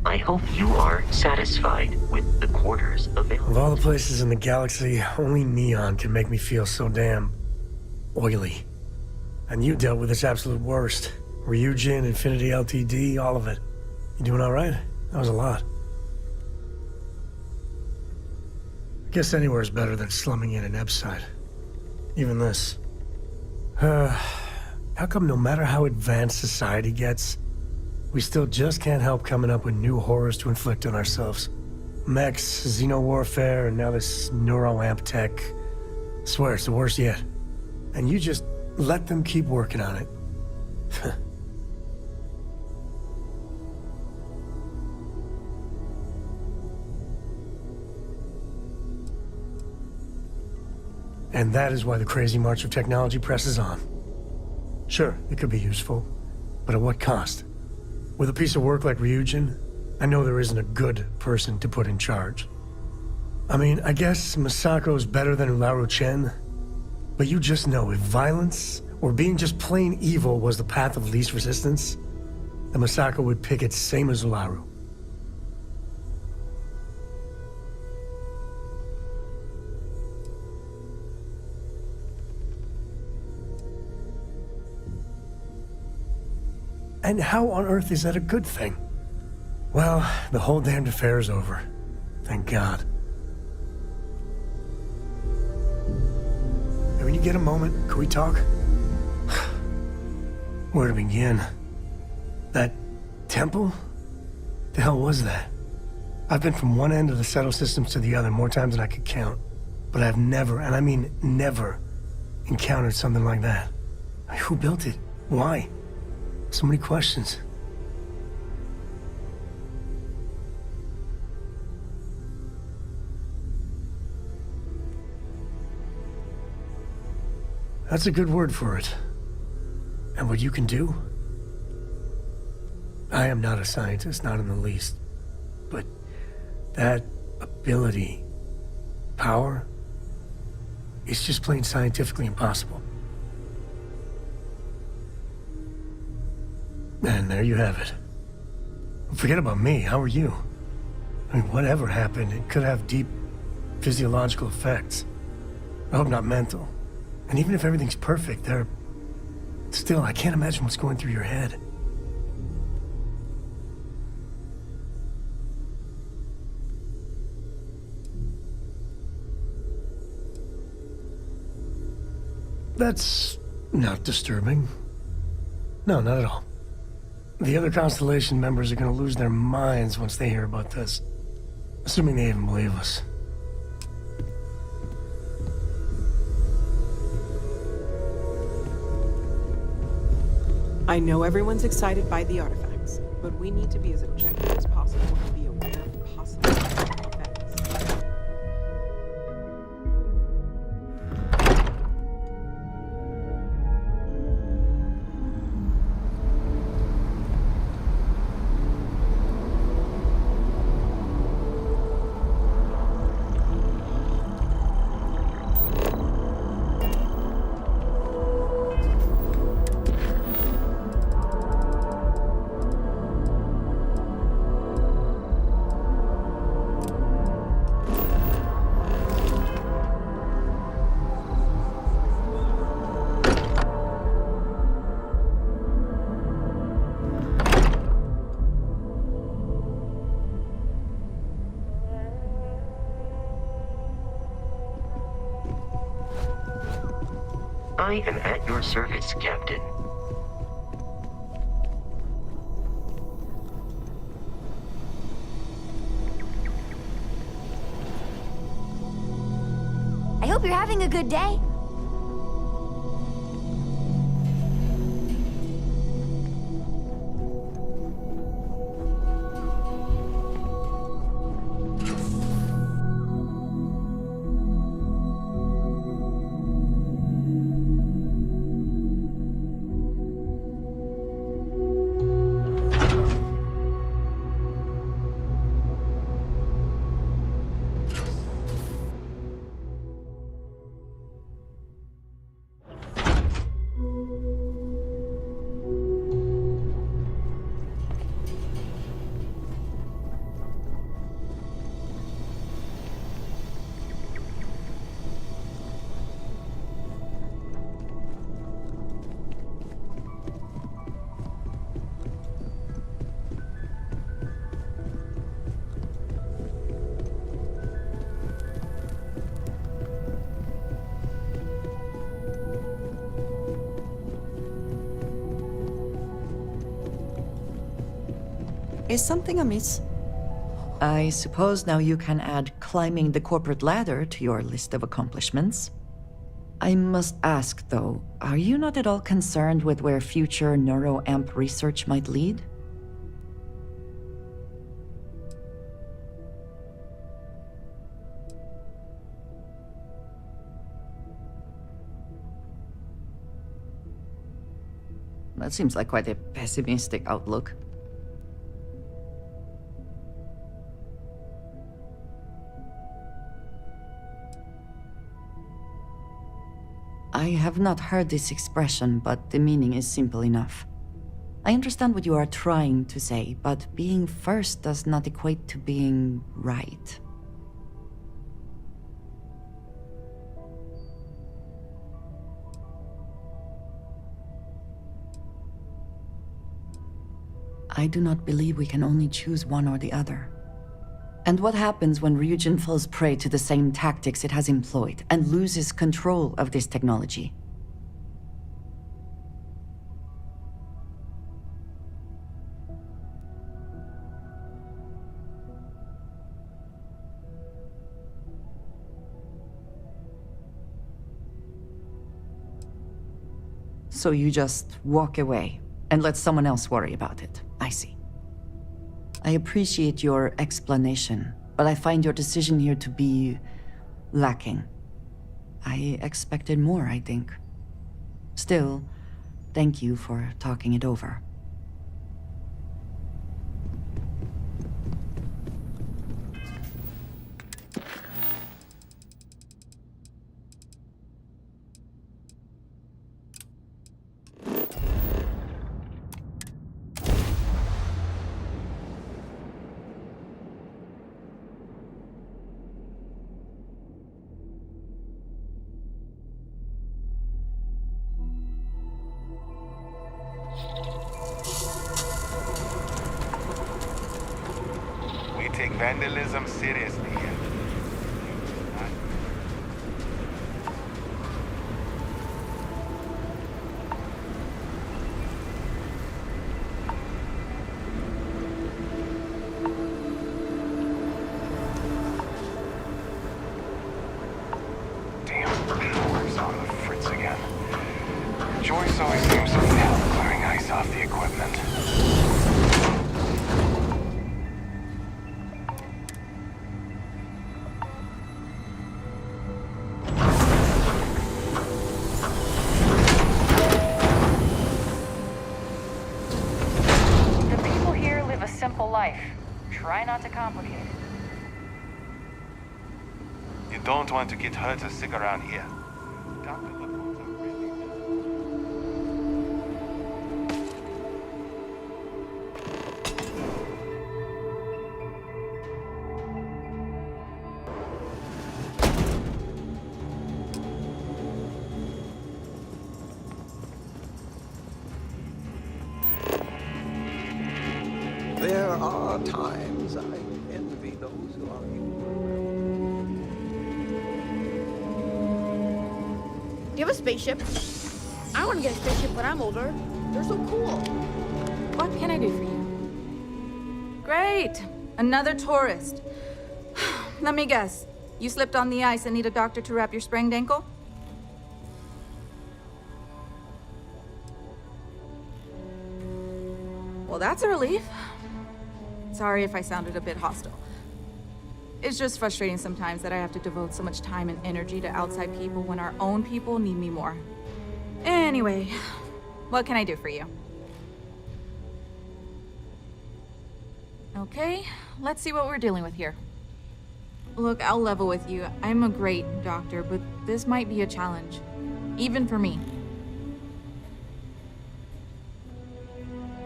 I hope you are satisfied with the quarters available. Of all the places in the galaxy, only Neon can make me feel so damn oily. And you dealt with its absolute worst. Ryujin, Infinity LTD, all of it. You doing all right? That was a lot. I guess anywhere's better than slumming in an Epside. Even this. How come no matter how advanced society gets, we still just can't help coming up with new horrors to inflict on ourselves? Mechs, xeno-warfare, and now this neuro-amp tech. I swear, it's the worst yet. And you just let them keep working on it. And that is why the crazy march of technology presses on. Sure, it could be useful, but at what cost? With a piece of work like Ryujin, I know there isn't a good person to put in charge. I mean, I guess Masako's better than Ularu Chen, but you just know if violence or being just plain evil was the path of least resistance, then Masako would pick it same as Ularu. And how on earth is that a good thing? Well, the whole damned affair is over. Thank God. And when you get a moment, can we talk? Where to begin? That temple? The hell was that? I've been from one end of the settle systems to the other more times than I could count. But I've never, and I mean never, encountered something like that. Who built it? Why? So many questions. That's a good word for it. And what you can do? I am not a scientist, not in the least. But that ability, power, it's just plain scientifically impossible. And there you have it. Forget about me, how are you? I mean, whatever happened, it could have deep physiological effects. I hope not mental. And even if everything's perfect, still, I can't imagine what's going through your head. That's not disturbing. No, not at all. The other Constellation members are going to lose their minds once they hear about this. Assuming they even believe us. I know everyone's excited by the artifacts, but we need to be as objective as possible and be aware of possible effects. I am at your service, Captain. I hope you're having a good day. Is something amiss? I suppose now you can add climbing the corporate ladder to your list of accomplishments. I must ask, though, are you not at all concerned with where future neuroamp research might lead? That seems like quite a pessimistic outlook. I have not heard this expression, but the meaning is simple enough. I understand what you are trying to say, but being first does not equate to being right. I do not believe we can only choose one or the other. And what happens when Ryujin falls prey to the same tactics it has employed and loses control of this technology? So you just walk away and let someone else worry about it. I see. I appreciate your explanation, but I find your decision here to be lacking. I expected more, I think. Still, thank you for talking it over. Take vandalism seriously. Damn, power's on the fritz again. Joyce always seems to need help clearing ice off the equipment. Life. Try not to complicate it. You don't want to get hurt or sick around here. There are times I envy those who are in. Do you have a spaceship? I want to get a spaceship when I'm older. They're so cool. What can I do for you? Great! Another tourist. Let me guess. You slipped on the ice and need a doctor to wrap your sprained ankle? Well, that's a relief. Sorry if I sounded a bit hostile. It's just frustrating sometimes that I have to devote so much time and energy to outside people when our own people need me more. Anyway, what can I do for you? Okay, let's see what we're dealing with here. Look, I'll level with you. I'm a great doctor, but this might be a challenge. Even for me.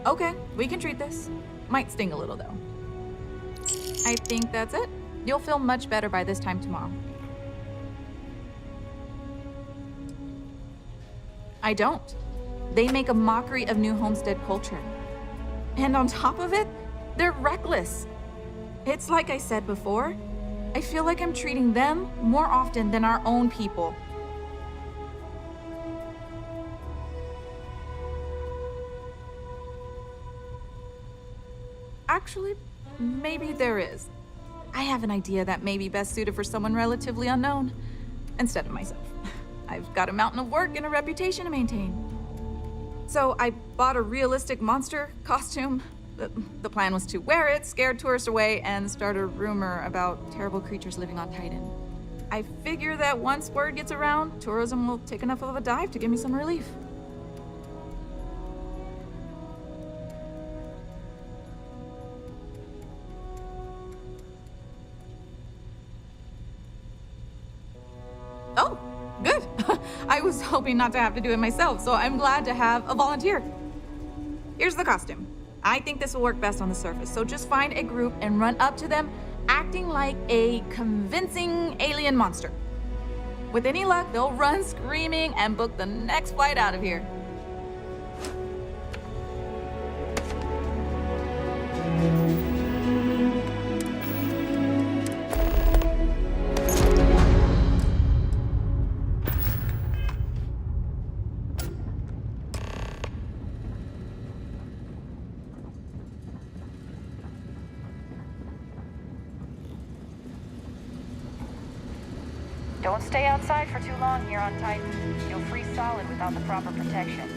Okay, we can treat this. Might sting a little, though. I think that's it. You'll feel much better by this time tomorrow. I don't. They make a mockery of New Homestead culture. And on top of it, they're reckless. It's like I said before, I feel like I'm treating them more often than our own people. Actually, maybe there is. I have an idea that may be best suited for someone relatively unknown, instead of myself. I've got a mountain of work and a reputation to maintain. So I bought a realistic monster costume. The plan was to wear it, scare tourists away, and start a rumor about terrible creatures living on Titan. I figure that once word gets around, tourism will take enough of a dive to give me some relief. Oh, good. I was hoping not to have to do it myself, so I'm glad to have a volunteer. Here's the costume. I think this will work best on the surface, so just find a group and run up to them, acting like a convincing alien monster. With any luck, they'll run screaming and book the next flight out of here. Don't stay outside for too long here on Titan. You'll freeze solid without the proper protection.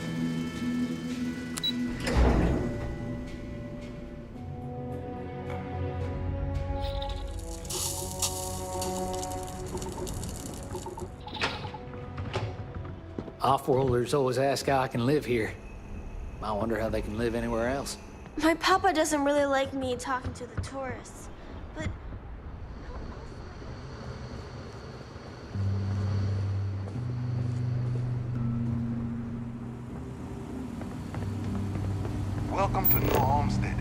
Off-worlders always ask how I can live here. I wonder how they can live anywhere else. My papa doesn't really like me talking to the tourists, but... Welcome to New Homestead.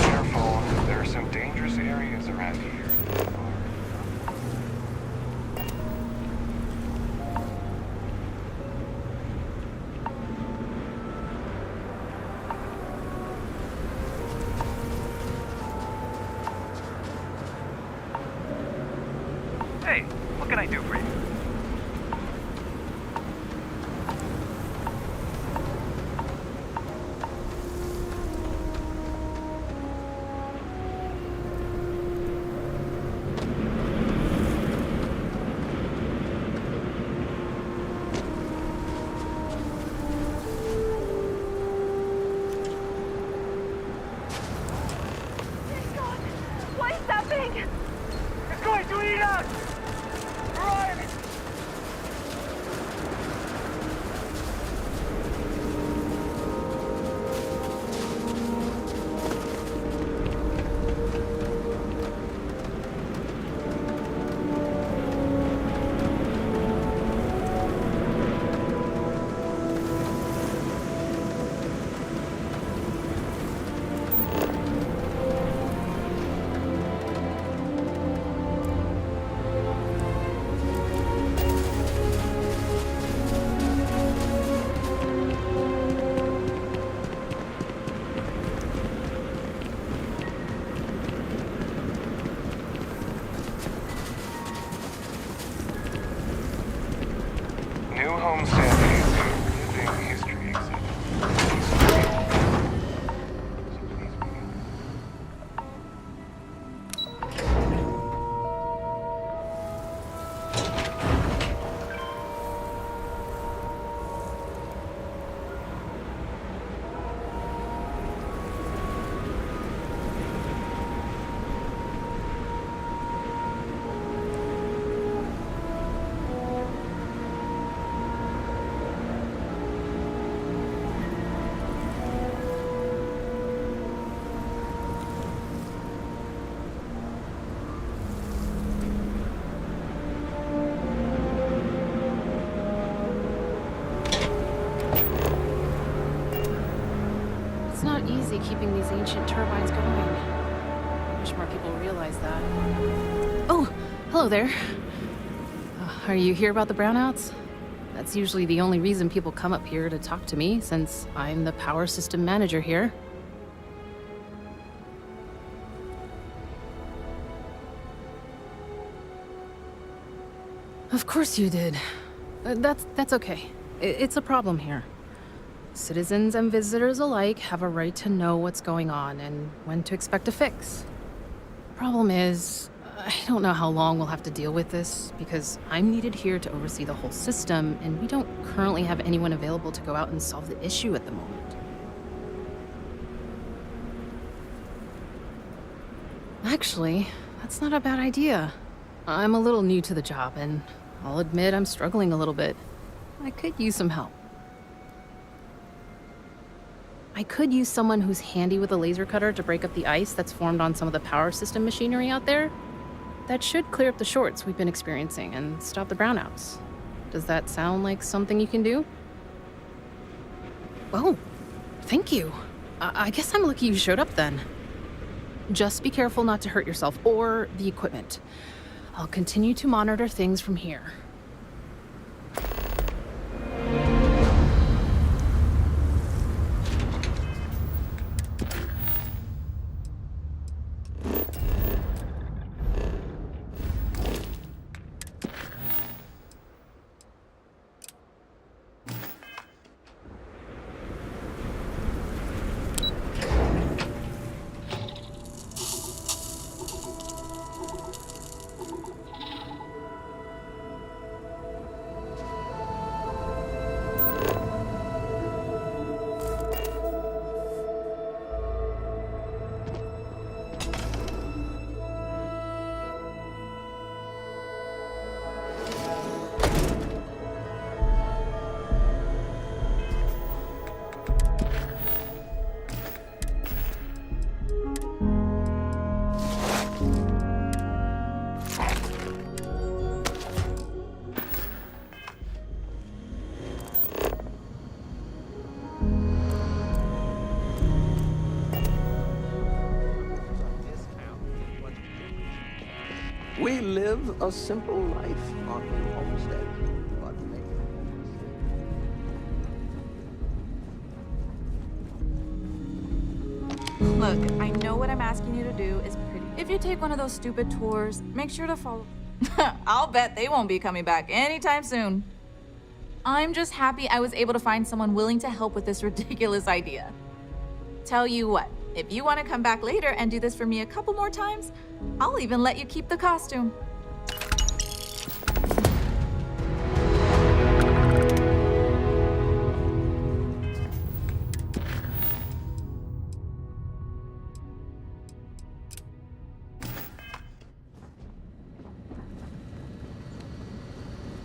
Careful, there are some dangerous areas around here. Hey, what can I do for you? What is happening? It's going to eat us! Run! New Homestead is a living history exhibit. It's not easy keeping these ancient turbines going. I wish more people realize that. Oh, hello there. Are you here about the brownouts? That's usually the only reason people come up here to talk to me, since I'm the power system manager here. Of course you did. That's okay. It's a problem here. Citizens and visitors alike have a right to know what's going on and when to expect a fix. Problem is, I don't know how long we'll have to deal with this, because I'm needed here to oversee the whole system, and we don't currently have anyone available to go out and solve the issue at the moment. Actually, that's not a bad idea. I'm a little new to the job, and I'll admit I'm struggling a little bit. I could use some help. I could use someone who's handy with a laser cutter to break up the ice that's formed on some of the power system machinery out there. That should clear up the shorts we've been experiencing and stop the brownouts. Does that sound like something you can do? Oh, thank you. I guess I'm lucky you showed up then. Just be careful not to hurt yourself or the equipment. I'll continue to monitor things from here. We live a simple life on New Homestead. But Look, I know what I'm asking you to do is pretty. If you take one of those stupid tours, make sure to follow. I'll bet they won't be coming back anytime soon. I'm just happy I was able to find someone willing to help with this ridiculous idea. Tell you what, if you want to come back later and do this for me a couple more times, I'll even let you keep the costume.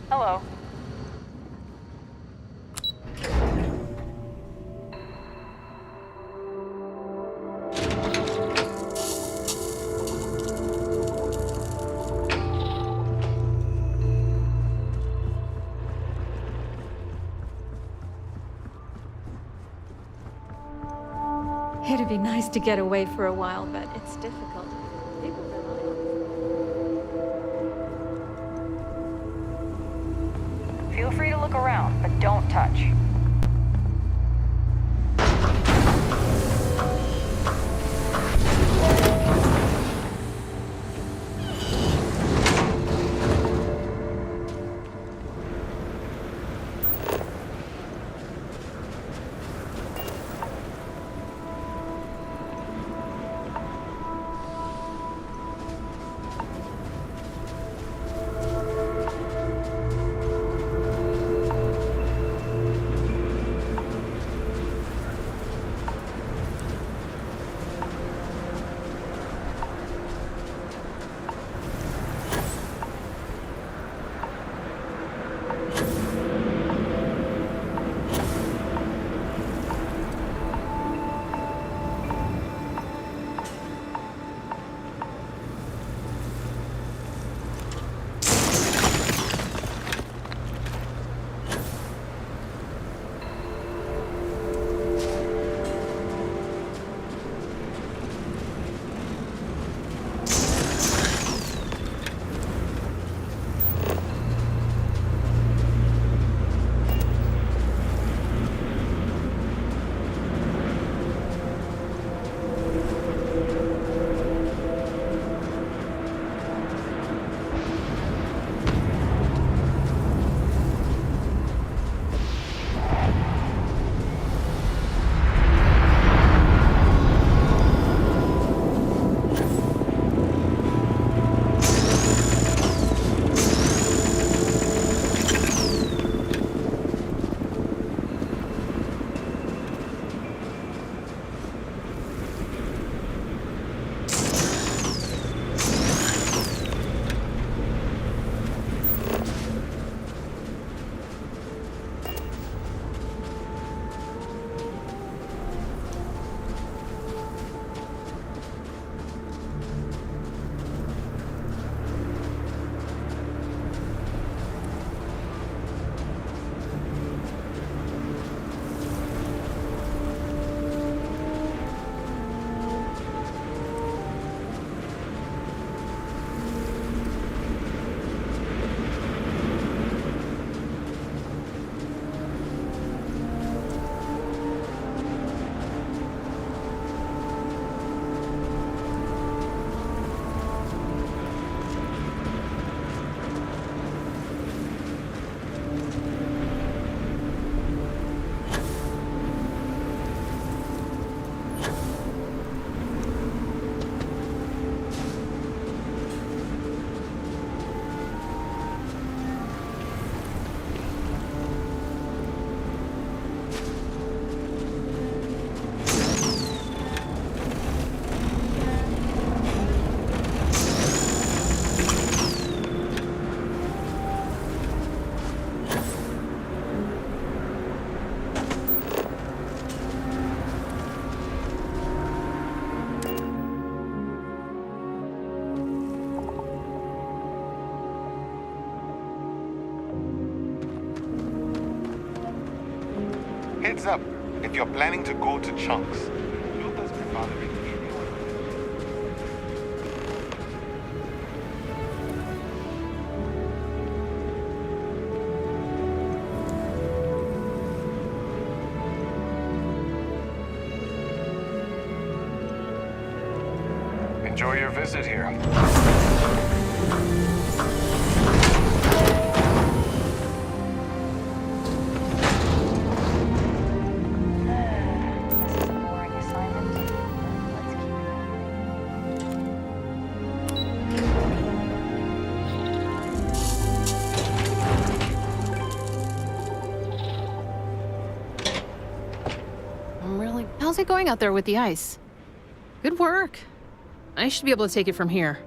Hello. It'd be nice to get away for a while, but it's difficult. People rely on. Feel free to look around, but don't touch. Heads up, if you're planning to go to Chunks, Luther's been bothering anyone. Enjoy your visit here. How's it going out there with the ice? Good work. I should be able to take it from here.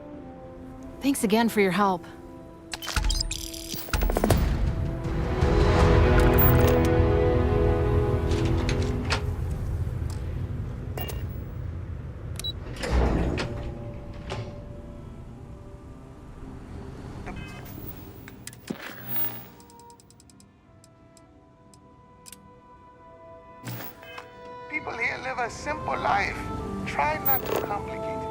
Thanks again for your help. People here live a simple life. Try not to complicate it.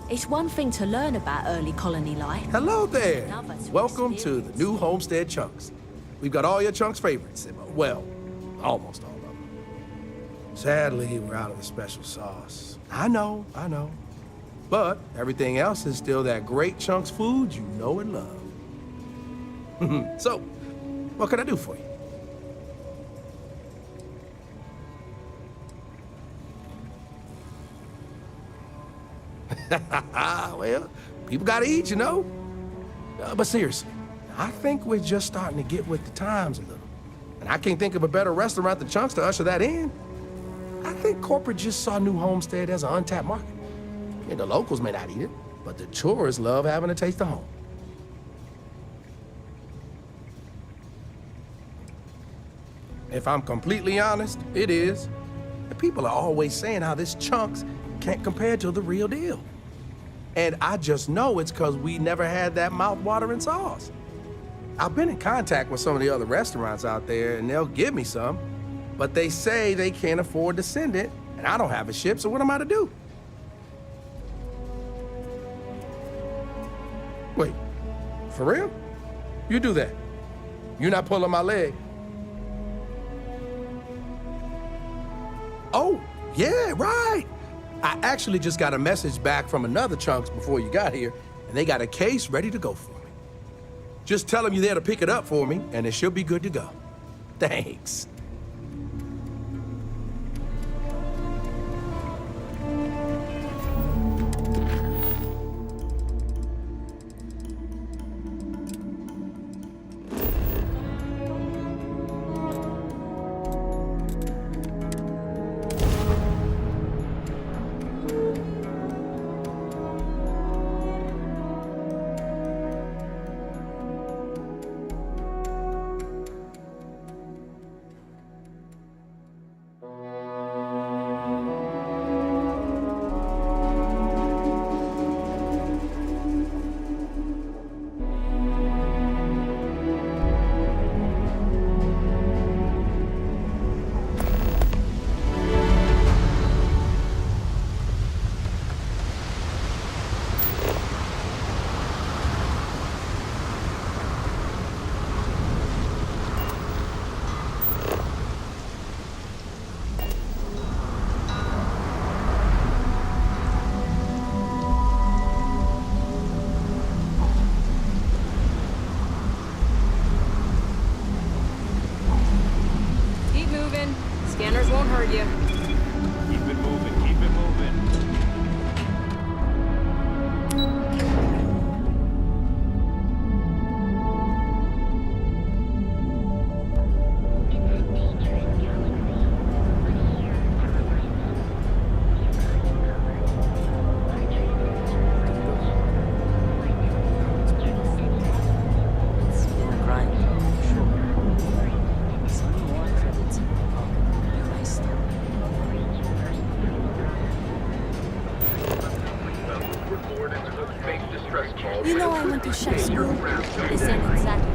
It's one thing to learn about early colony life. Hello there. Welcome to the new homestead Chunks. We've got all your Chunks favorites. Well, almost all of them. Sadly, we're out of the special sauce. I know. But everything else is still that great Chunks food you know and love. So, what can I do for you? Well, people gotta eat, you know? But seriously, I think we're just starting to get with the times a little. And I can't think of a better restaurant than Chunks to usher that in. I think corporate just saw New Homestead as an untapped market. And the locals may not eat it, but the tourists love having a taste of home. If I'm completely honest, it is. The people are always saying how this Chunks can't compare to the real deal. And I just know it's because we never had that mouth-watering sauce. I've been in contact with some of the other restaurants out there, and they'll give me some, but they say they can't afford to send it, and I don't have a ship, so what am I to do? Wait, for real? You do that? You're not pulling my leg? Oh, yeah, right. I actually just got a message back from another Chunks before you got here, and they got a case ready to go for me. Just tell them you're there to pick it up for me, and it should be good to go. Thanks. You know I went to chef school. This ain't exactly.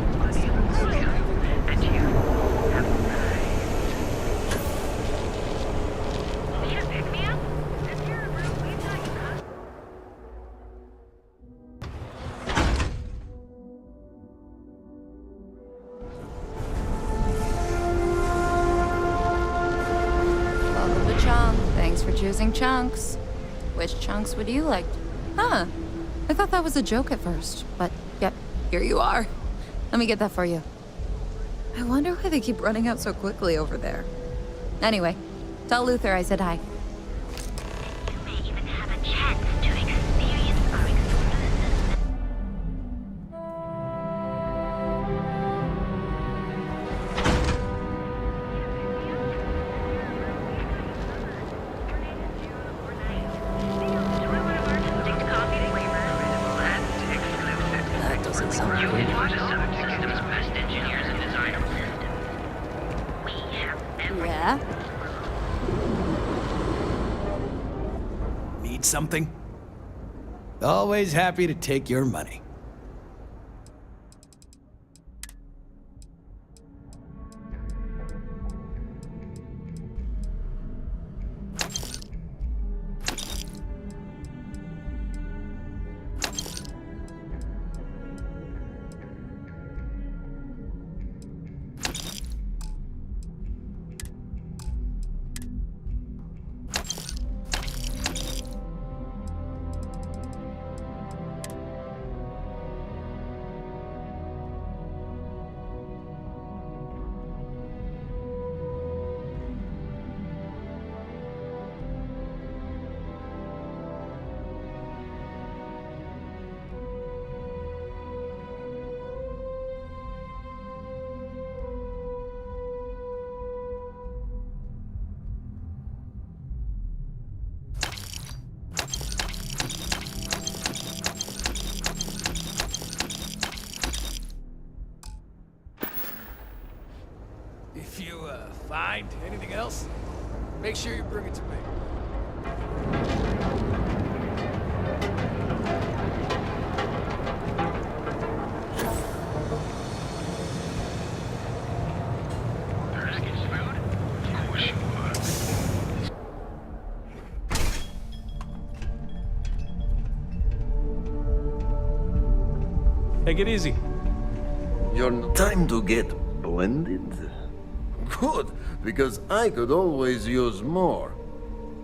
Welcome to Chunk. Thanks for choosing Chunks. Which chunks would you like? Huh. I thought that was a joke at first, but yep, here you are. Let me get that for you. I wonder why they keep running out so quickly over there. Anyway, tell Luther I said hi. You may even have a chance to experience our exclusive. That doesn't sound good. Yeah? Need something? Always happy to take your money. If you find anything else, make sure you bring it to me. Take it easy. Your time to get blended? Good, because I could always use more.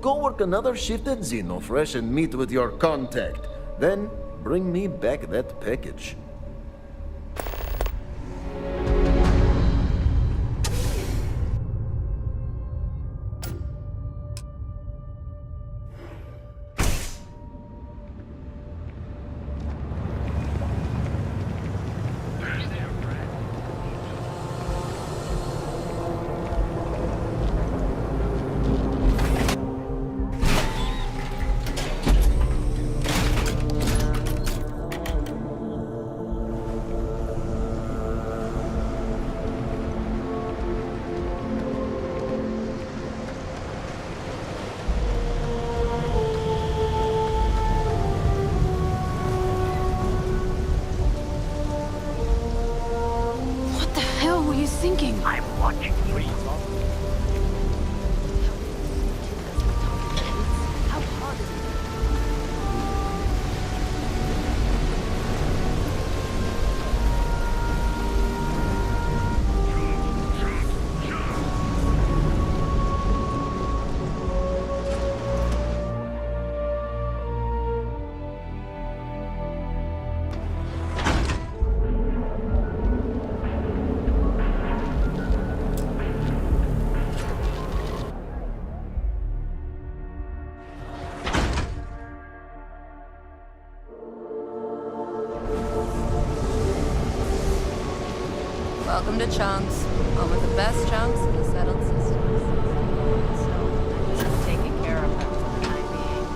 Go work another shift at Xeno Fresh and meet with your contact. Then bring me back that package. Thinking. I'm watching you. How hard is it? Welcome to Chunks, home of the best chunks in the settled systems. So, I'm taking care of them for the time being.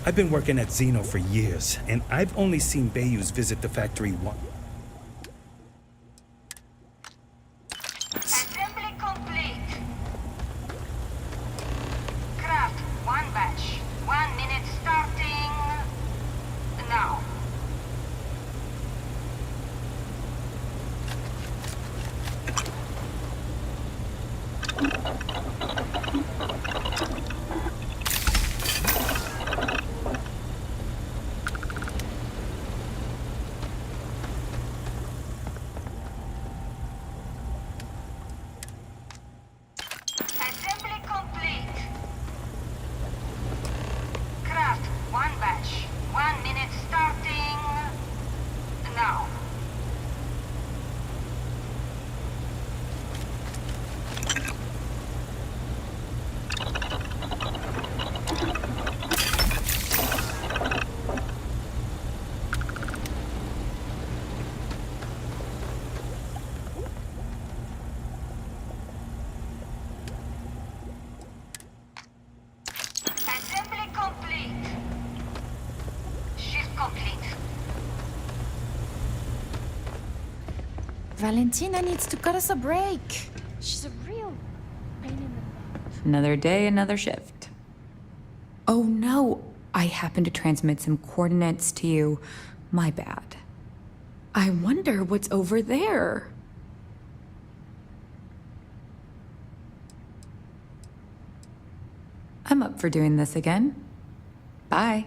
I've been working at Xeno for years, and I've only seen Bayous visit the factory once. Assembly complete. Craft one batch. 1 minute starting now. Assembly complete. Craft one batch. 1 minute starting now. Assembly complete. Shift complete. Valentina needs to cut us a break. She's a real pain in the... Another day, another shift. Oh no, I happened to transmit some coordinates to you. My bad. I wonder what's over there. I'm up for doing this again. Bye.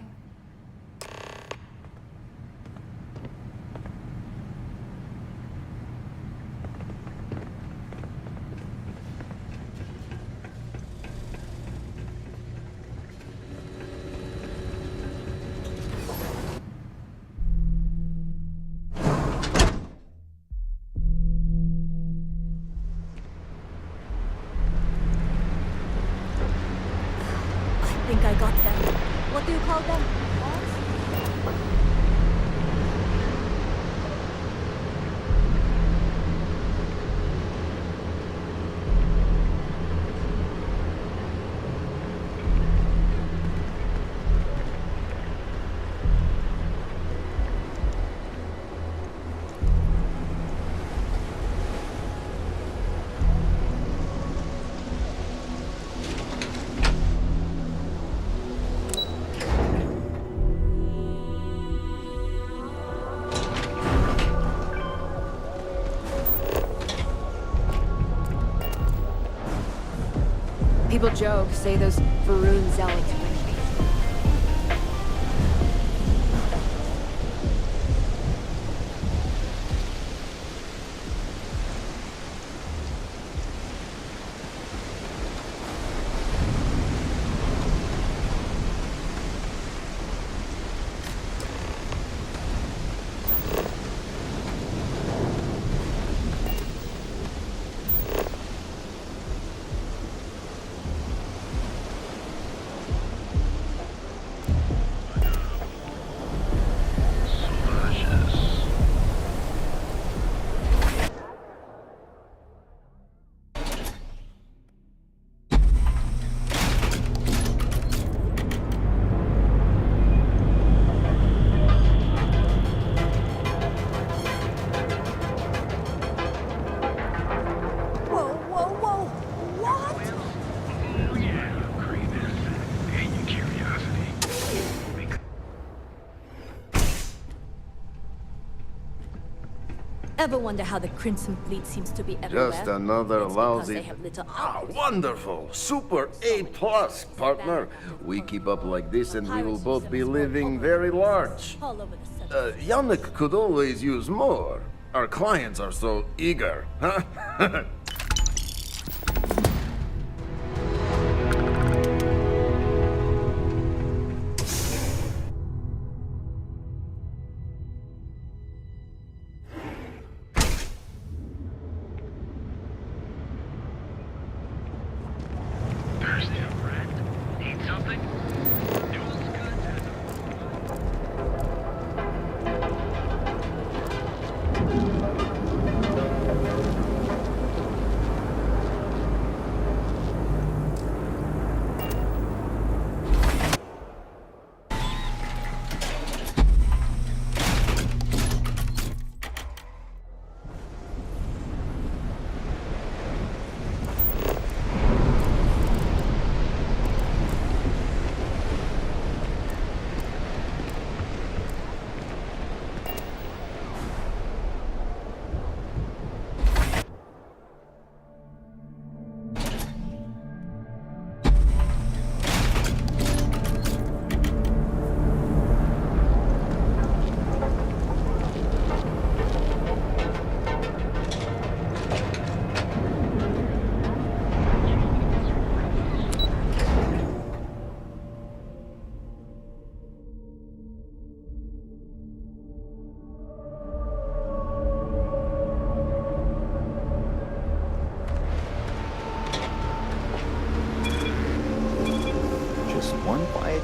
I think I got them. What do you call them? People joke, say those Varun zealots. Ever wonder how the Crimson Fleet seems to be everywhere? Just another It's because lousy... they have little Wonderful! Super A+, partner. We keep up like this and we will both be living very large. all over the Yannick could always use more. Our clients are so eager, huh?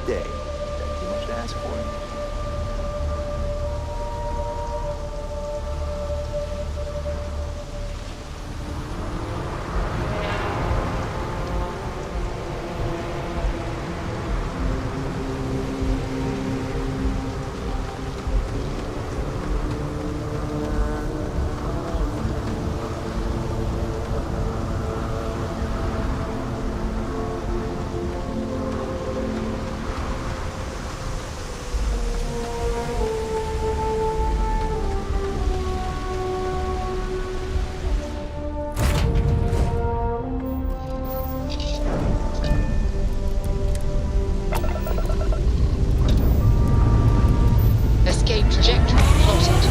day. Is that too much to ask for? Escape trajectory plotted.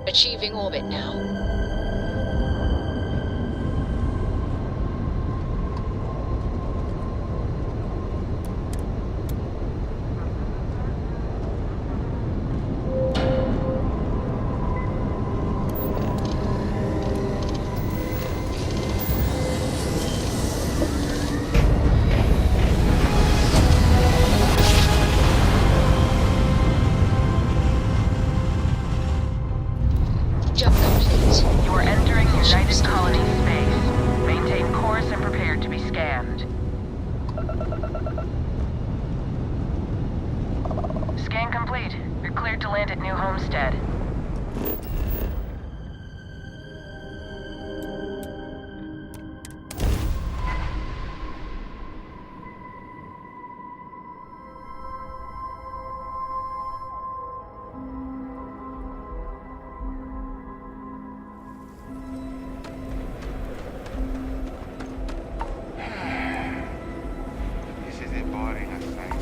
Achieving orbit now. Jump complete. You are entering United Colony space. Maintain course and prepare to be scanned. Scan complete. You're cleared to land at New Homestead. This is a boring assignment.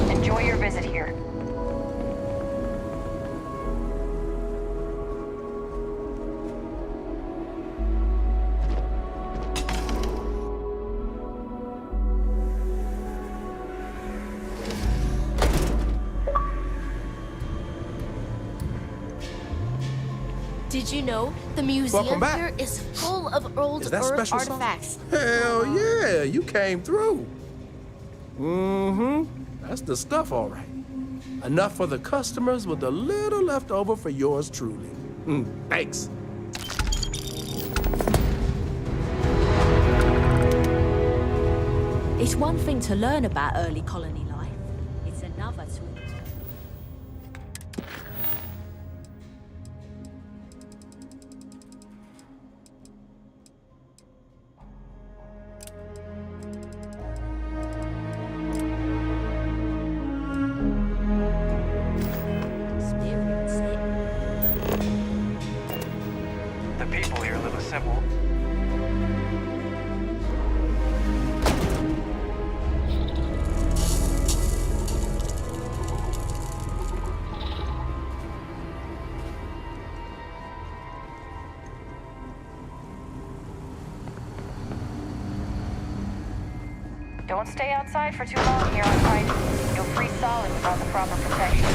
Enjoy your visit here. Did you know the museum here is full of old Is that Earth special sauce? artifacts? Hell yeah, you came through. That's the stuff, all right. Enough for the customers with a little left over for yours truly. Thanks. It's one thing to learn about early colony life. It's another to... experience it. The people here live a simple. Don't stay outside for too long here on Titan. You'll freeze solid without the proper protection.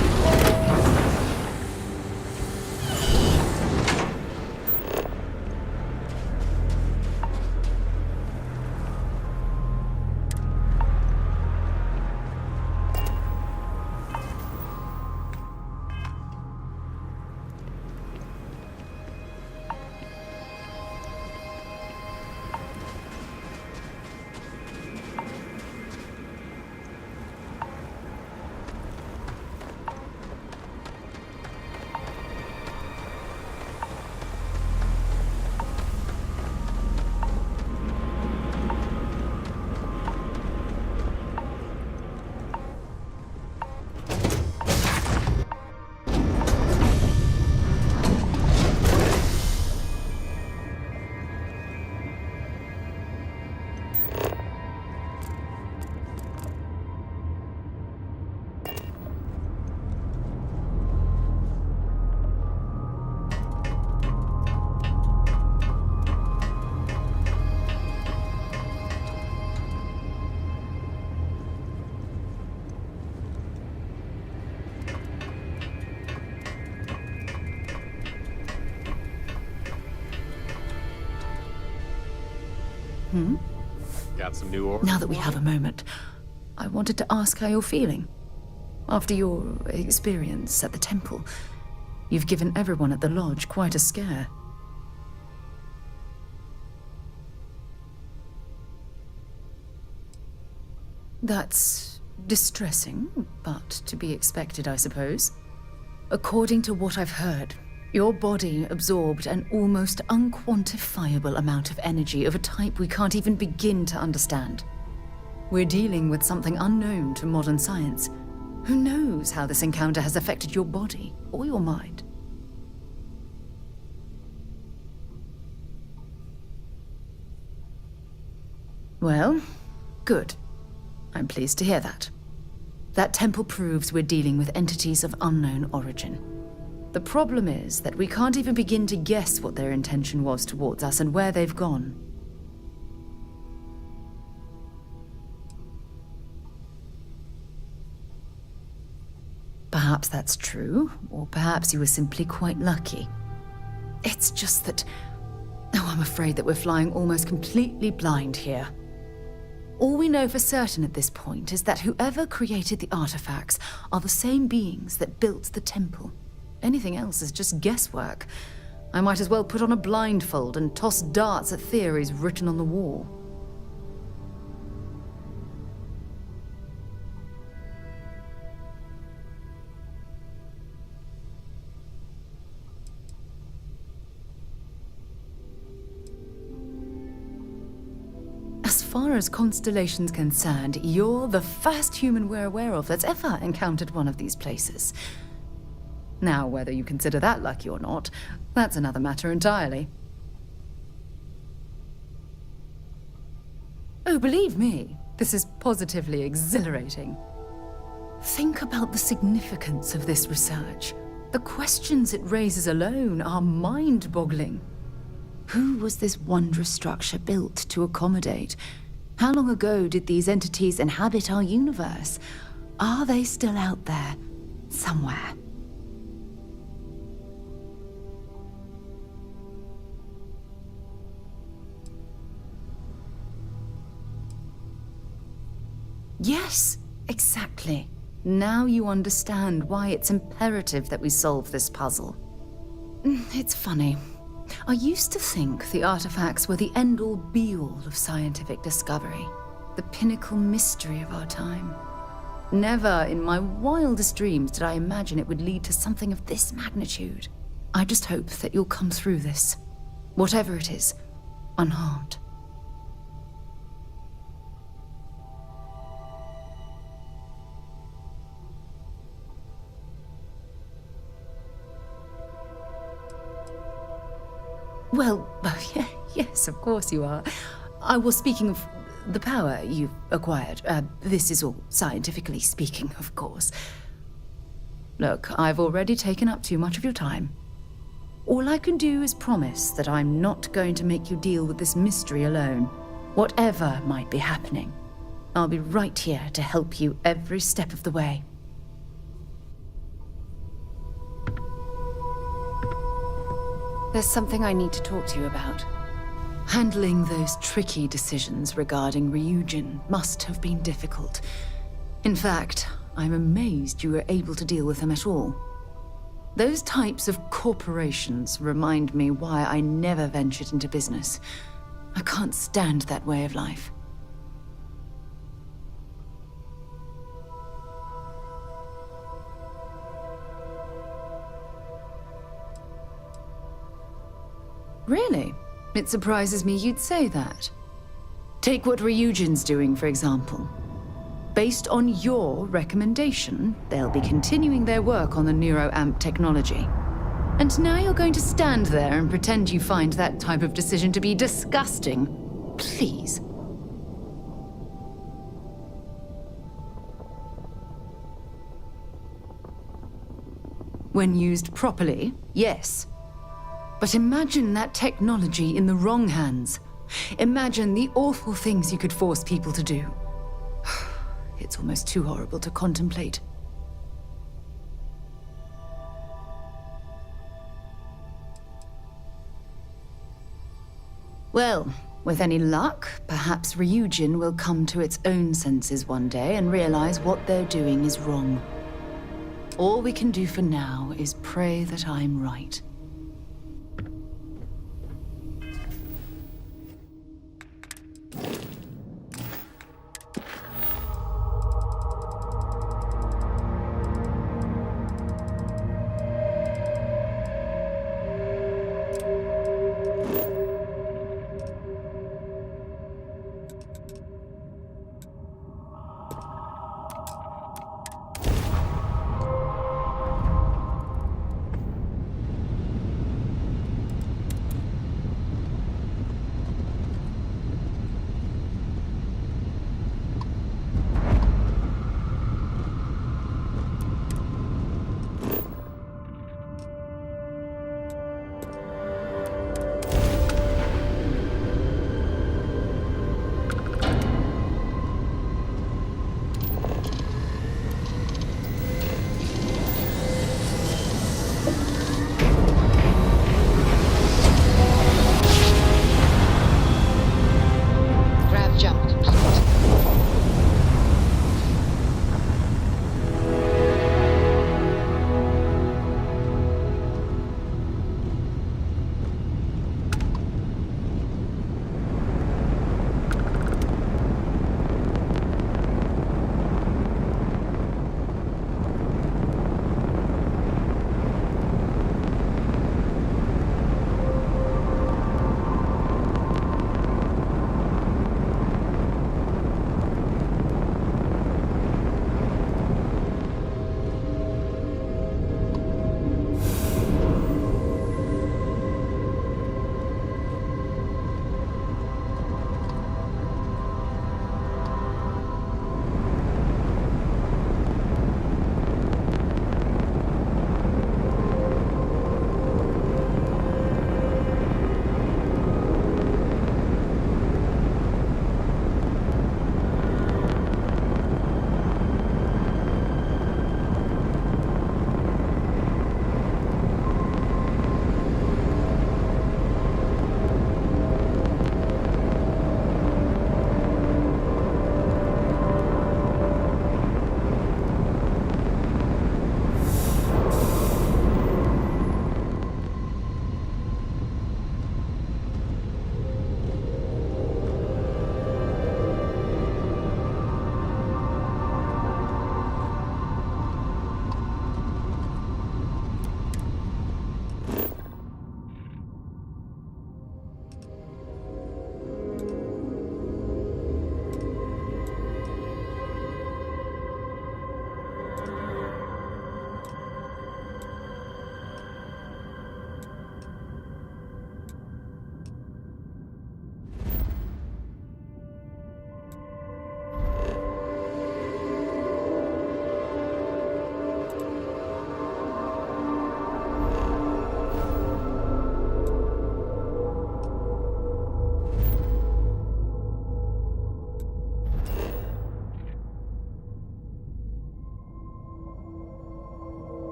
Got some new orders? Now that we have a moment, I wanted to ask how you're feeling. After your experience at the temple, you've given everyone at the lodge quite a scare. That's distressing, but to be expected, I suppose. According to what I've heard, your body absorbed an almost unquantifiable amount of energy of a type we can't even begin to understand. We're dealing with something unknown to modern science. Who knows how this encounter has affected your body or your mind? Well, good. I'm pleased to hear that. That temple proves we're dealing with entities of unknown origin. The problem is that we can't even begin to guess what their intention was towards us and where they've gone. Perhaps that's true, or perhaps you were simply quite lucky. It's just that... Oh, I'm afraid that we're flying almost completely blind here. All we know for certain at this point is that whoever created the artifacts are the same beings that built the temple. Anything else is just guesswork. I might as well put on a blindfold and toss darts at theories written on the wall. As far as Constellation's concerned, you're the first human we're aware of that's ever encountered one of these places. Now, whether you consider that lucky or not, that's another matter entirely. Oh, believe me, this is positively exhilarating. Think about the significance of this research. The questions it raises alone are mind-boggling. Who was this wondrous structure built to accommodate? How long ago did these entities inhabit our universe? Are they still out there, somewhere? Yes, exactly. Now you understand why it's imperative that we solve this puzzle. It's funny. I used to think the artifacts were the end-all be-all of scientific discovery, the pinnacle mystery of our time. Never in my wildest dreams did I imagine it would lead to something of this magnitude. I just hope that you'll come through this, whatever it is, unharmed. Well, yes, of course you are. I was speaking of the power you've acquired. This is all scientifically speaking, of course. Look, I've already taken up too much of your time. All I can do is promise that I'm not going to make you deal with this mystery alone. Whatever might be happening, I'll be right here to help you every step of the way. There's something I need to talk to you about. Handling those tricky decisions regarding Ryujin must have been difficult. In fact, I'm amazed you were able to deal with them at all. Those types of corporations remind me why I never ventured into business. I can't stand that way of life. Really? It surprises me you'd say that. Take what Ryujin's doing, for example. Based on your recommendation, they'll be continuing their work on the neuroamp technology. And now you're going to stand there and pretend you find that type of decision to be disgusting. Please. When used properly, yes. But imagine that technology in the wrong hands. Imagine the awful things you could force people to do. It's almost too horrible to contemplate. Well, with any luck, perhaps Ryujin will come to its own senses one day and realize what they're doing is wrong. All we can do for now is pray that I'm right.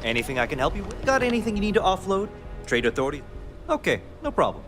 Anything I can help you with? Got anything you need to offload? Trade authority? Okay, no problem.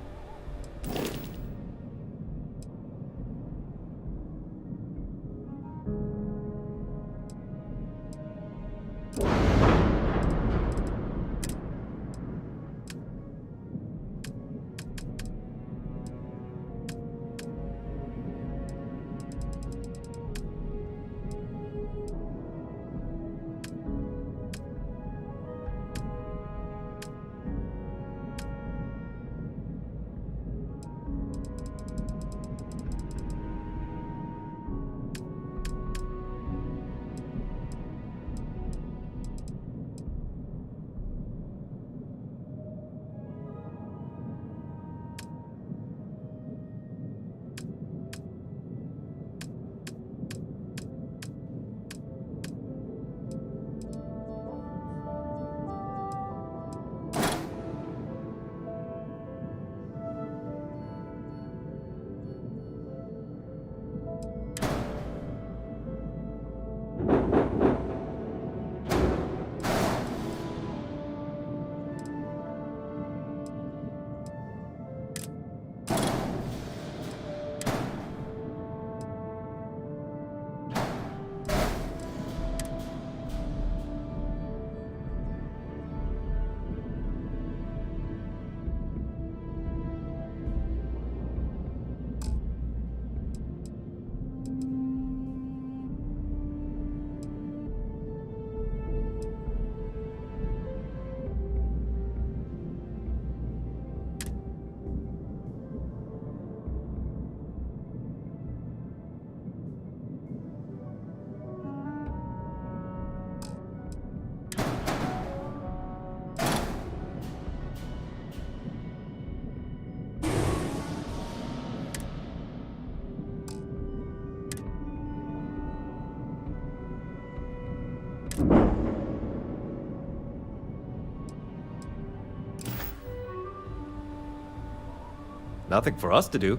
Nothing for us to do.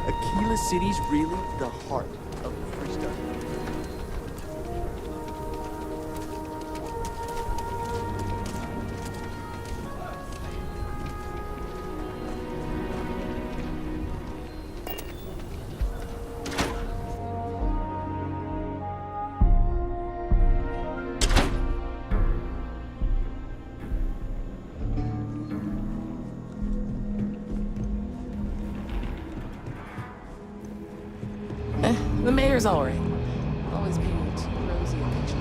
Aquila City's really the heart of the Free Star. The mayor's alright. Always being too rosy and picture.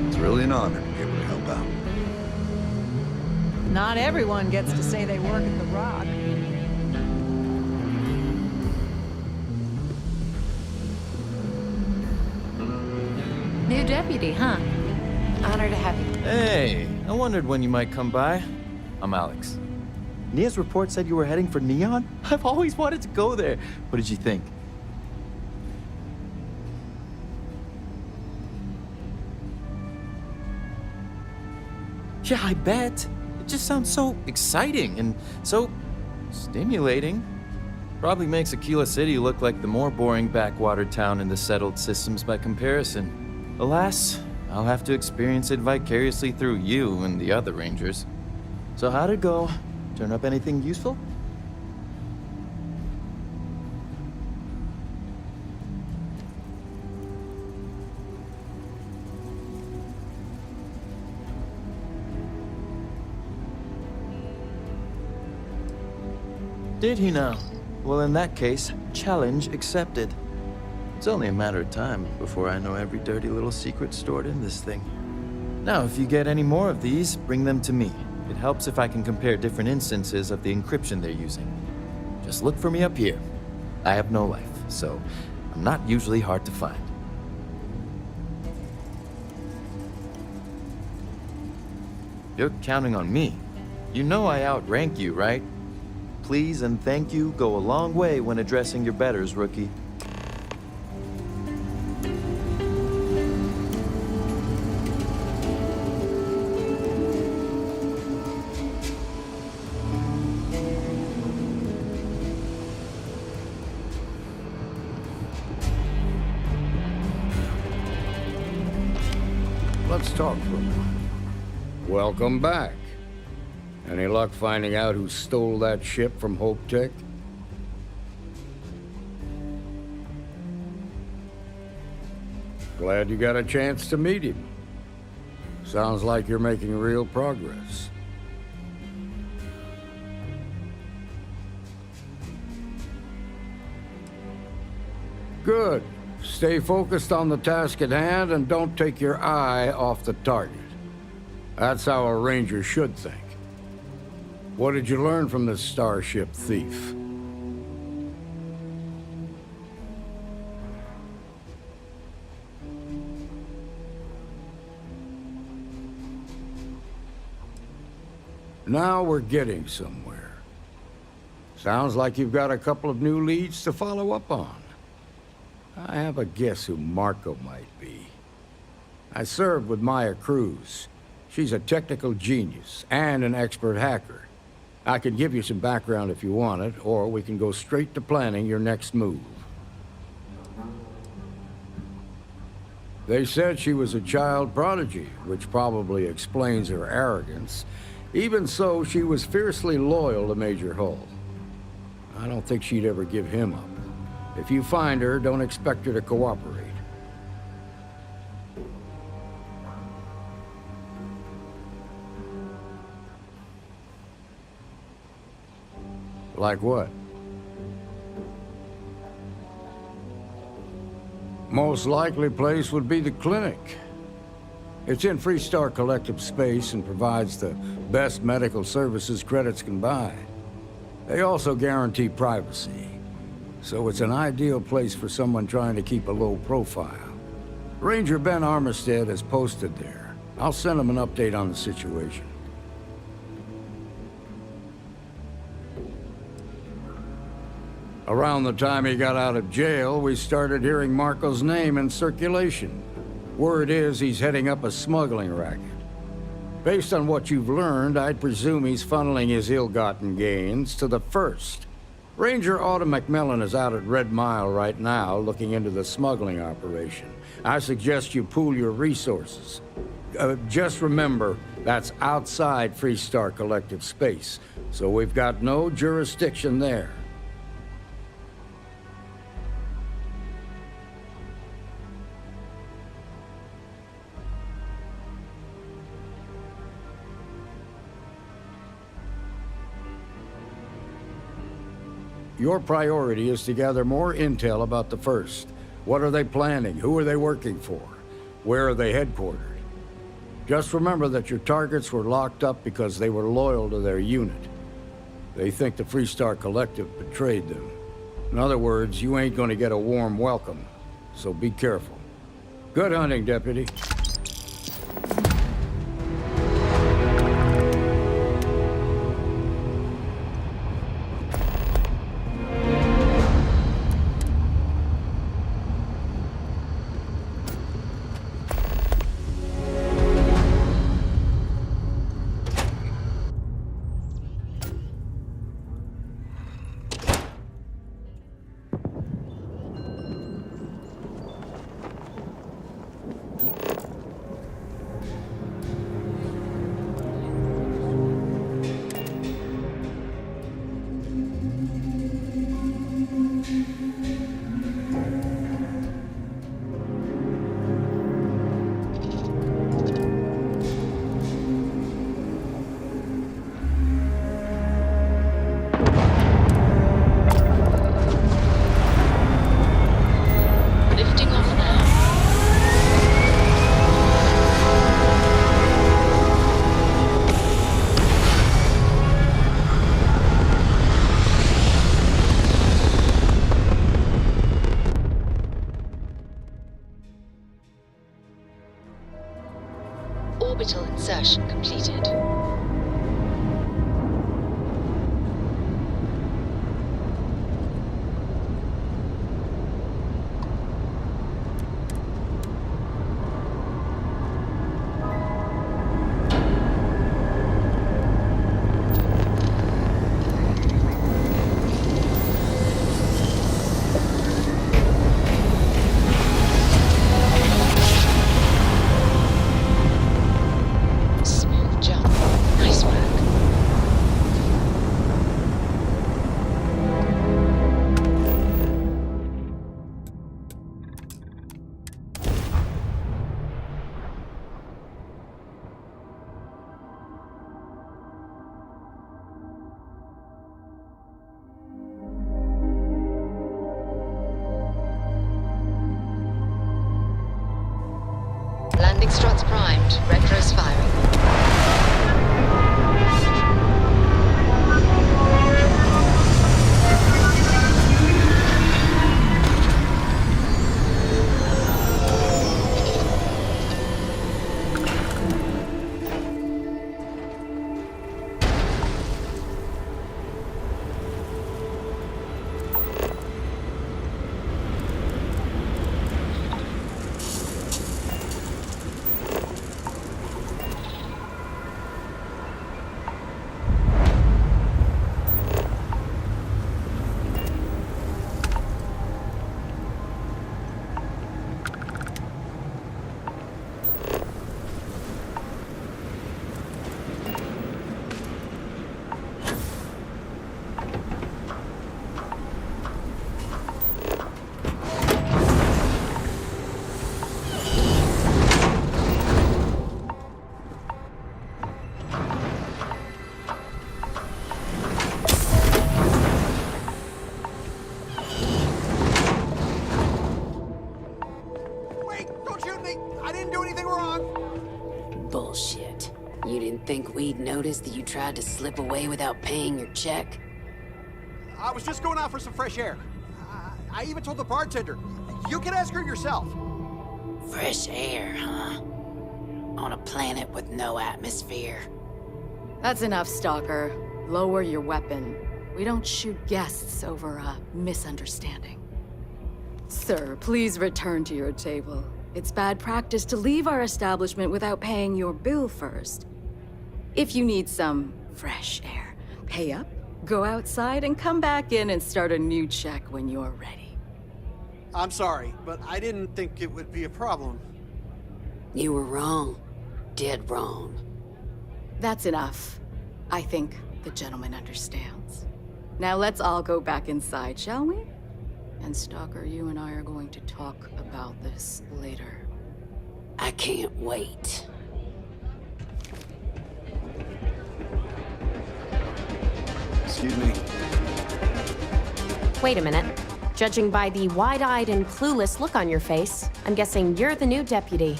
It's really an honor to be able to help out. Not everyone gets to say they work at the Rock. New deputy, huh? Honor to have you. Hey, I wondered when you might come by. I'm Alex. Nia's report said you were heading for Neon? I've always wanted to go there. What did you think? Yeah, I bet. It just sounds so exciting and so stimulating. Probably makes Aquila City look like the more boring backwater town in the settled systems by comparison. Alas, I'll have to experience it vicariously through you and the other rangers. So how'd it go? Turn up anything useful? Did he now? Well, in that case, challenge accepted. It's only a matter of time before I know every dirty little secret stored in this thing. Now, if you get any more of these, bring them to me. It helps if I can compare different instances of the encryption they're using. Just look for me up here. I have no life, so I'm not usually hard to find. You're counting on me. You know I outrank you, right? Please and thank you go a long way when addressing your betters, rookie. let's talk for a moment. Welcome back. Any luck finding out who stole that ship from Hope Tech? Glad you got a chance to meet him. Sounds like you're making real progress. Good. Stay focused on the task at hand and don't take your eye off the target. That's how a ranger should think. What did you learn from this starship thief? Now we're getting somewhere. Sounds like you've got a couple of new leads to follow up on. I have a guess who Marco might be. I served with Maya Cruz. She's a technical genius and an expert hacker. I can give you some background if you want it, or we can go straight to planning your next move. They said she was a child prodigy, which probably explains her arrogance. Even so, she was fiercely loyal to Major Hull. I don't think she'd ever give him up. If you find her, don't expect her to cooperate. Like what? Most likely place would be the clinic. It's in Freestar Collective space and provides the best medical services credits can buy. They also guarantee privacy, so it's an ideal place for someone trying to keep a low profile. Ranger Ben Armistead is posted there. I'll send him an update on the situation. Around the time he got out of jail, we started hearing Marco's name in circulation. Word is he's heading up a smuggling racket. Based on what you've learned, I'd presume he's funneling his ill-gotten gains to the First. Ranger Autumn McMillan is out at Red Mile right now, looking into the smuggling operation. I suggest you pool your resources. Just remember, that's outside Freestar Collective space, so we've got no jurisdiction there. Your priority is to gather more intel about the First. What are they planning? Who are they working for? Where are they headquartered? Just remember that your targets were locked up because they were loyal to their unit. They think the Freestar Collective betrayed them. In other words, you ain't gonna get a warm welcome, so be careful. Good hunting, Deputy. Orbital insertion completed. Landing struts primed. Retros firing. Bullshit. You didn't think we'd notice that you tried to slip away without paying your check? I was just going out for some fresh air. I even told the bartender. You can ask her yourself. Fresh air, huh? On a planet with no atmosphere. That's enough, Stalker. Lower your weapon. We don't shoot guests over a misunderstanding. Sir, please return to your table. It's bad practice to leave our establishment without paying your bill first. If you need some fresh air, pay up, go outside, and come back in and start a new check when you're ready. I'm sorry, but I didn't think it would be a problem. You were wrong. Dead wrong. That's enough. I think the gentleman understands. Now let's all go back inside, shall we? And Stalker, you and I are going to talk about this later. I can't wait. Excuse me. Wait a minute. Judging by the wide-eyed and clueless look on your face, I'm guessing you're the new deputy.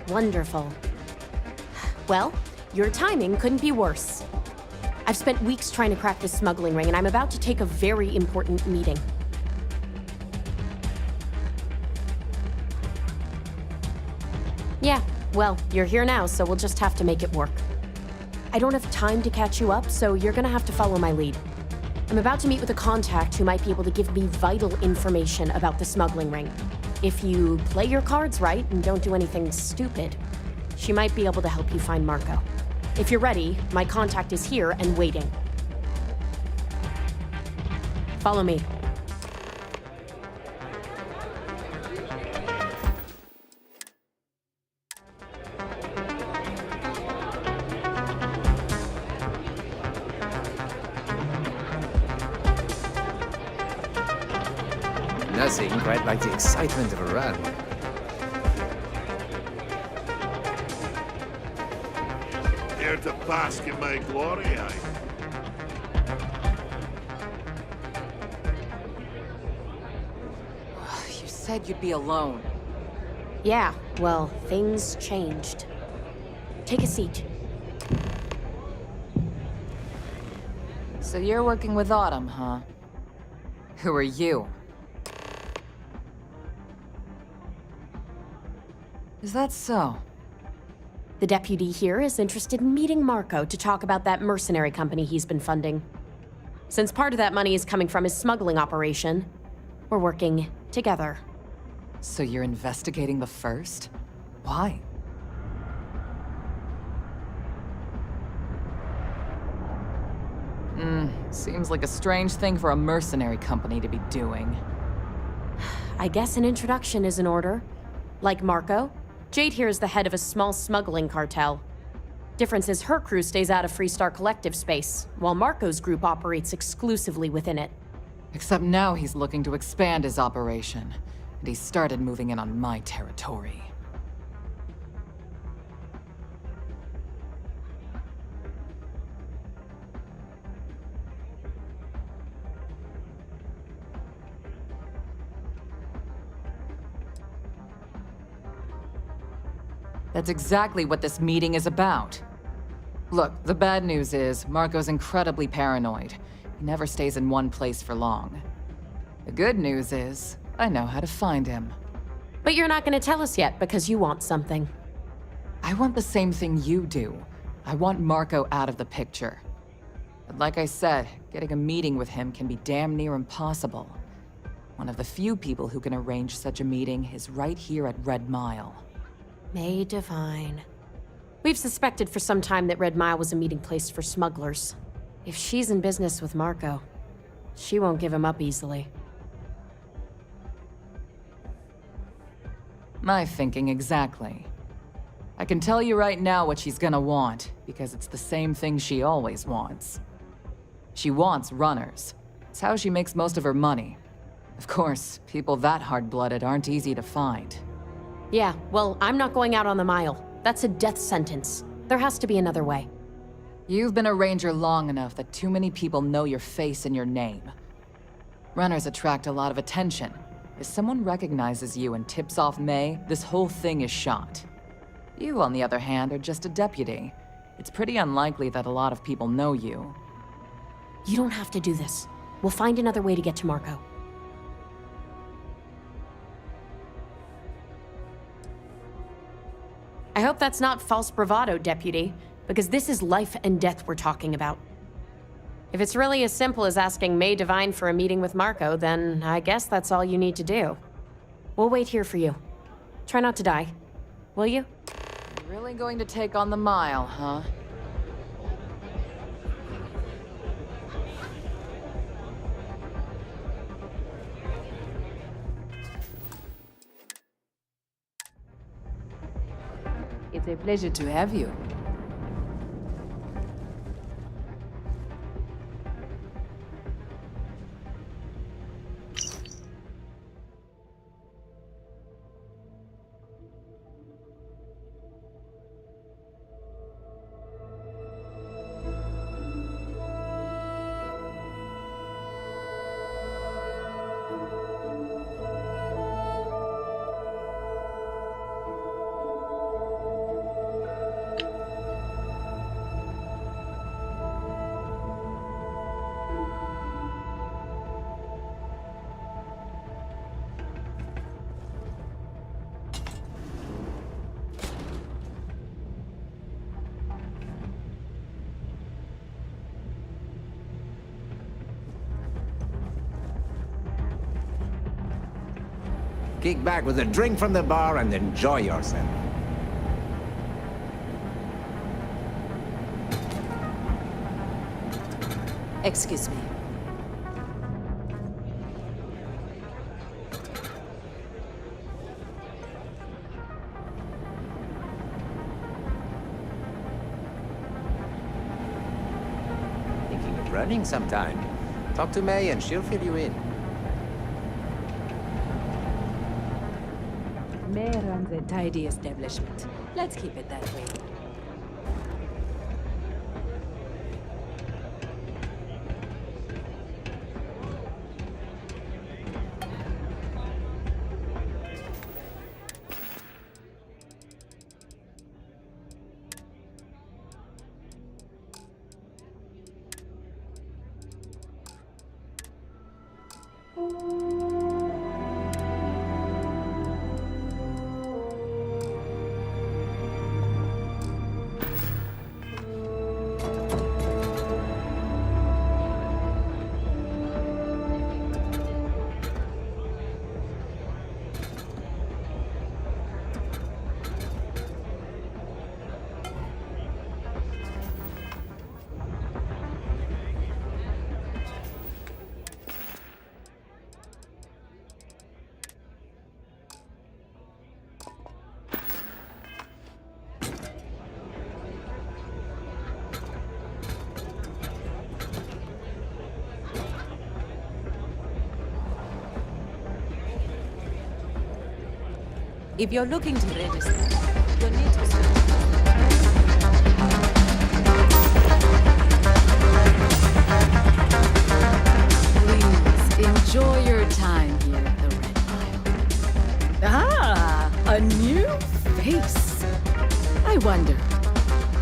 Wonderful. Well, your timing couldn't be worse. I've spent weeks trying to crack this smuggling ring, and I'm about to take a very important meeting. Yeah, well, you're here now, so we'll just have to make it work. I don't have time to catch you up, so you're gonna have to follow my lead. I'm about to meet with a contact who might be able to give me vital information about the smuggling ring. If you play your cards right and don't do anything stupid, she might be able to help you find Marco. If you're ready, my contact is here and waiting. Follow me. Nothing quite like the excitement of a run. Here to bask in my glory, eh? You said you'd be alone. Yeah, well, things changed. Take a seat. So you're working with Autumn, huh? Who are you? Is that so? The deputy here is interested in meeting Marco to talk about that mercenary company he's been funding. Since part of that money is coming from his smuggling operation, we're working together. So you're investigating the first? Why? Seems like a strange thing for a mercenary company to be doing. I guess an introduction is in order. Like Marco, Jade here is the head of a small smuggling cartel. Difference is her crew stays out of Freestar Collective space, while Marco's group operates exclusively within it. Except now he's looking to expand his operation, and he started moving in on my territory. That's exactly what this meeting is about. Look, the bad news is, Marco's incredibly paranoid. He never stays in one place for long. The good news is, I know how to find him. But you're not gonna tell us yet because you want something. I want the same thing you do. I want Marco out of the picture. But like I said, getting a meeting with him can be damn near impossible. One of the few people who can arrange such a meeting is right here at Red Mile. May Divine. We've suspected for some time that Red Mile was a meeting place for smugglers. If she's in business with Marco, she won't give him up easily. My thinking exactly. I can tell you right now what she's gonna want, because it's the same thing she always wants. She wants runners. It's how she makes most of her money. Of course, people that hard-blooded aren't easy to find. Yeah, well, I'm not going out on the mile. That's a death sentence. There has to be another way. You've been a ranger long enough that too many people know your face and your name. Runners attract a lot of attention. If someone recognizes you and tips off May, this whole thing is shot. You, on the other hand, are just a deputy. It's pretty unlikely that a lot of people know you. You don't have to do this. We'll find another way to get to Marco. I hope that's not false bravado, Deputy, because this is life and death we're talking about. If it's really as simple as asking May Divine for a meeting with Marco, then I guess that's all you need to do. We'll wait here for you. Try not to die, will you? You're really going to take on the mile, huh? It's a pleasure to have you. Kick back with a drink from the bar and enjoy yourself. Excuse me. Thinking of running sometime? Talk to May and she'll fill you in. May runs a tidy establishment. Let's keep it that way. If you're looking to register, you'll need to Please, enjoy your time here at the Red Mile. Ah, a new face. wonder,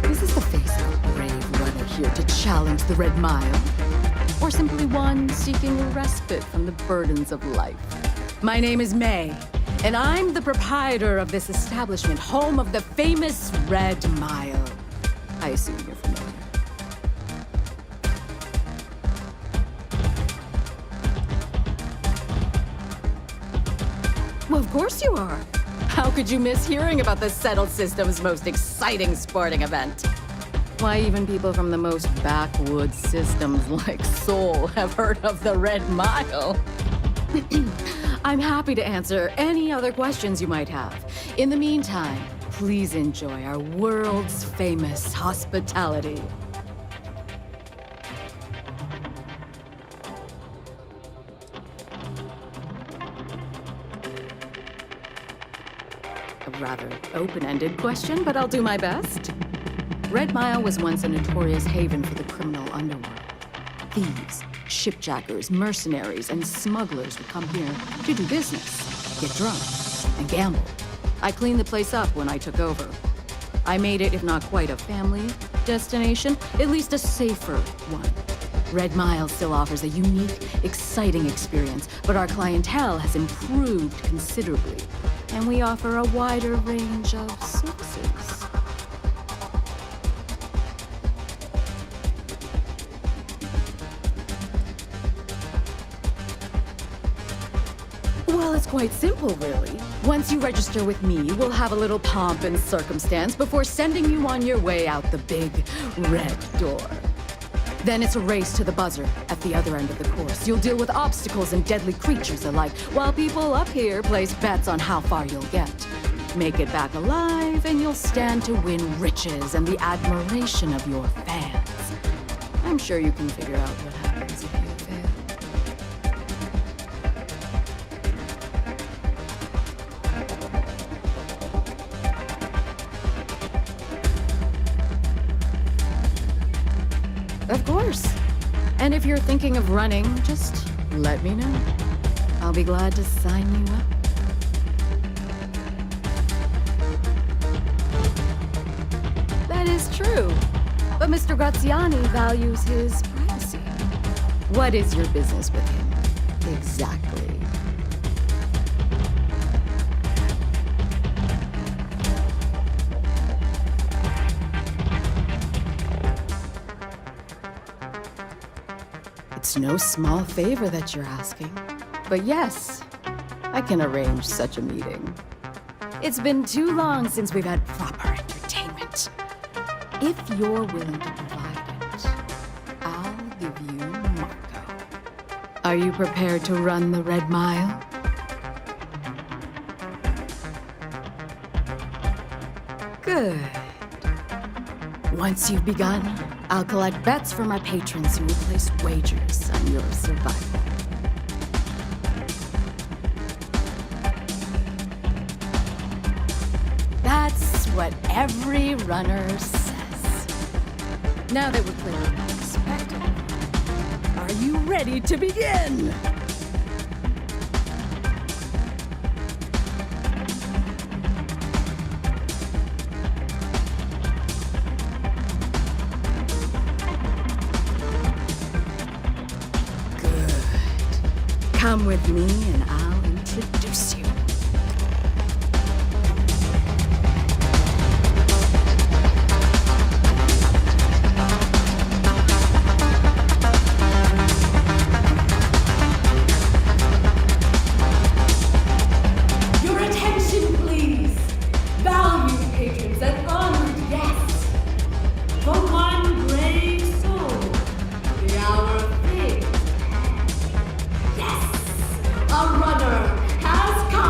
is this the face of a brave runner here to challenge the Red Mile? Or simply one seeking a respite from the burdens of life? My name is May, and I'm the proprietor of this establishment, home of the famous Red Mile. I assume you're familiar. Well, of course you are. How could you miss hearing about the Settled System's most exciting sporting event? Why, even people from the most backwoods systems like Seoul have heard of the Red Mile. I'm happy to answer any other questions you might have. In the meantime, please enjoy our world's famous hospitality. A rather open-ended question, but I'll do my best. Red Mile was once a notorious haven for the criminal underworld. Thieves, shipjackers, mercenaries, and smugglers would come here to do business, get drunk, and gamble. I cleaned the place up when I took over. I made it, if not quite a family destination, at least a safer one. Red Mile still offers a unique, exciting experience, but our clientele has improved considerably, and we offer a wider range of services. Well, it's quite simple, really. Once you register with me, we'll have a little pomp and circumstance before sending you on your way out the big red door. Then it's a race to the buzzer at the other end of the course. You'll deal with obstacles and deadly creatures alike, while people up here place bets on how far you'll get. Make it back alive, and you'll stand to win riches and the admiration of your fans. I'm sure you can figure out what happens if you fail. Of course. And if you're thinking of running, just let me know. I'll be glad to sign you up. That is true. But Mr. Graziani values his privacy. What is your business with him? Exactly. It's no small favor that you're asking. But yes, I can arrange such a meeting. It's been too long since we've had proper entertainment. If you're willing to provide it, I'll give you Marco. Are you prepared to run the Red Mile? Good. Once you've begun, I'll collect bets from my patrons who will place wagers on your survival. That's what every runner says. Now that we're clearing up the spectacle, are you ready to begin? Come with me and I'll introduce you. Your attention, please. Valued patrons and honored guests. For one brave soul, the hour of fate. A runner has come.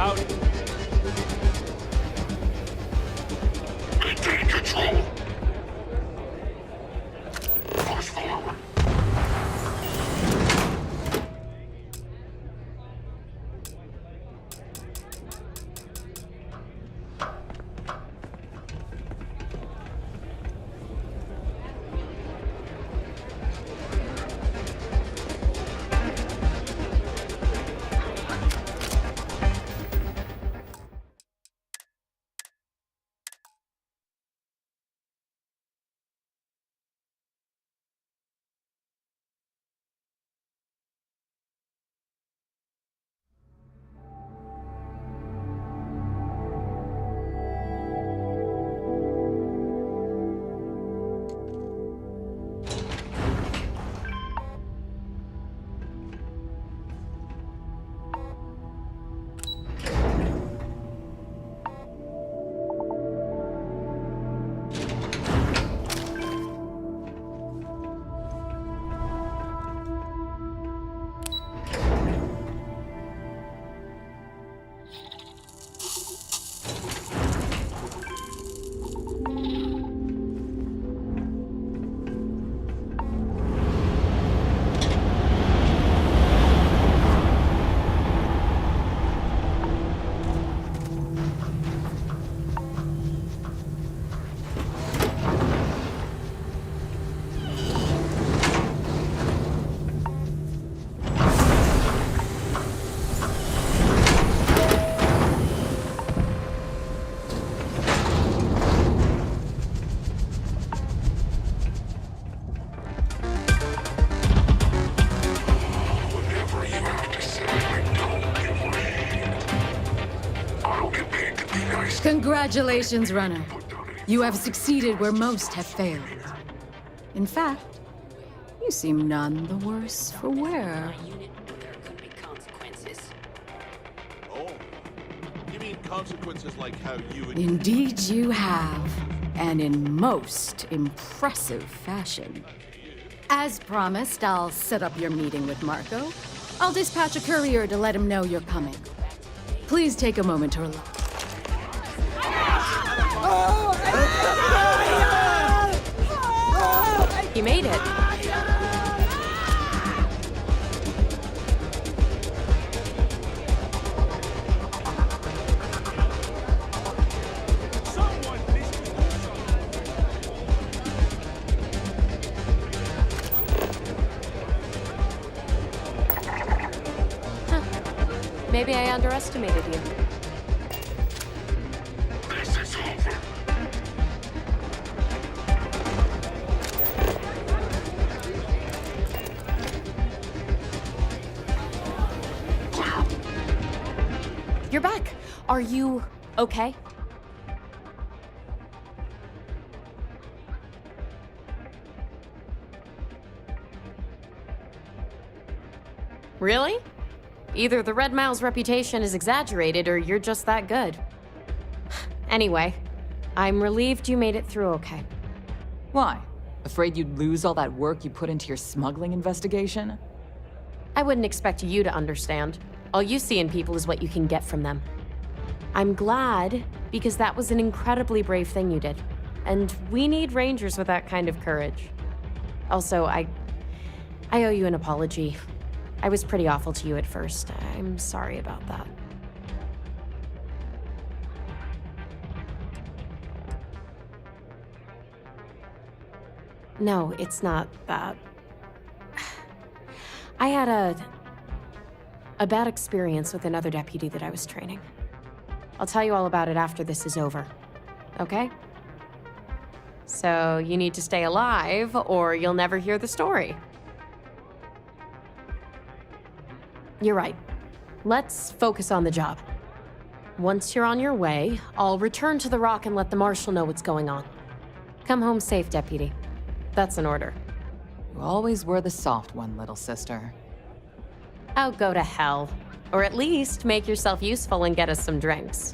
Out. Maintain control. Push forward. Congratulations, runner. You have succeeded where most have failed. In fact, you seem none the worse for wear. Oh, you mean consequences like how you and Indeed you have, and in most impressive fashion. As promised, I'll set up your meeting with Marco. I'll dispatch a courier to let him know you're coming. Please take a moment to relax. He made it. Huh. Maybe I underestimated you. this is over. You're back. Are you okay? Really? Either the Red Mile's reputation is exaggerated or you're just that good. Anyway, I'm relieved you made it through okay. Why? Afraid you'd lose all that work you put into your smuggling investigation? I wouldn't expect you to understand. All you see in people is what you can get from them. I'm glad, because that was an incredibly brave thing you did. And we need rangers with that kind of courage. Also, I owe you an apology. I was pretty awful to you at first. I'm sorry about that. No, it's not that. I had a bad experience with another deputy that I was training. I'll tell you all about it after this is over, okay? So you need to stay alive or you'll never hear the story. You're right. Let's focus on the job. Once you're on your way, I'll return to the Rock and let the Marshal know what's going on. Come home safe, Deputy. That's an order. You always were the soft one, little sister. Oh, go to hell. Or at least make yourself useful and get us some drinks.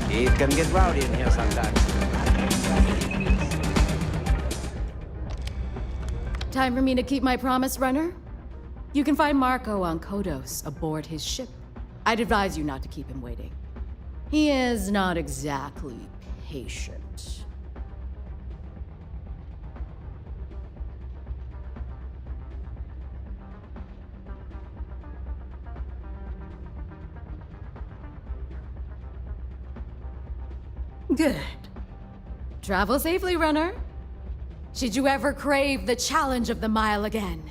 It can get rowdy in here sometimes. Time for me to keep my promise, Runner? You can find Marco on Kodos aboard his ship. I'd advise you not to keep him waiting. He is not exactly patient. Good. Travel safely, Runner. Should you ever crave the challenge of the mile again,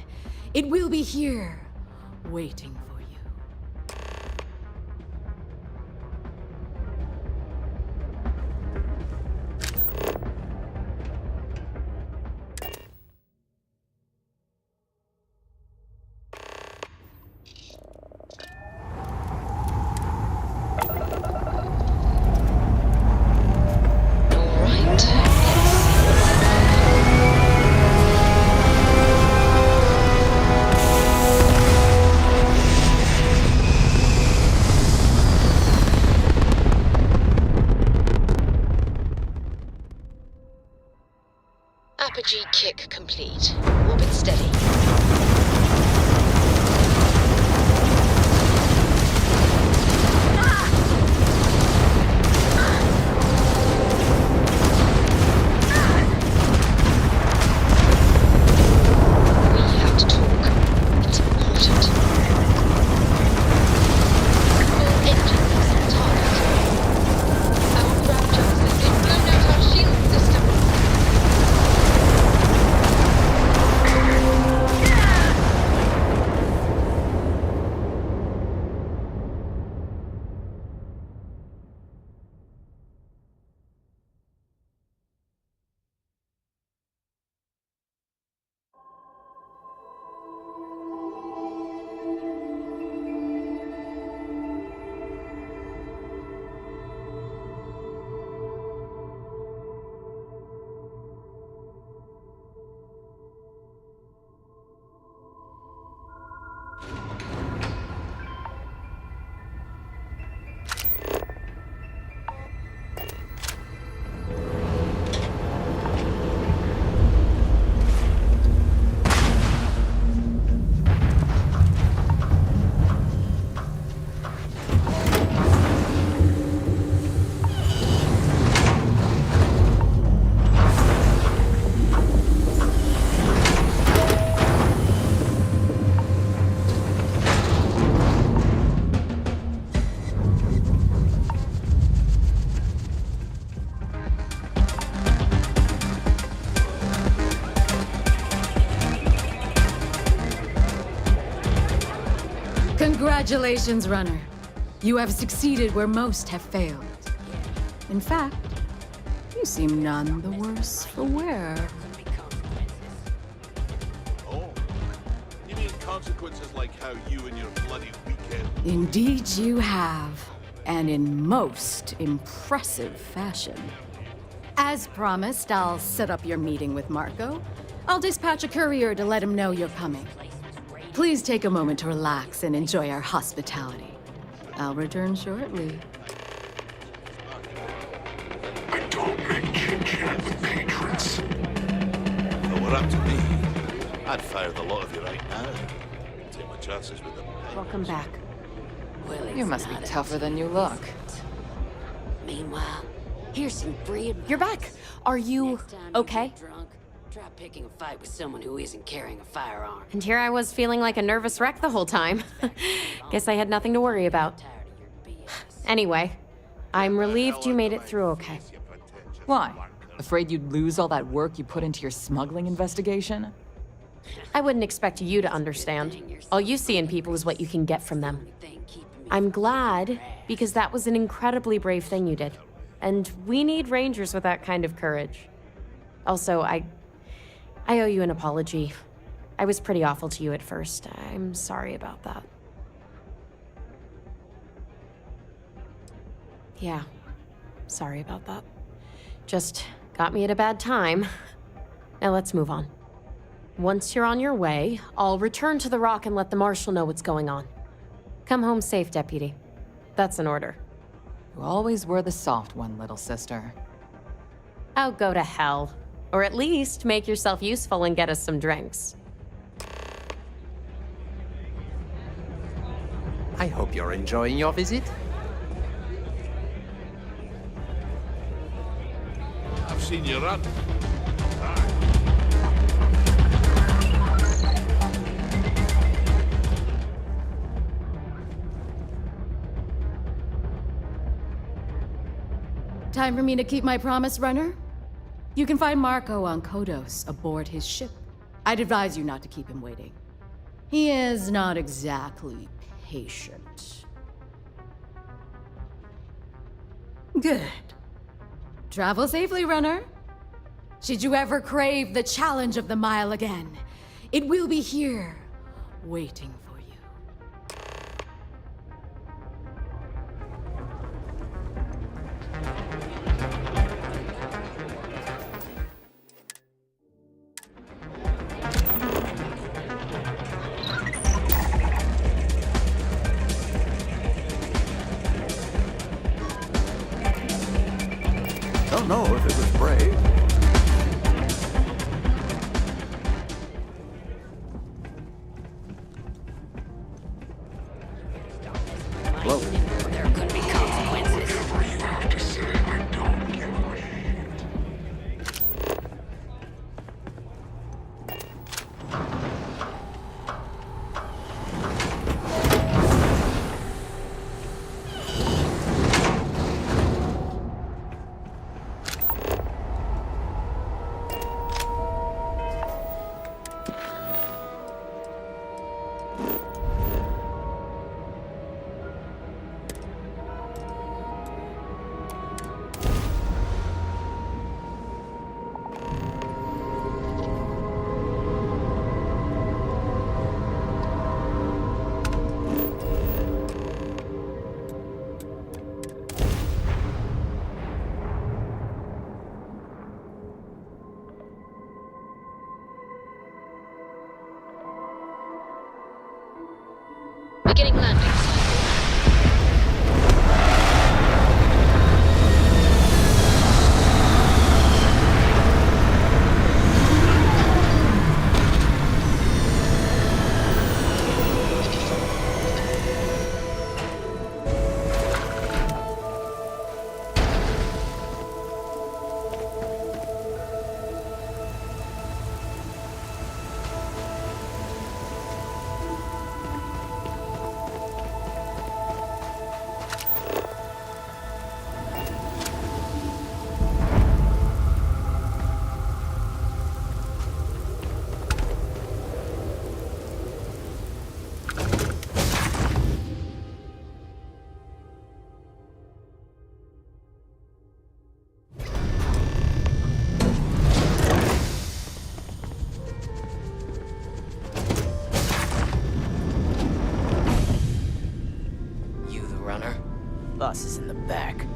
it will be here, waiting for you. Apogee kick complete. Orbit steady. We have to talk. It's important. All engines on target. Our Raptors have been blown out our shield system. Congratulations, Runner. You have succeeded where most have failed. In fact, you seem none the worse for wear. Oh, you mean consequences like how you and your bloody weekend... Indeed you have, and in most impressive fashion. As promised, I'll set up your meeting with Marco. I'll dispatch a courier to let him know you're coming. Please take a moment to relax and enjoy our hospitality. I'll return shortly. I don't make chit-chat with patrons. If it were up to me, I'd fire the lot of you right now. Take my chances with them. Welcome back. Well, You must be tougher than you look. Meanwhile, here's some free You're back. Are you okay? drunk. Try picking a fight with someone who isn't carrying a firearm. And here I was feeling like a nervous wreck the whole time. Guess I had nothing to worry about. Anyway, I'm relieved you made it through okay. Why? Afraid you'd lose all that work you put into your smuggling investigation? I wouldn't expect you to understand. All you see in people is what you can get from them. I'm glad, because that was an incredibly brave thing you did. And we need rangers with that kind of courage. Also, I owe you an apology. I was pretty awful to you at first. I'm sorry about that. Yeah, sorry about that. Just got me at a bad time. Now let's move on. Once you're on your way, I'll return to the Rock and let the Marshal know what's going on. Come home safe, Deputy. That's an order. You always were the soft one, little sister. Oh, go to hell. Or at least make yourself useful and get us some drinks. I hope you're enjoying your visit. I've seen you run. Time for me to keep my promise, runner? You can find Marco on Kodos aboard his ship. I'd advise you not to keep him waiting. He is not exactly patient. Good. Travel safely, runner. Should you ever crave the challenge of the mile again, it will be here, waiting for you. Don't know if it was brave. Whoa. There could be consequences. Whatever you have to say, I don't give a shit. Beginning landing cycle. Boss is in the back.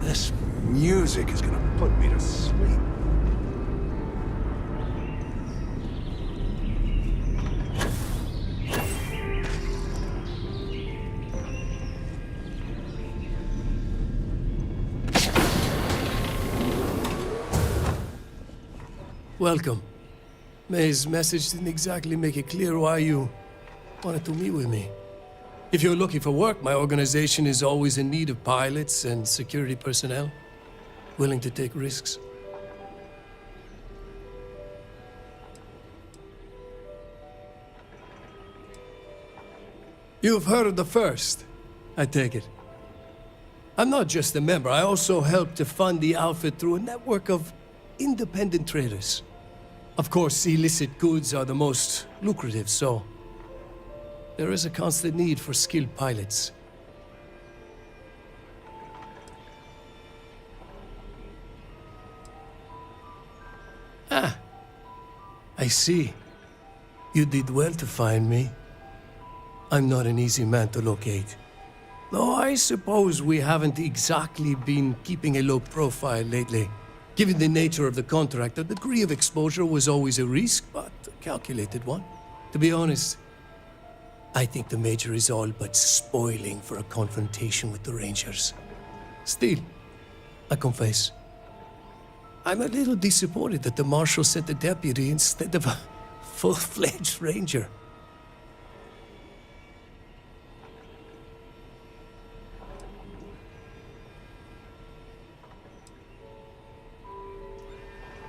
This music is gonna put me to sleep. Welcome. May's message didn't exactly make it clear why you wanted to meet with me. If you're looking for work, my organization is always in need of pilots and security personnel, willing to take risks. You've heard of the First, I take it. I'm not just a member, I also help to fund the outfit through a network of independent traders. Of course, illicit goods are the most lucrative, so there is a constant need for skilled pilots. Ah, I see. You did well to find me. I'm not an easy man to locate. Though I suppose we haven't exactly been keeping a low profile lately. Given the nature of the contract, a degree of exposure was always a risk, but a calculated one. To be honest, I think the Major is all but spoiling for a confrontation with the Rangers. Still, I confess, I'm a little disappointed that the Marshal sent a deputy instead of a full-fledged Ranger.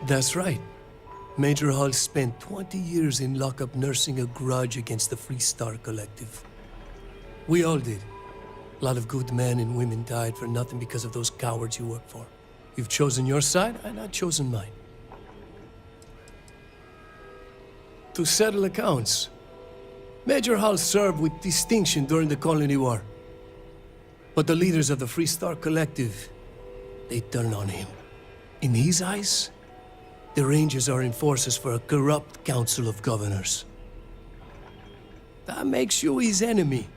That's right. Major Hall spent 20 years in lockup nursing a grudge against the Free Star Collective. We all did. A lot of good men and women died for nothing because of those cowards you work for. You've chosen your side, and I've chosen mine. To settle accounts, Major Hall served with distinction during the Colony War. But the leaders of the Free Star Collective, they turned on him. In his eyes, the Rangers are enforcers for a corrupt Council of Governors. That makes you his enemy.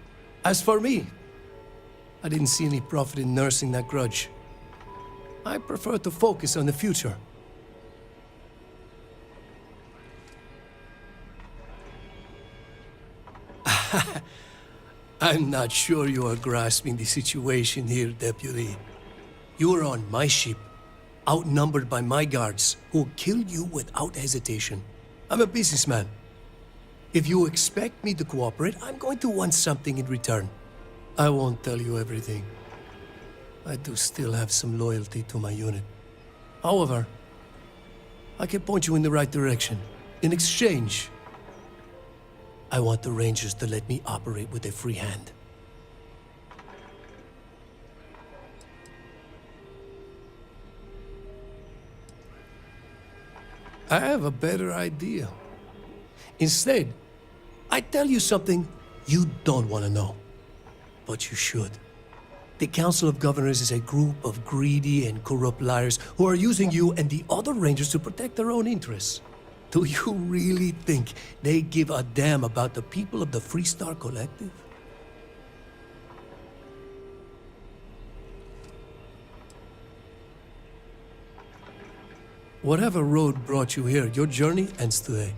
As for me, I didn't see any profit in nursing that grudge. I prefer to focus on the future. I'm not sure you are grasping the situation here, Deputy. You are on my ship, outnumbered by my guards, who'll kill you without hesitation. I'm a businessman. If you expect me to cooperate, I'm going to want something in return. I won't tell you everything. I do still have some loyalty to my unit. However, I can point you in the right direction. In exchange, I want the Rangers to let me operate with a free hand. I have a better idea. Instead, I tell you something you don't want to know. But you should. The Council of Governors is a group of greedy and corrupt liars who are using you and the other Rangers to protect their own interests. Do you really think they give a damn about the people of the Free Star Collective? Whatever road brought you here, your journey ends today.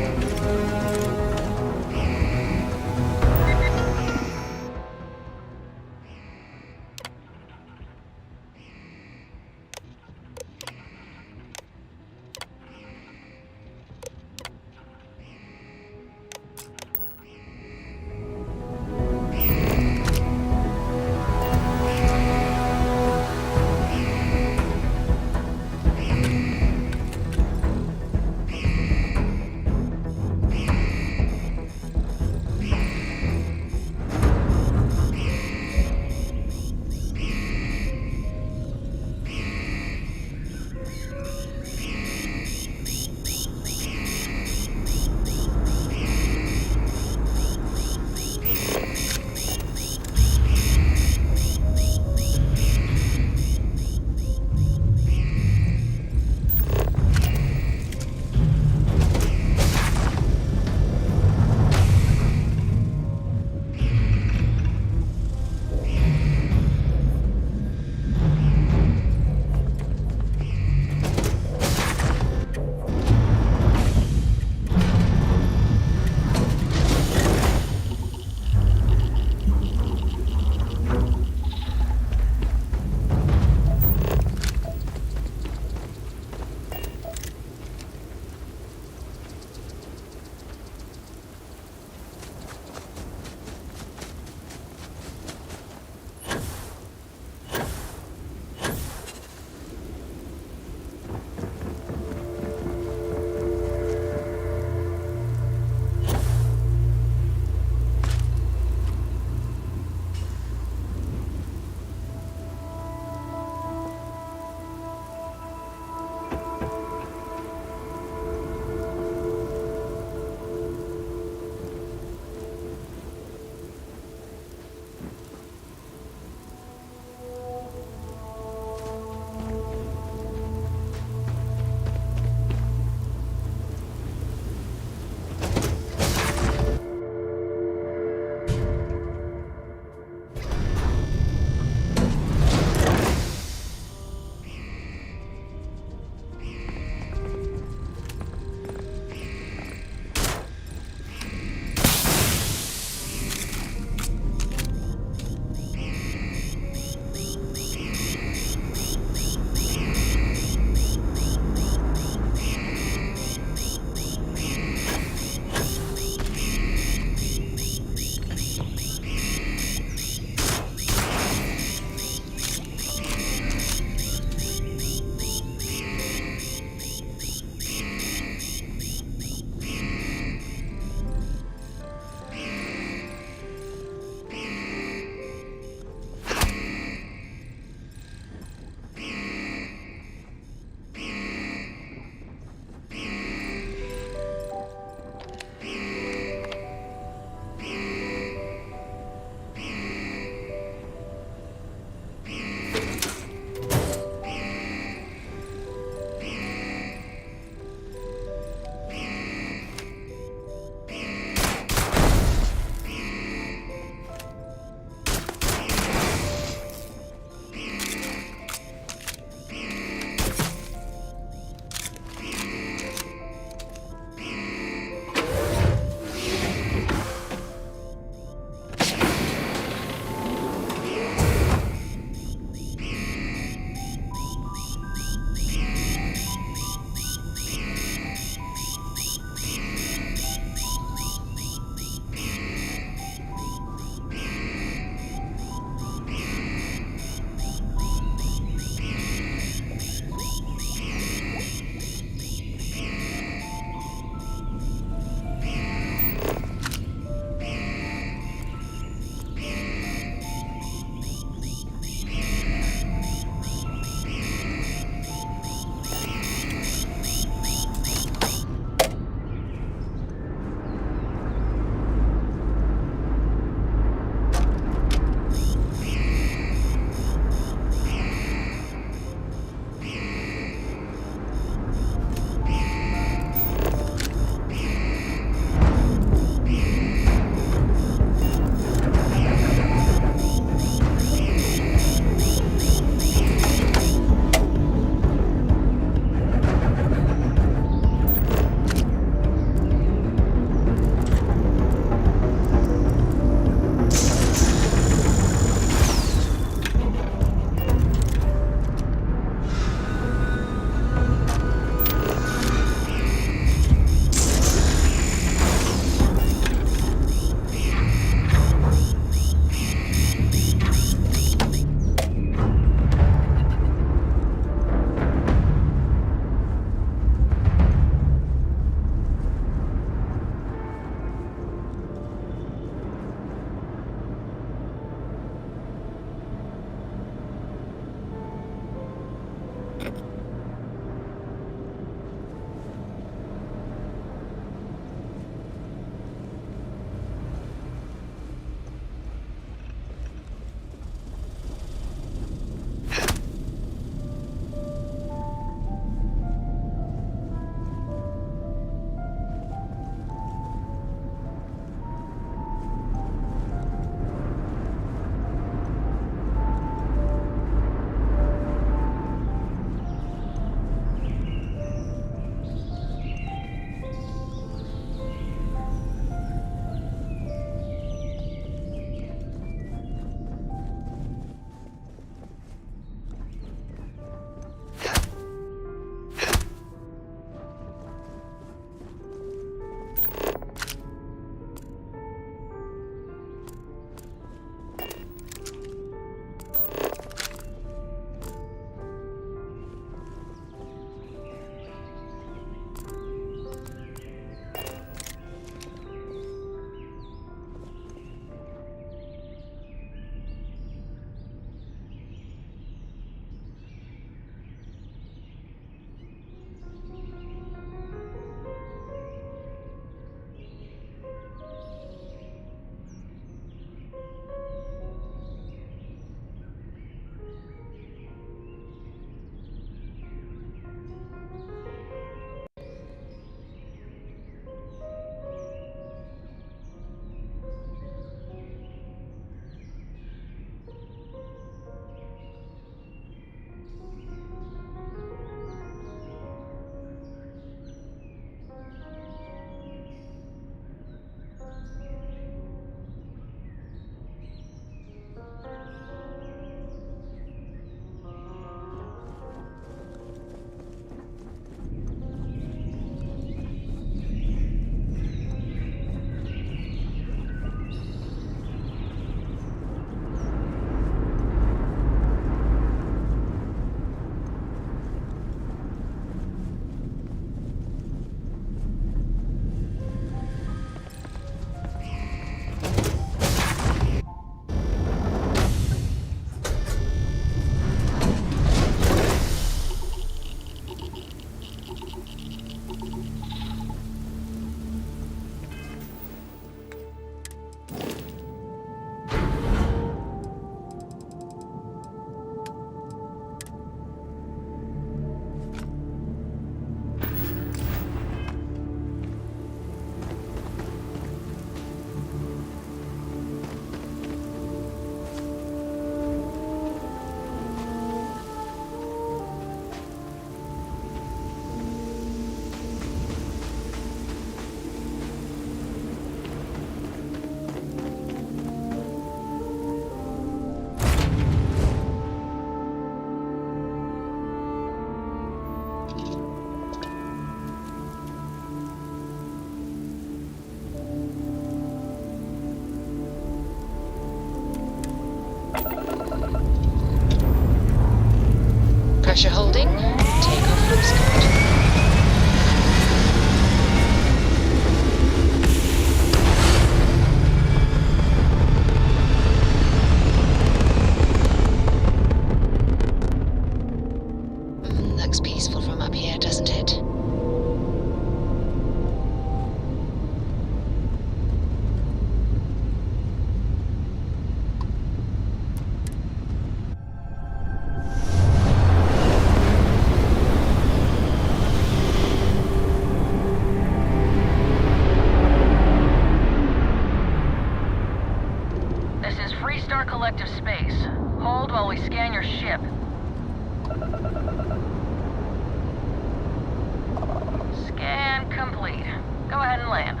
ahead and land.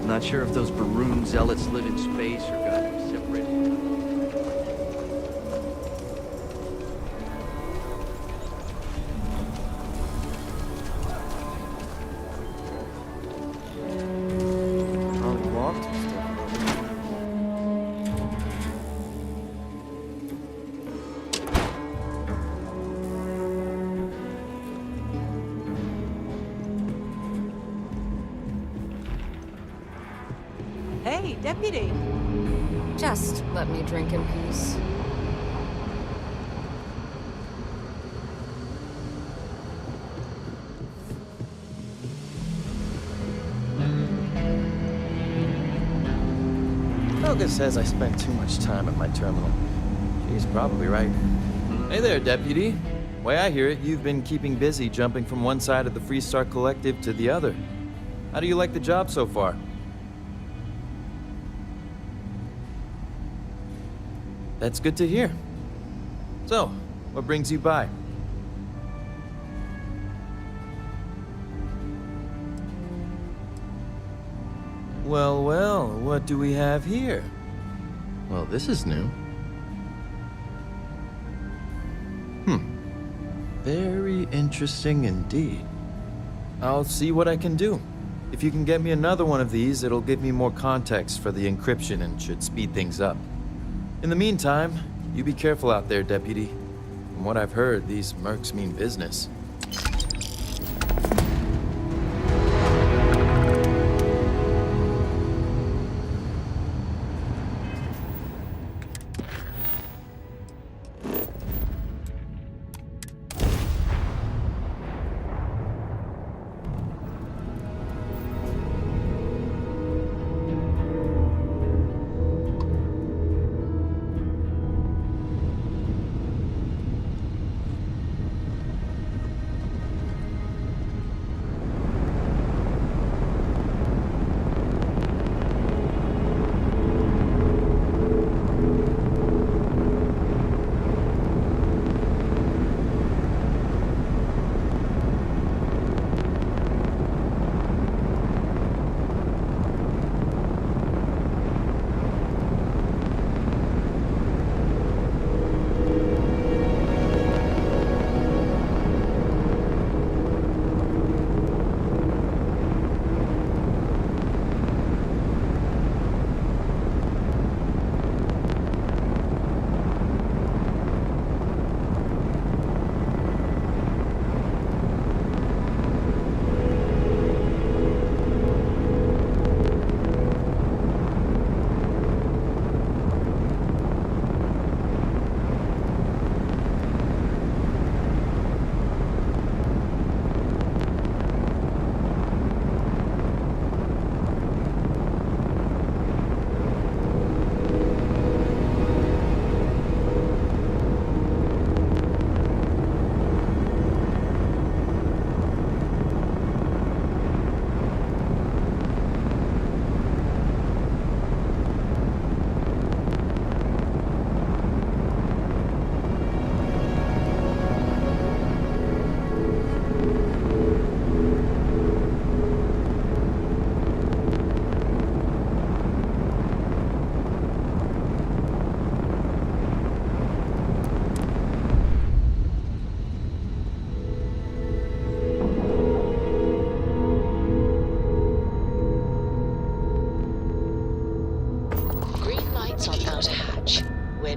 Not sure if those Baroon zealots live in space or got separated. Probably walked and stuff. Hey, deputy. Just let me drink in peace. Helga says I spend too much time at my terminal. She's probably right. Hey there, deputy. Way I hear it, you've been keeping busy jumping from one side of the Freestar Collective to the other. How do you like the job so far? That's good to hear. So, what brings you by? Well, well, what do we have here? Well, this is new. Very interesting indeed. I'll see what I can do. If you can get me another one of these, it'll give me more context for the encryption and should speed things up. In the meantime, you be careful out there, deputy. From what I've heard, these mercs mean business.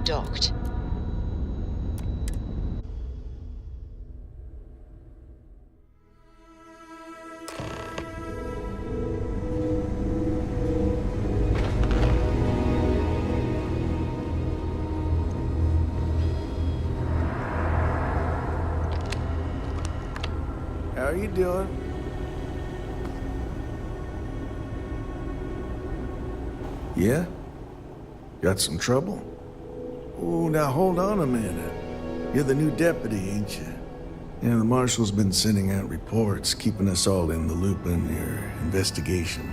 docked. How you doing? Yeah? Got some trouble? Oh, now hold on a minute. You're the new deputy, ain't you? Yeah, the marshal's been sending out reports, keeping us all in the loop in your investigation.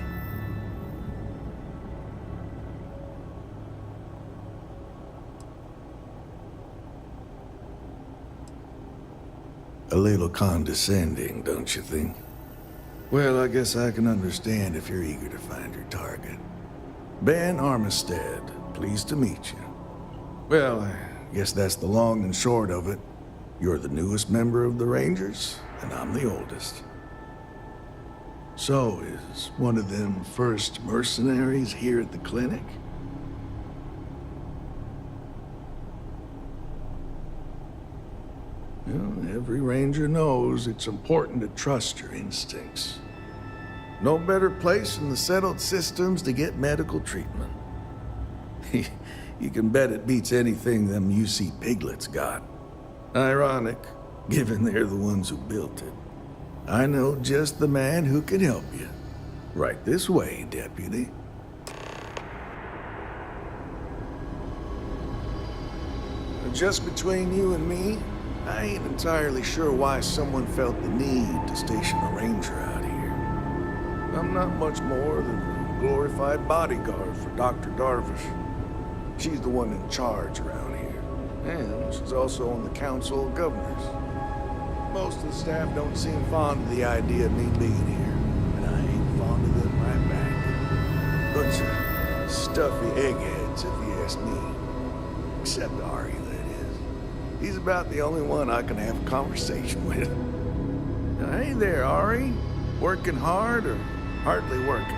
A little condescending, don't you think? Well, I guess I can understand if you're eager to find your target. Ben Armistead, pleased to meet you. Well, I guess that's the long and short of it. You're the newest member of the Rangers, and I'm the oldest. So, is one of them first mercenaries here at the clinic? Well, every ranger knows it's important to trust your instincts. No better place in the settled systems to get medical treatment. You can bet it beats anything them UC piglets got. Ironic, given they're the ones who built it. I know just the man who can help you. Right this way, Deputy. Just between you and me, I ain't entirely sure why someone felt the need to station a ranger out here. I'm not much more than a glorified bodyguard for Dr. Darvish. She's the one in charge around here. And she's also on the Council of Governors. Most of the staff don't seem fond of the idea of me being here, and I ain't fond of them right back. Bunch of stuffy eggheads, if you ask me. Except Ari, that is. He's about the only one I can have a conversation with. Now, hey there, Ari. Working hard or hardly working?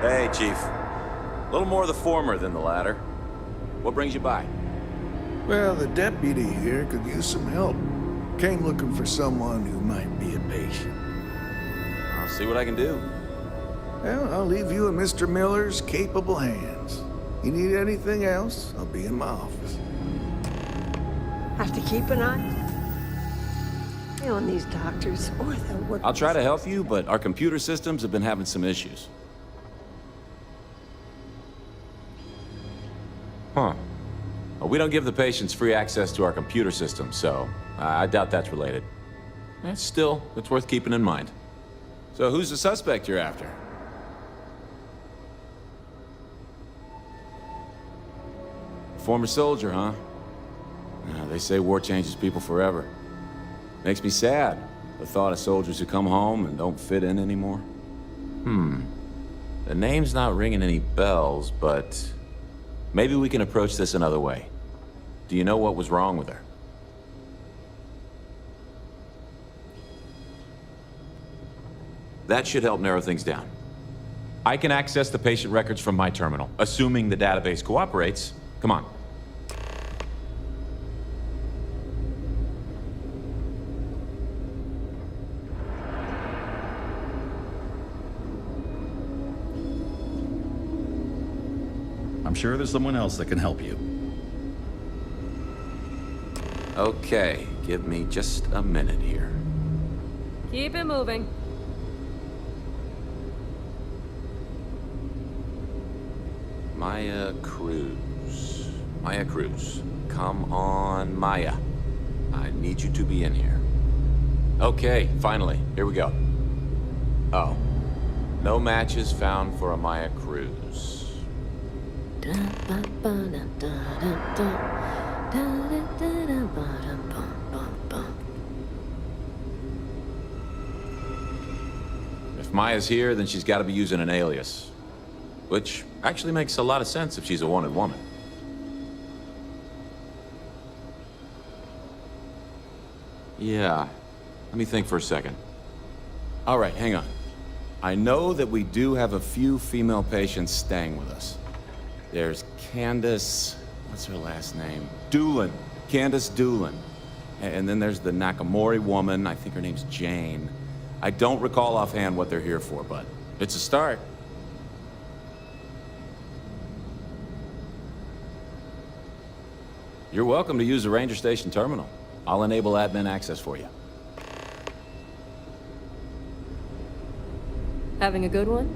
Hey, Chief. A little more the former than the latter. What brings you by? Well, the deputy here could use some help. Came looking for someone who might be a patient. I'll see what I can do. Well, I'll leave you in Mr. Miller's capable hands. You need anything else, I'll be in my office. Have to keep an eye on these doctors, or they'll work. I'll try to help you, but our computer systems have been having some issues. Huh. Well, we don't give the patients free access to our computer system, so I doubt that's related. Still, it's worth keeping in mind. So who's the suspect you're after? Former soldier, huh? They say war changes people forever. Makes me sad, the thought of soldiers who come home and don't fit in anymore. The name's not ringing any bells, but maybe we can approach this another way. Do you know what was wrong with her? That should help narrow things down. I can access the patient records from my terminal, assuming the database cooperates. Come on. I'm sure there's someone else that can help you. Okay, give me just a minute here. Keep it moving. Maya Cruz. Maya Cruz. Come on, Maya. I need you to be in here. Okay, finally. Here we go. Oh. No matches found for a Maya Cruz. If Maya's here, then she's got to be using an alias. Which actually makes a lot of sense if she's a wanted woman. Yeah, let me think for a second. All right, hang on. I know that we do have a few female patients staying with us. There's Candace... what's her last name? Doolin. Candace Doolin. And then there's the Nakamori woman. I think her name's Jane. I don't recall offhand what they're here for, but it's a start. You're welcome to use the Ranger Station terminal. I'll enable admin access for you. Having a good one?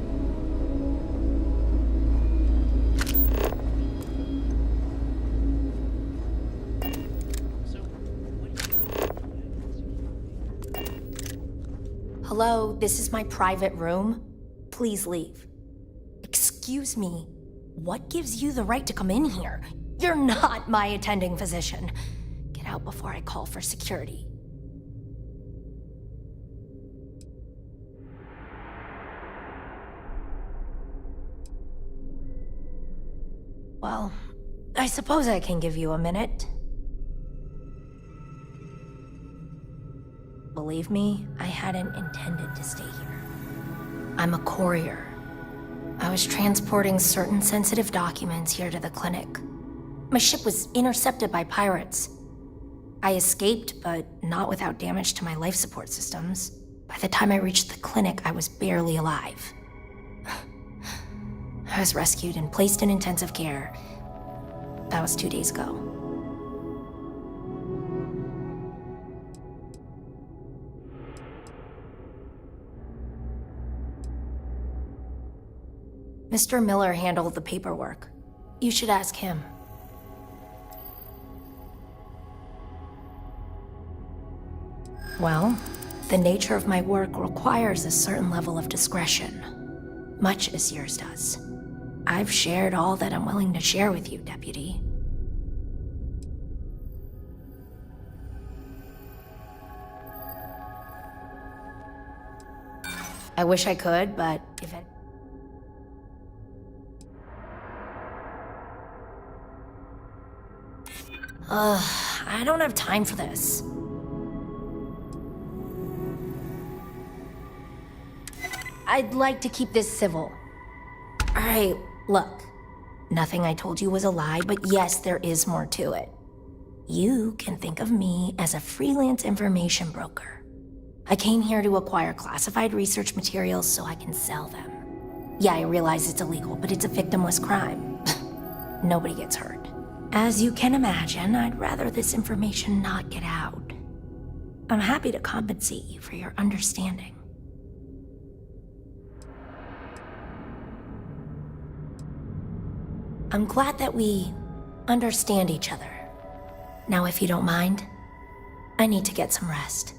Hello, this is my private room. Please leave. Excuse me, what gives you the right to come in here? You're not my attending physician. Get out before I call for security. Well, I suppose I can give you a minute. Believe me, I hadn't intended to stay here. I'm a courier. I was transporting certain sensitive documents here to the clinic. My ship was intercepted by pirates. I escaped, but not without damage to my life support systems. By the time I reached the clinic, I was barely alive. I was rescued and placed in intensive care. That was 2 days ago. Mr. Miller handled the paperwork. You should ask him. Well, the nature of my work requires a certain level of discretion, much as yours does. I've shared all that I'm willing to share with you, Deputy. I wish I could, but if it... I don't have time for this. I'd like to keep this civil. Alright, look. Nothing I told you was a lie, but yes, there is more to it. You can think of me as a freelance information broker. I came here to acquire classified research materials so I can sell them. Yeah, I realize it's illegal, but it's a victimless crime. Nobody gets hurt. As you can imagine, I'd rather this information not get out. I'm happy to compensate you for your understanding. I'm glad that we understand each other. Now, if you don't mind, I need to get some rest.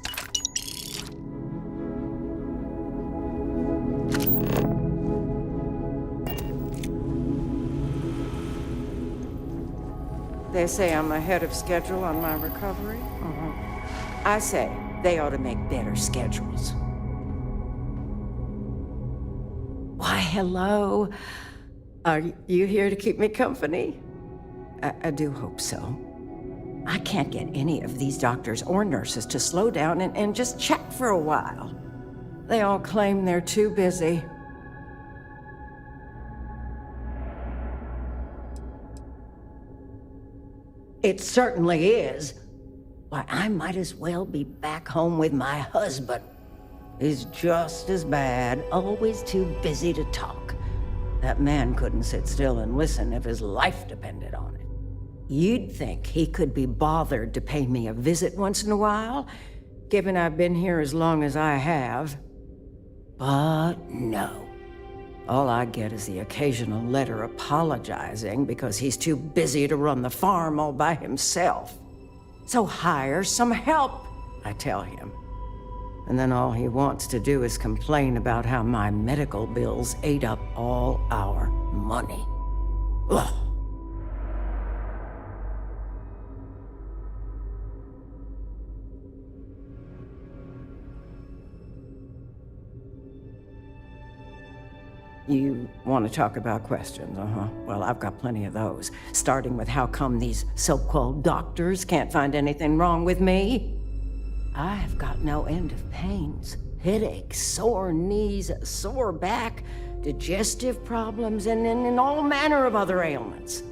They say I'm ahead of schedule on my recovery. I say they ought to make better schedules. Why, hello. Are you here to keep me company? I do hope so. I can't get any of these doctors or nurses to slow down and just chat for a while. They all claim they're too busy. It certainly is. Why, I might as well be back home with my husband. He's just as bad, always too busy to talk. That man couldn't sit still and listen if his life depended on it. You'd think he could be bothered to pay me a visit once in a while, given I've been here as long as I have. But no. All I get is the occasional letter apologizing because he's too busy to run the farm all by himself. So hire some help, I tell him. And then all he wants to do is complain about how my medical bills ate up all our money. Ugh. You want to talk about questions, Well, I've got plenty of those. Starting with how come these so-called doctors can't find anything wrong with me? I've got no end of pains. Headaches, sore knees, sore back. digestive problems, and all manner of other ailments.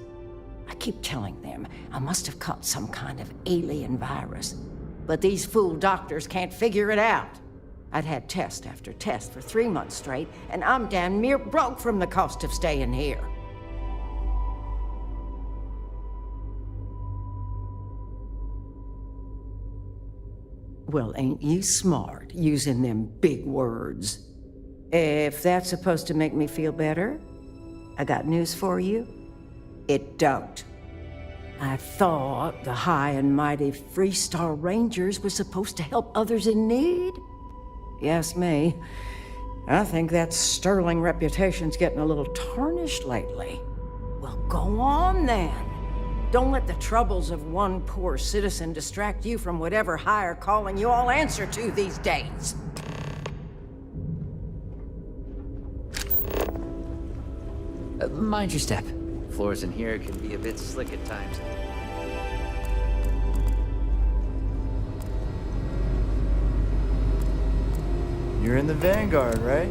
I keep telling them I must have caught some kind of alien virus, but these fool doctors can't figure it out. I'd had test after test for 3 months straight, and I'm damn near broke from the cost of staying here. Well, ain't you smart, using them big words? If that's supposed to make me feel better, I got news for you. It don't. I thought the high and mighty Freestar Rangers were supposed to help others in need. Yes, me. I think that sterling reputation's getting a little tarnished lately. Well, go on then. Don't let the troubles of one poor citizen distract you from whatever higher calling you all answer to these days. Mind your step. Floors in here can be a bit slick at times. You're in the Vanguard, right?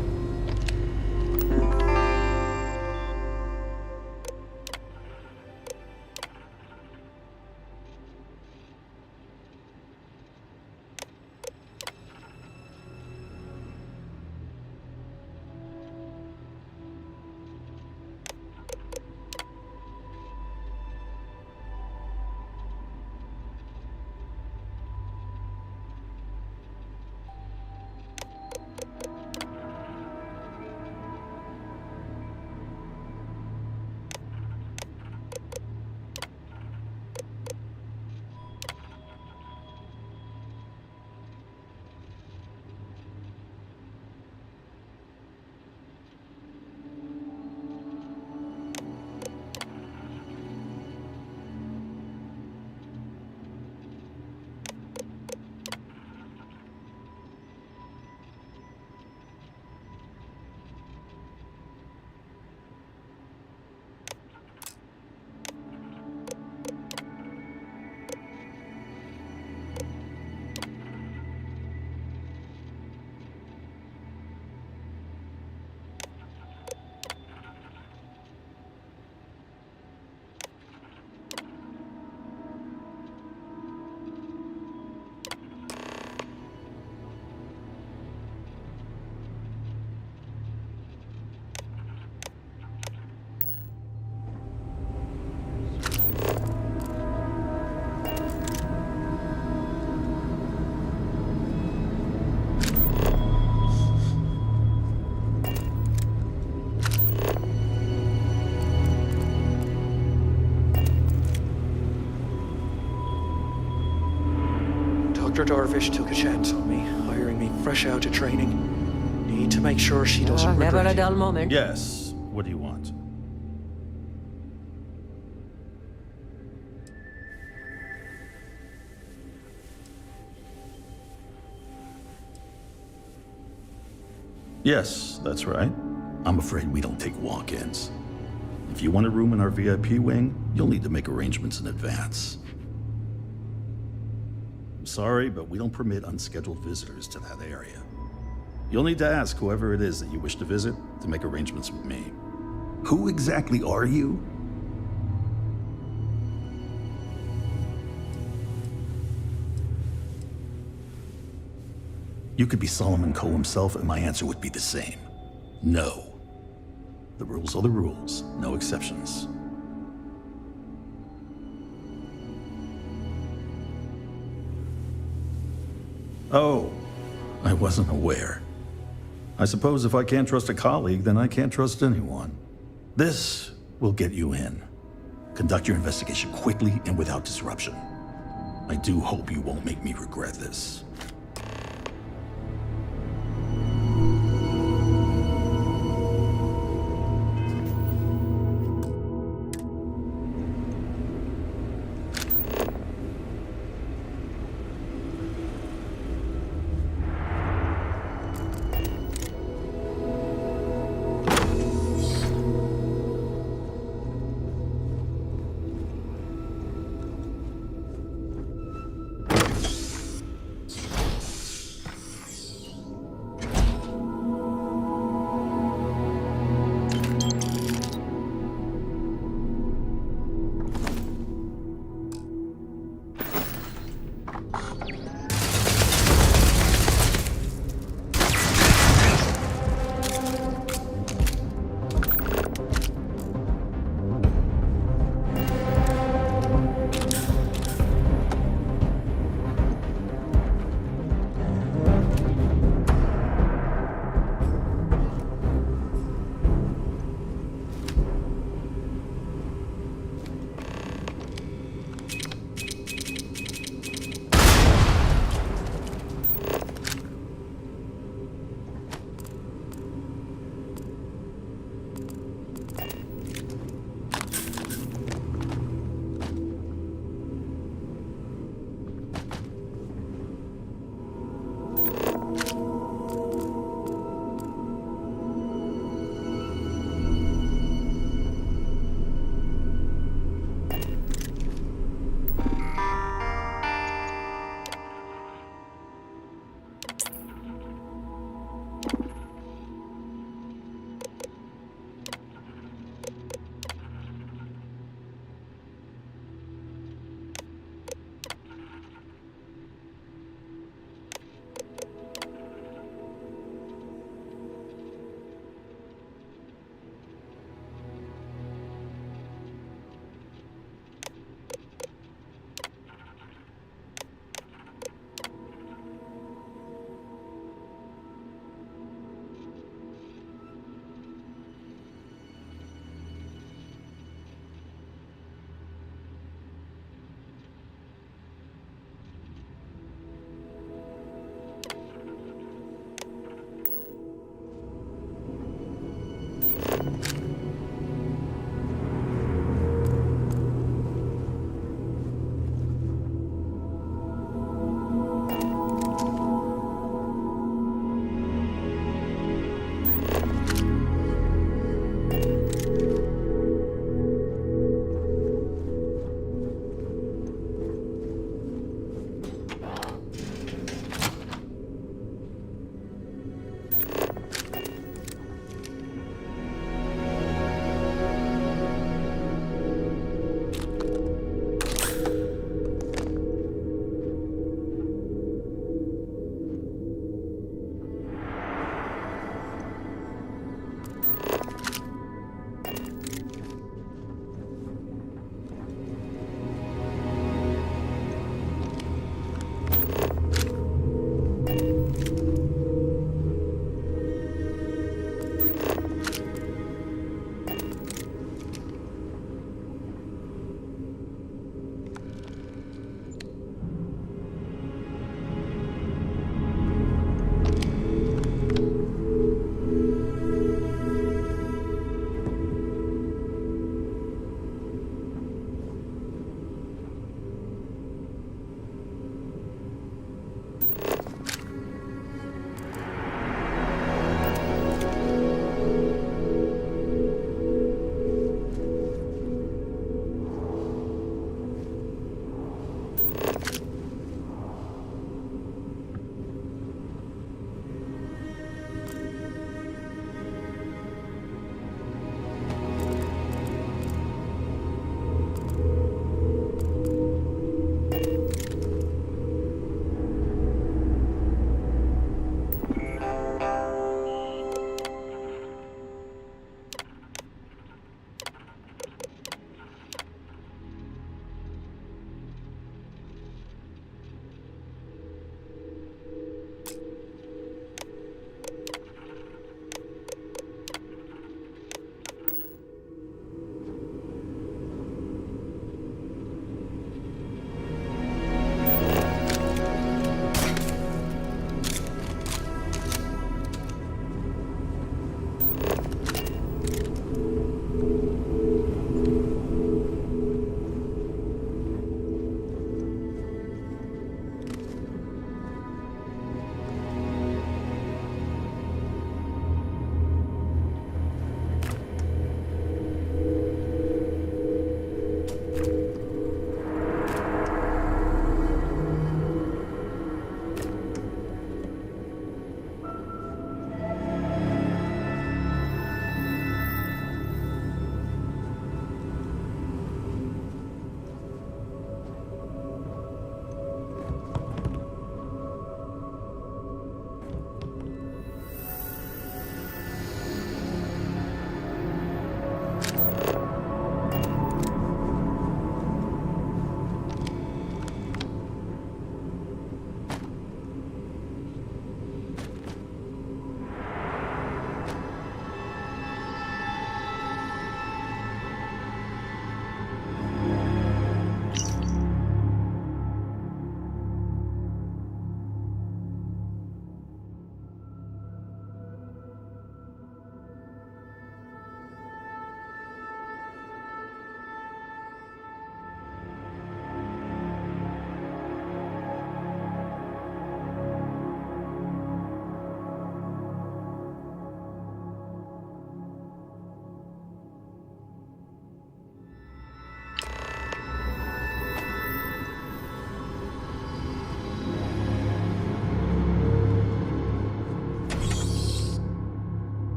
Dr. Darvish took a chance on me, hiring me fresh out of training. Need to make sure she doesn't Never regret a it. dull moment. Yes. What do you want? Yes, that's right. I'm afraid we don't take walk-ins. If you want a room in our VIP wing, you'll need to make arrangements in advance. I'm sorry, but we don't permit unscheduled visitors to that area. You'll need to ask whoever it is that you wish to visit to make arrangements with me. Who exactly are you? You could be Solomon Coe himself, and my answer would be the same. No. The rules are the rules, no exceptions. Oh, I wasn't aware. I suppose if I can't trust a colleague, then I can't trust anyone. This will get you in. Conduct your investigation quickly and without disruption. I do hope you won't make me regret this.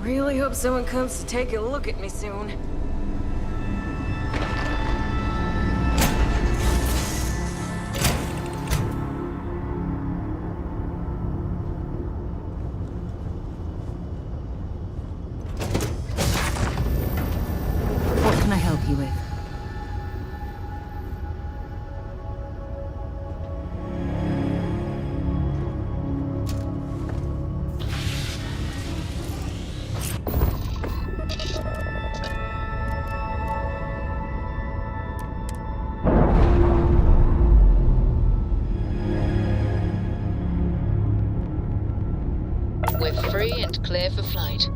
Really hope someone comes to take a look at me soon. What can I help you with? We're free and clear for flight.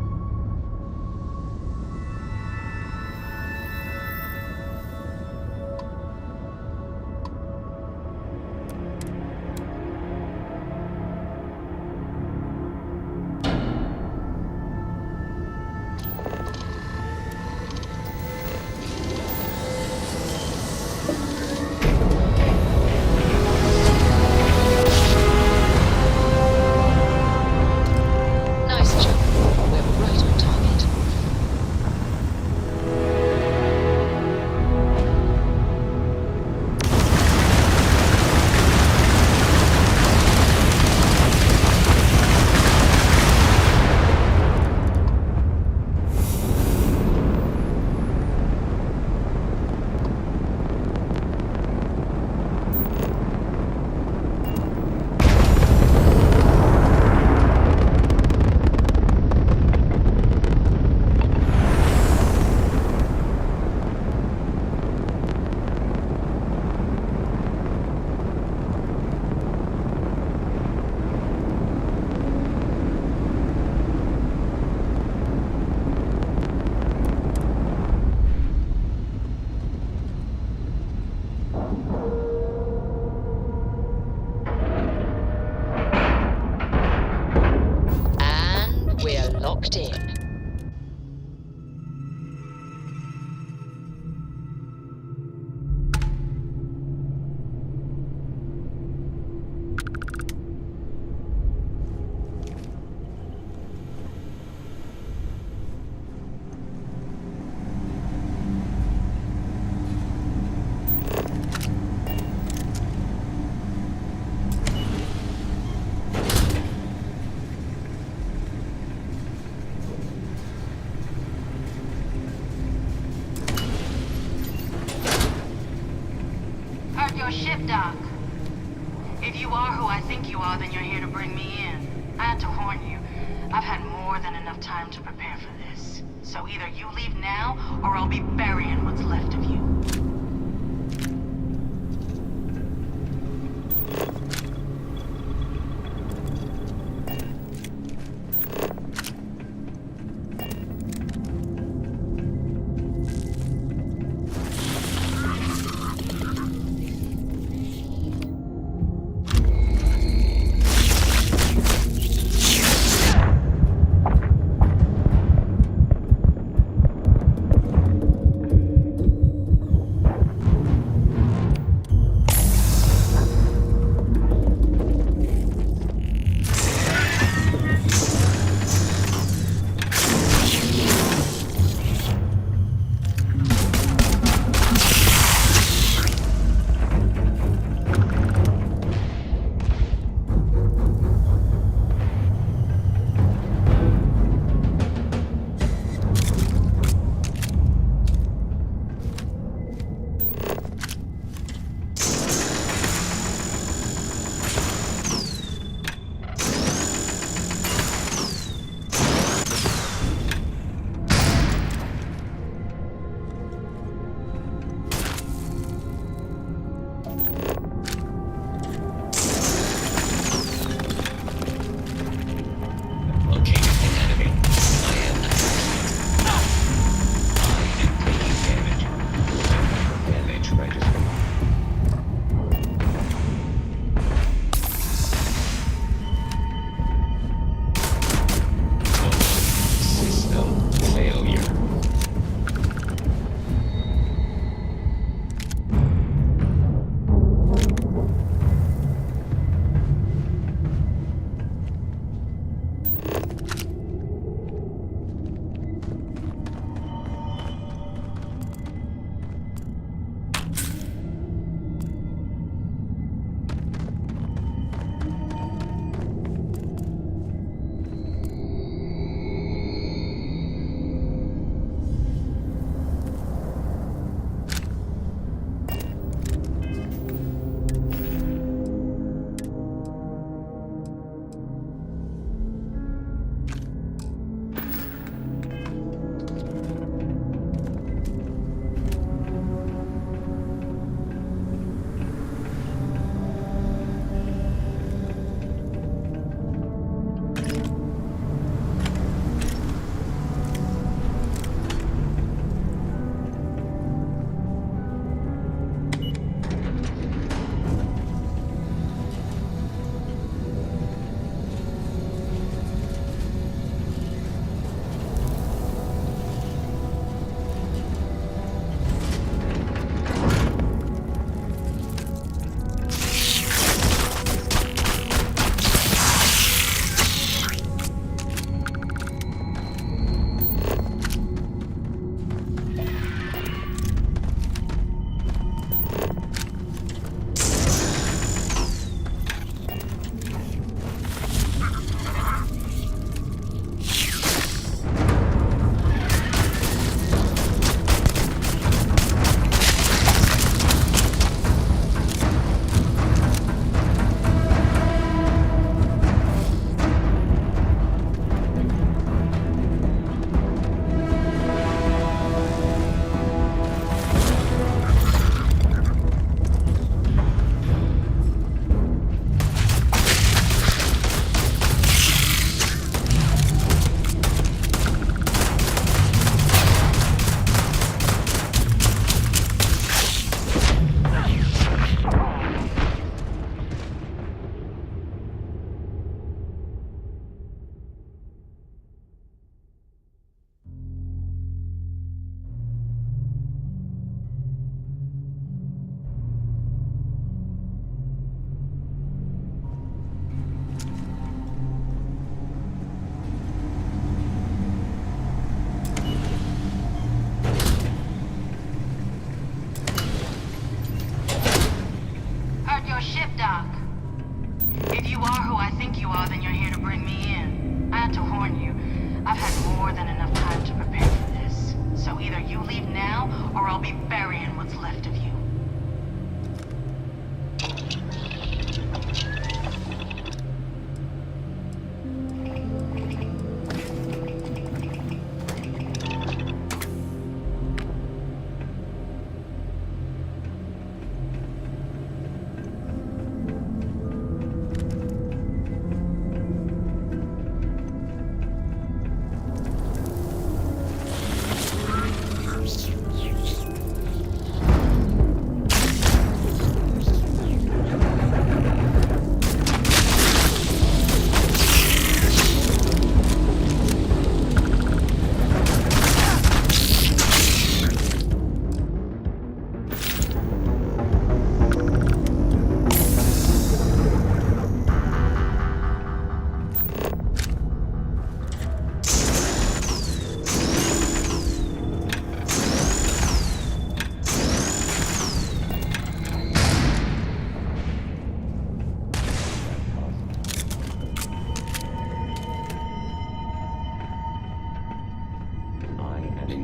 Nice job. We're right on target. And we're locked in. Heard your ship, Doc. If you are who I think you are, then you're here to bring me in. I had to warn you. I've had more than enough time to prepare for this. So either you leave now, or I'll be burying what's left of you.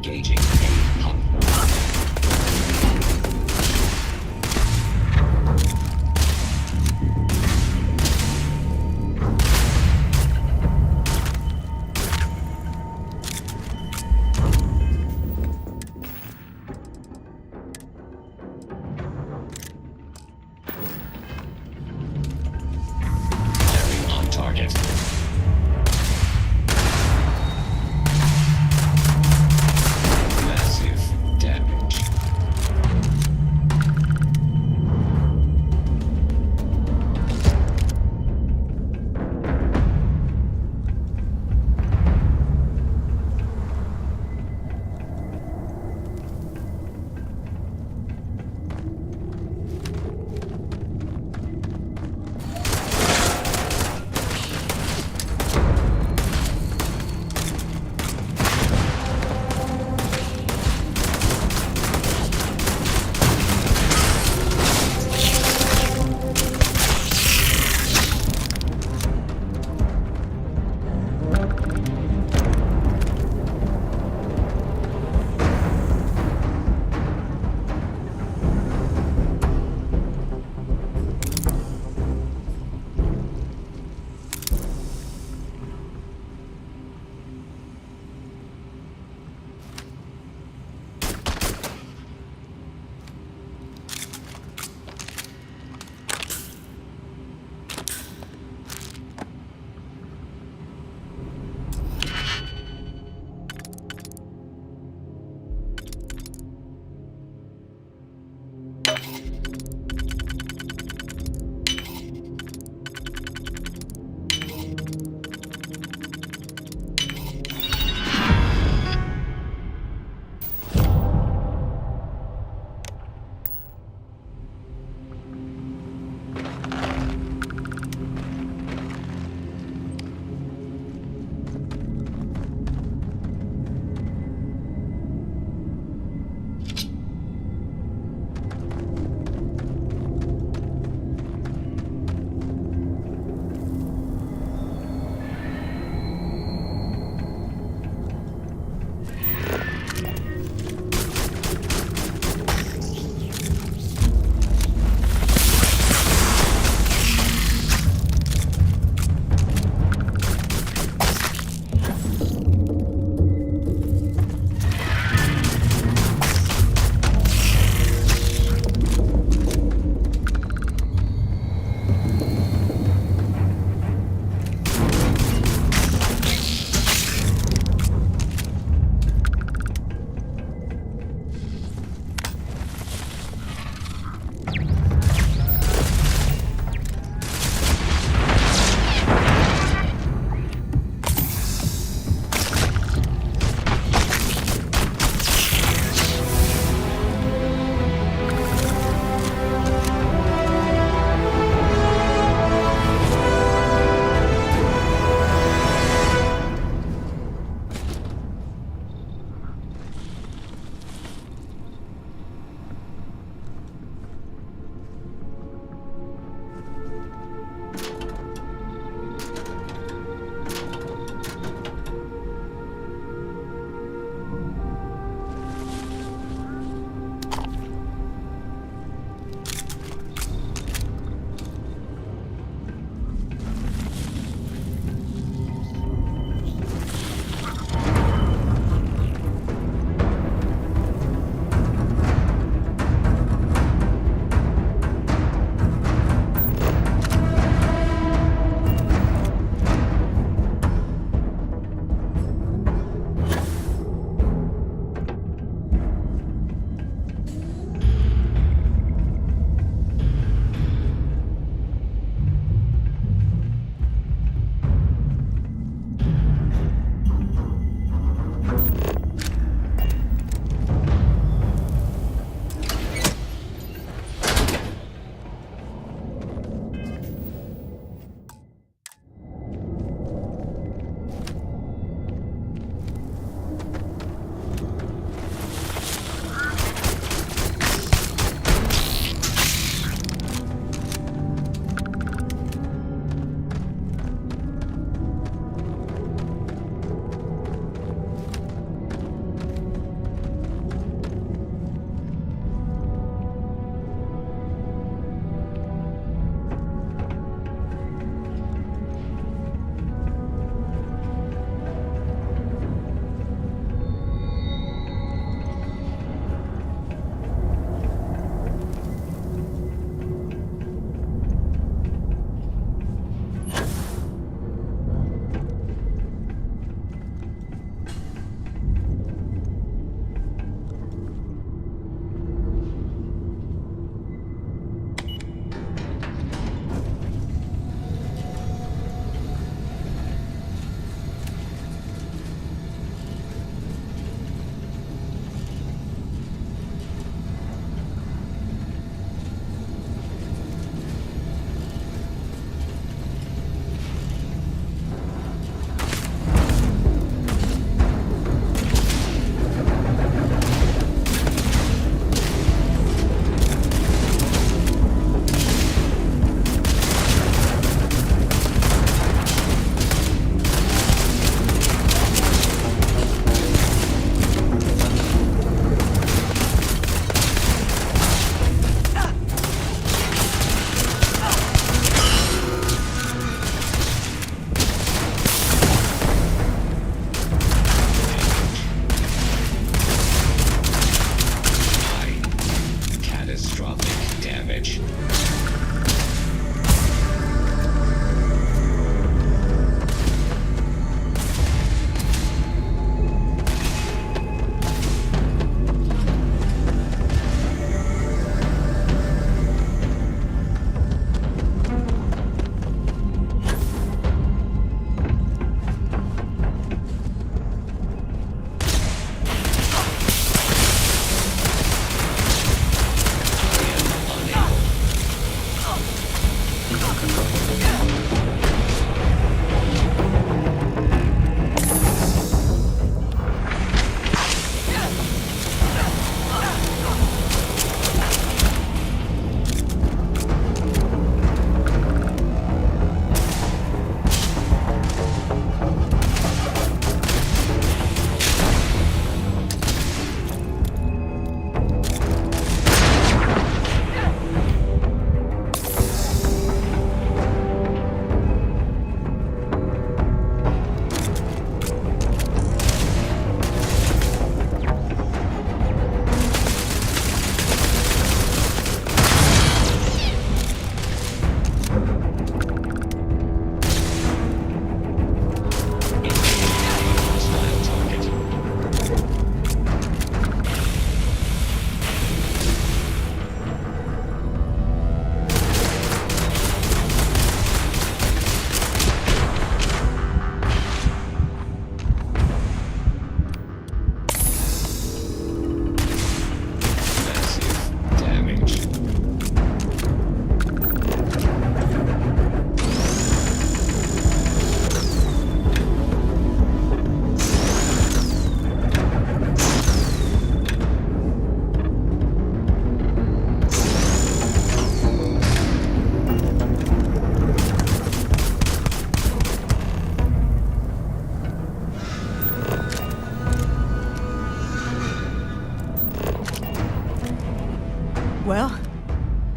Engaging main pump. Bearing on target. Mass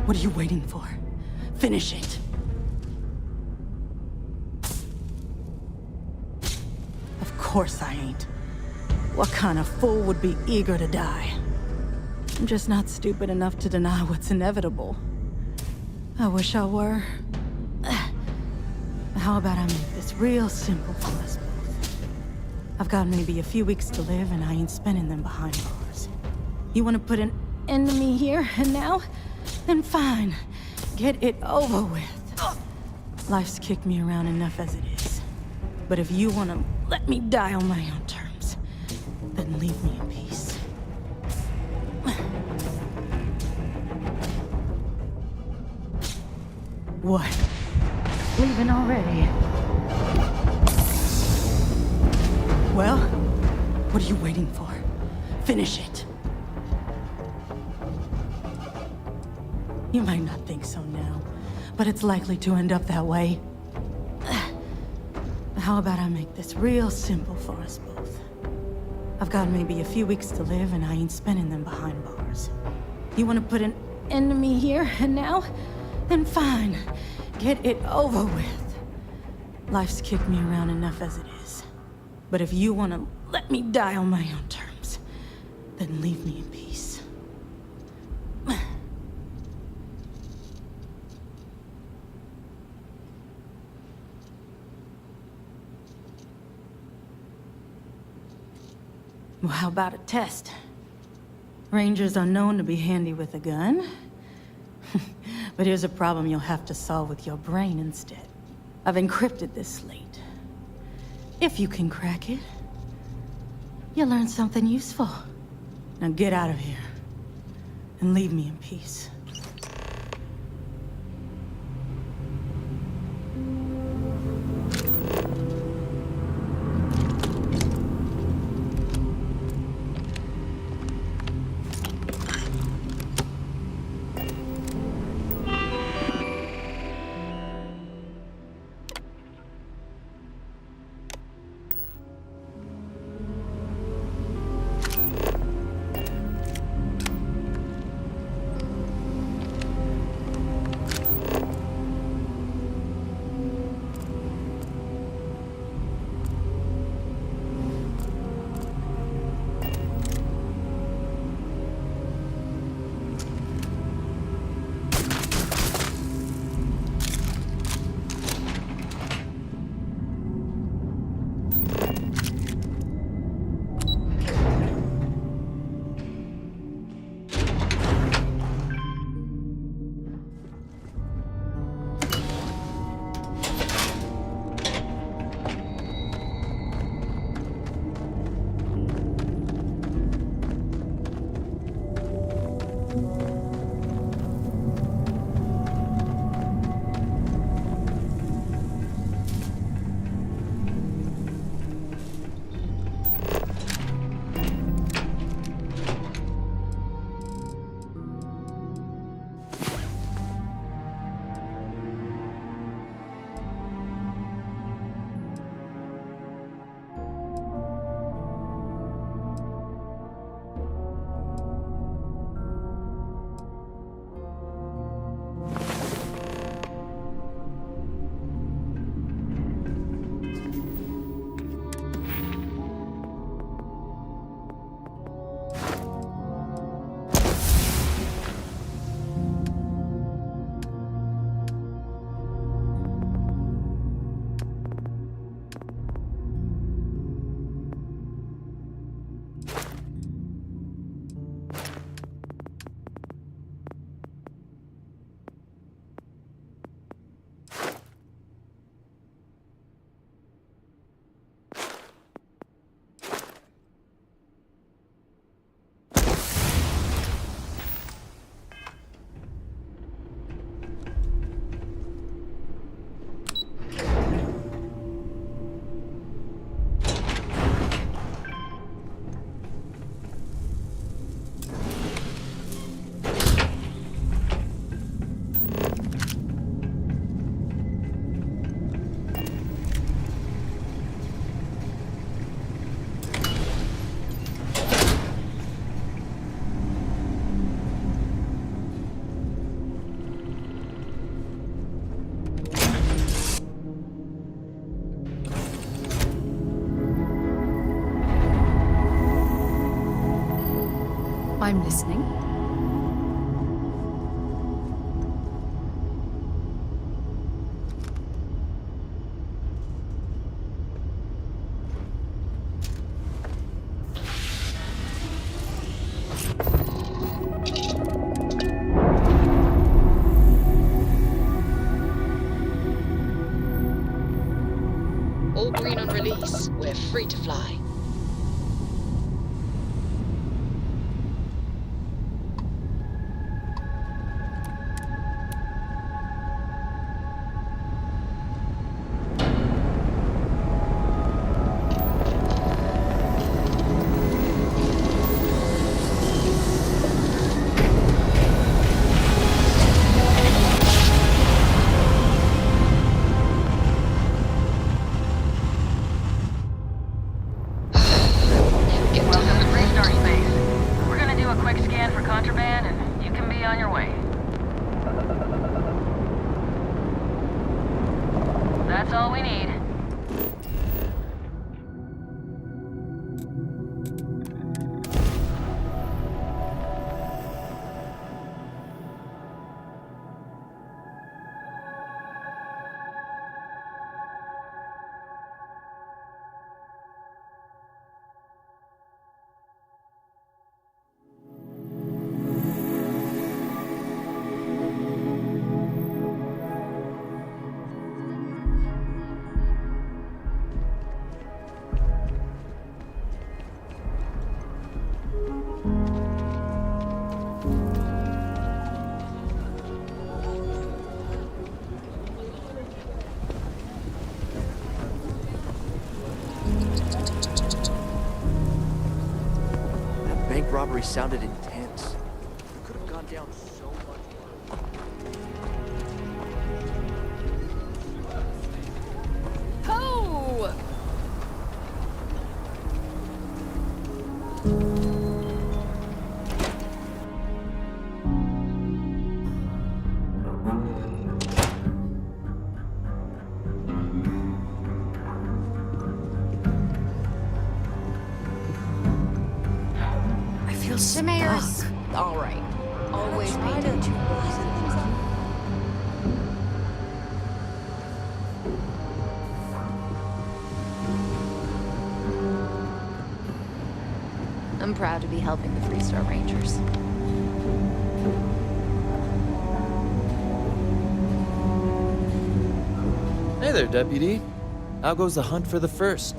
What are you waiting for? Finish it. Of course I ain't. What kind of fool would be eager to die? I'm just not stupid enough to deny what's inevitable. I wish I were. How about I make this real simple for us both? I've got maybe a few weeks to live, and I ain't spending them behind bars. You want to put an end to me here and now? Then fine. Get it over with. Life's kicked me around enough as it is. But if you want to let me die on my own terms, then leave me in peace. What? Leaving already? Well, what are you waiting for? Finish it. You might not think so now, but it's likely to end up that way. How about I make this real simple for us both? I've got maybe a few weeks to live, and I ain't spending them behind bars. You want to put an end to me here and now? Then fine. Get it over with. Life's kicked me around enough as it is. But if you want to let me die on my own terms, then leave me in peace. Well, how about a test? Rangers are known to be handy with a gun. But here's a problem you'll have to solve with your brain instead. I've encrypted this slate. If you can crack it, you'll learn something useful. Now get out of here, and leave me in peace. I'm listening. All green on release. We're free to fly. That's all we need. Bank robbery sounded intense. It could have gone down so much worse. Ho! The mayor's all right. Always paid attention. I'm proud to be helping the 3-star Rangers. Hey there, Deputy. How goes the hunt for the first?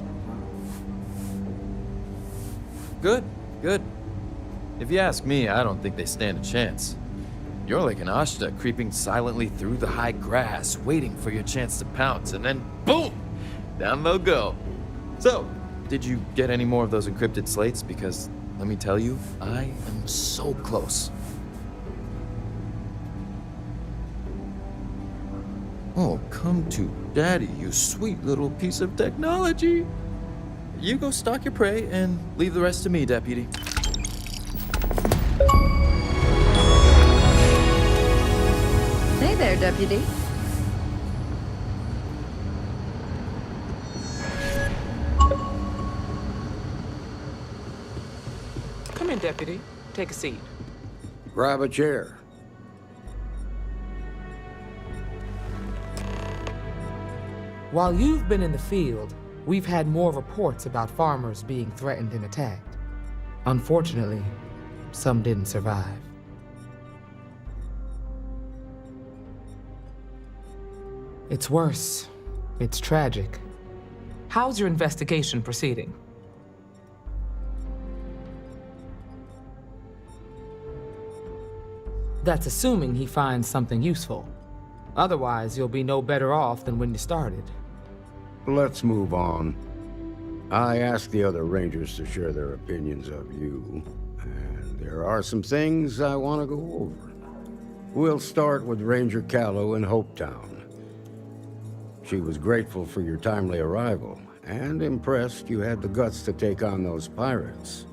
Good, good. If you ask me, I don't think they stand a chance. You're like an Ashta creeping silently through the high grass, waiting for your chance to pounce, and then boom! Down they'll go. So, did you get any more of those encrypted slates? Because, let me tell you, I am so close. Oh, come to Daddy, you sweet little piece of technology. You go stalk your prey and leave the rest to me, Deputy. Hey there, Deputy. Come in, Deputy. Take a seat. Grab a chair. While you've been in the field, we've had more reports about farmers being threatened and attacked. Unfortunately, some didn't survive. It's worse. It's tragic. How's your investigation proceeding? That's assuming he finds something useful. Otherwise, you'll be no better off than when you started. Let's move on. I asked the other Rangers to share their opinions of you, and there are some things I want to go over. We'll start with Ranger Callow in Hopetown. She was grateful for your timely arrival, and impressed you had the guts to take on those pirates.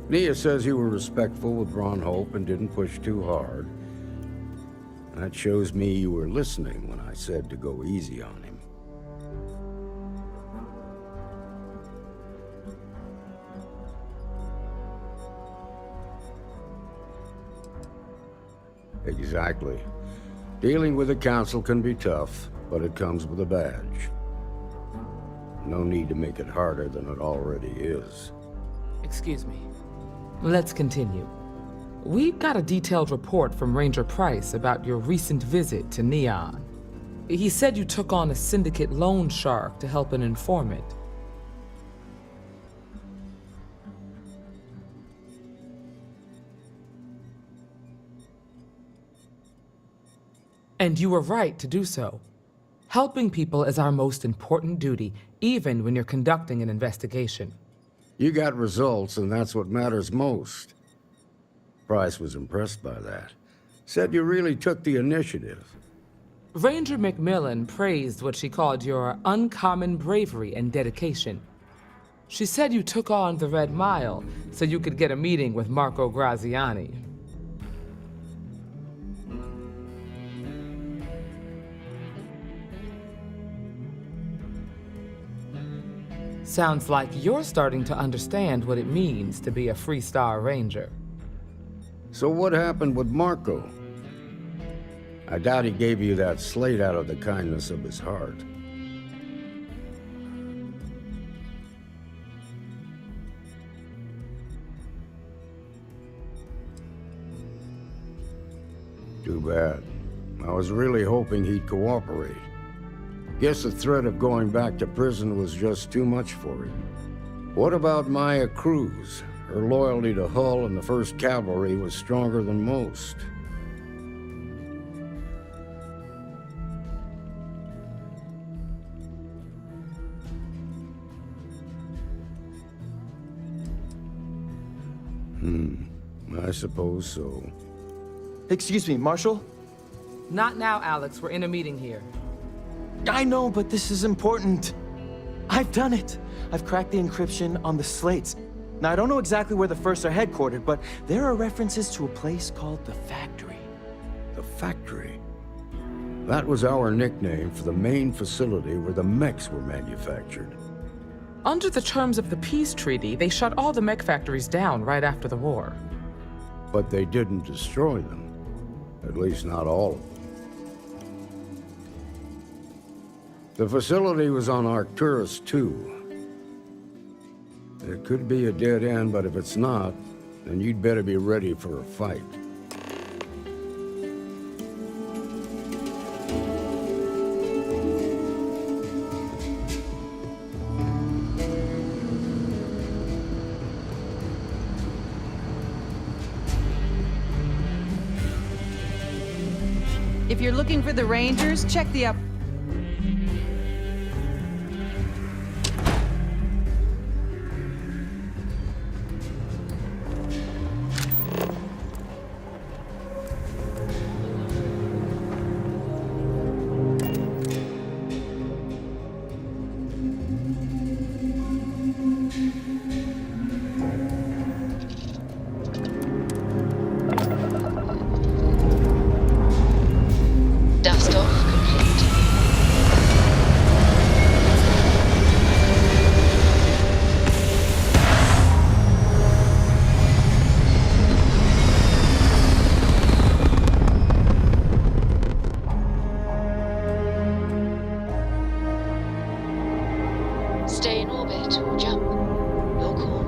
Nia says you were respectful with Ron Hope and didn't push too hard. That shows me you were listening when I said to go easy on him. Exactly. Dealing with the council can be tough, but it comes with a badge. No need to make it harder than it already is. Excuse me. Let's continue. We've got a detailed report from Ranger Price about your recent visit to Neon. He said you took on a syndicate loan shark to help an informant. And you were right to do so. Helping people is our most important duty, even when you're conducting an investigation. You got results, and that's what matters most. Price was impressed by that. Said you really took the initiative. Ranger McMillan praised what she called your uncommon bravery and dedication. She said you took on the Red Mile so you could get a meeting with Marco Graziani. Sounds like you're starting to understand what it means to be a Freestar Ranger. So what happened with Marco? I doubt he gave you that slate out of the kindness of his heart. Too bad. I was really hoping he'd cooperate. Guess the threat of going back to prison was just too much for him. What about Maya Cruz? Her loyalty to Hull and the 1st Cavalry was stronger than most. I suppose so. Excuse me, Marshal? Not now, Alex. We're in a meeting here. I know, but this is important. I've done it. I've cracked the encryption on the slates. Now, I don't know exactly where the First are headquartered, but there are references to a place called the Factory. The Factory? That was our nickname for the main facility where the mechs were manufactured. Under the terms of the peace treaty, they shut all the mech factories down right after the war. But they didn't destroy them. At least not all of them. The facility was on Arcturus 2. It could be a dead end, but if it's not, then you'd better be ready for a fight. If you're looking for the Rangers, check the up. Dust off complete. Stay in orbit or jump. Your call.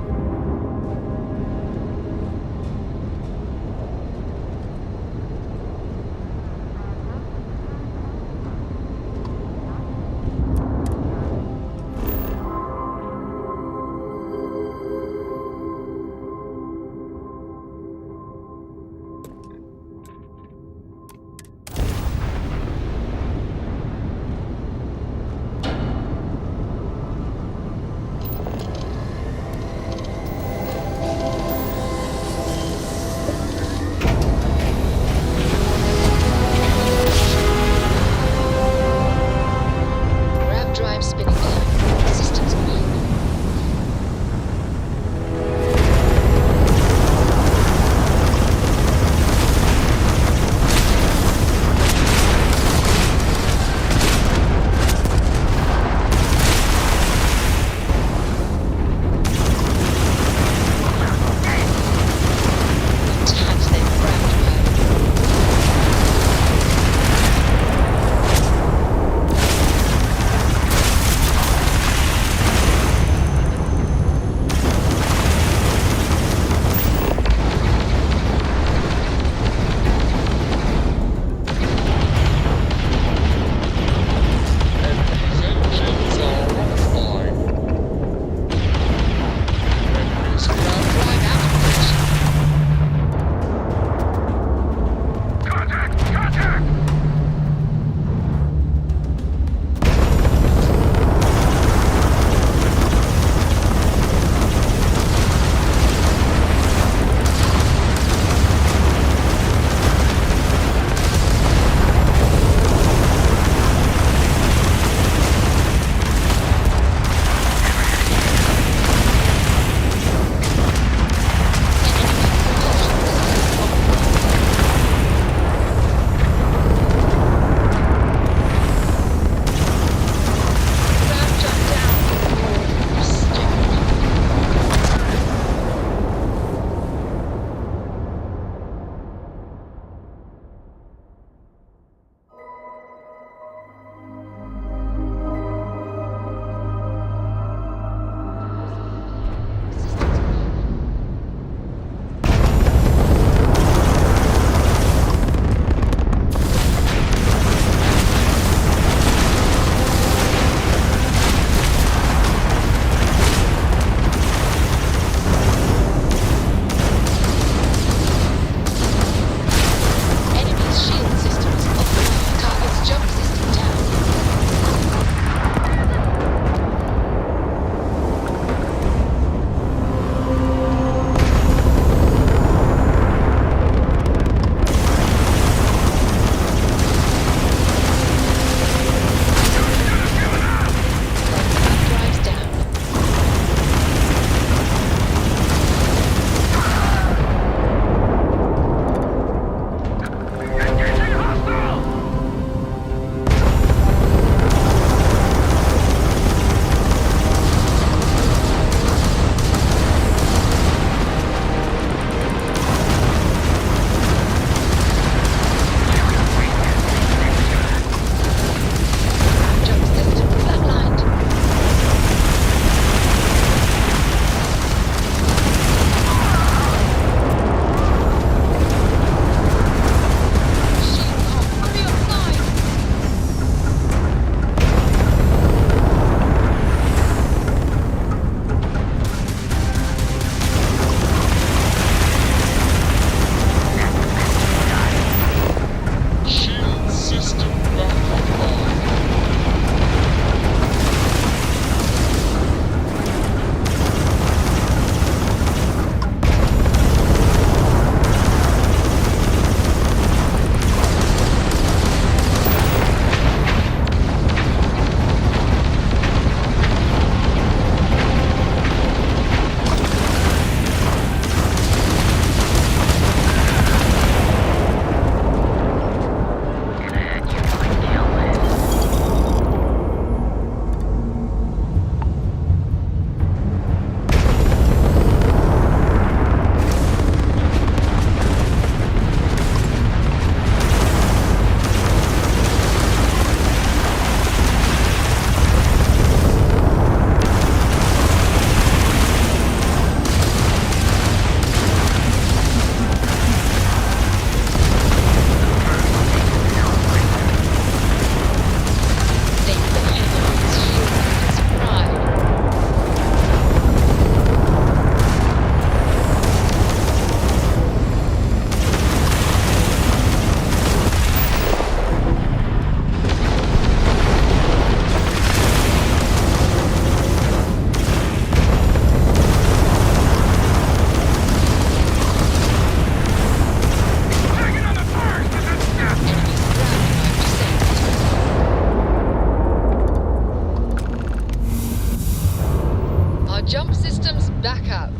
systems back up.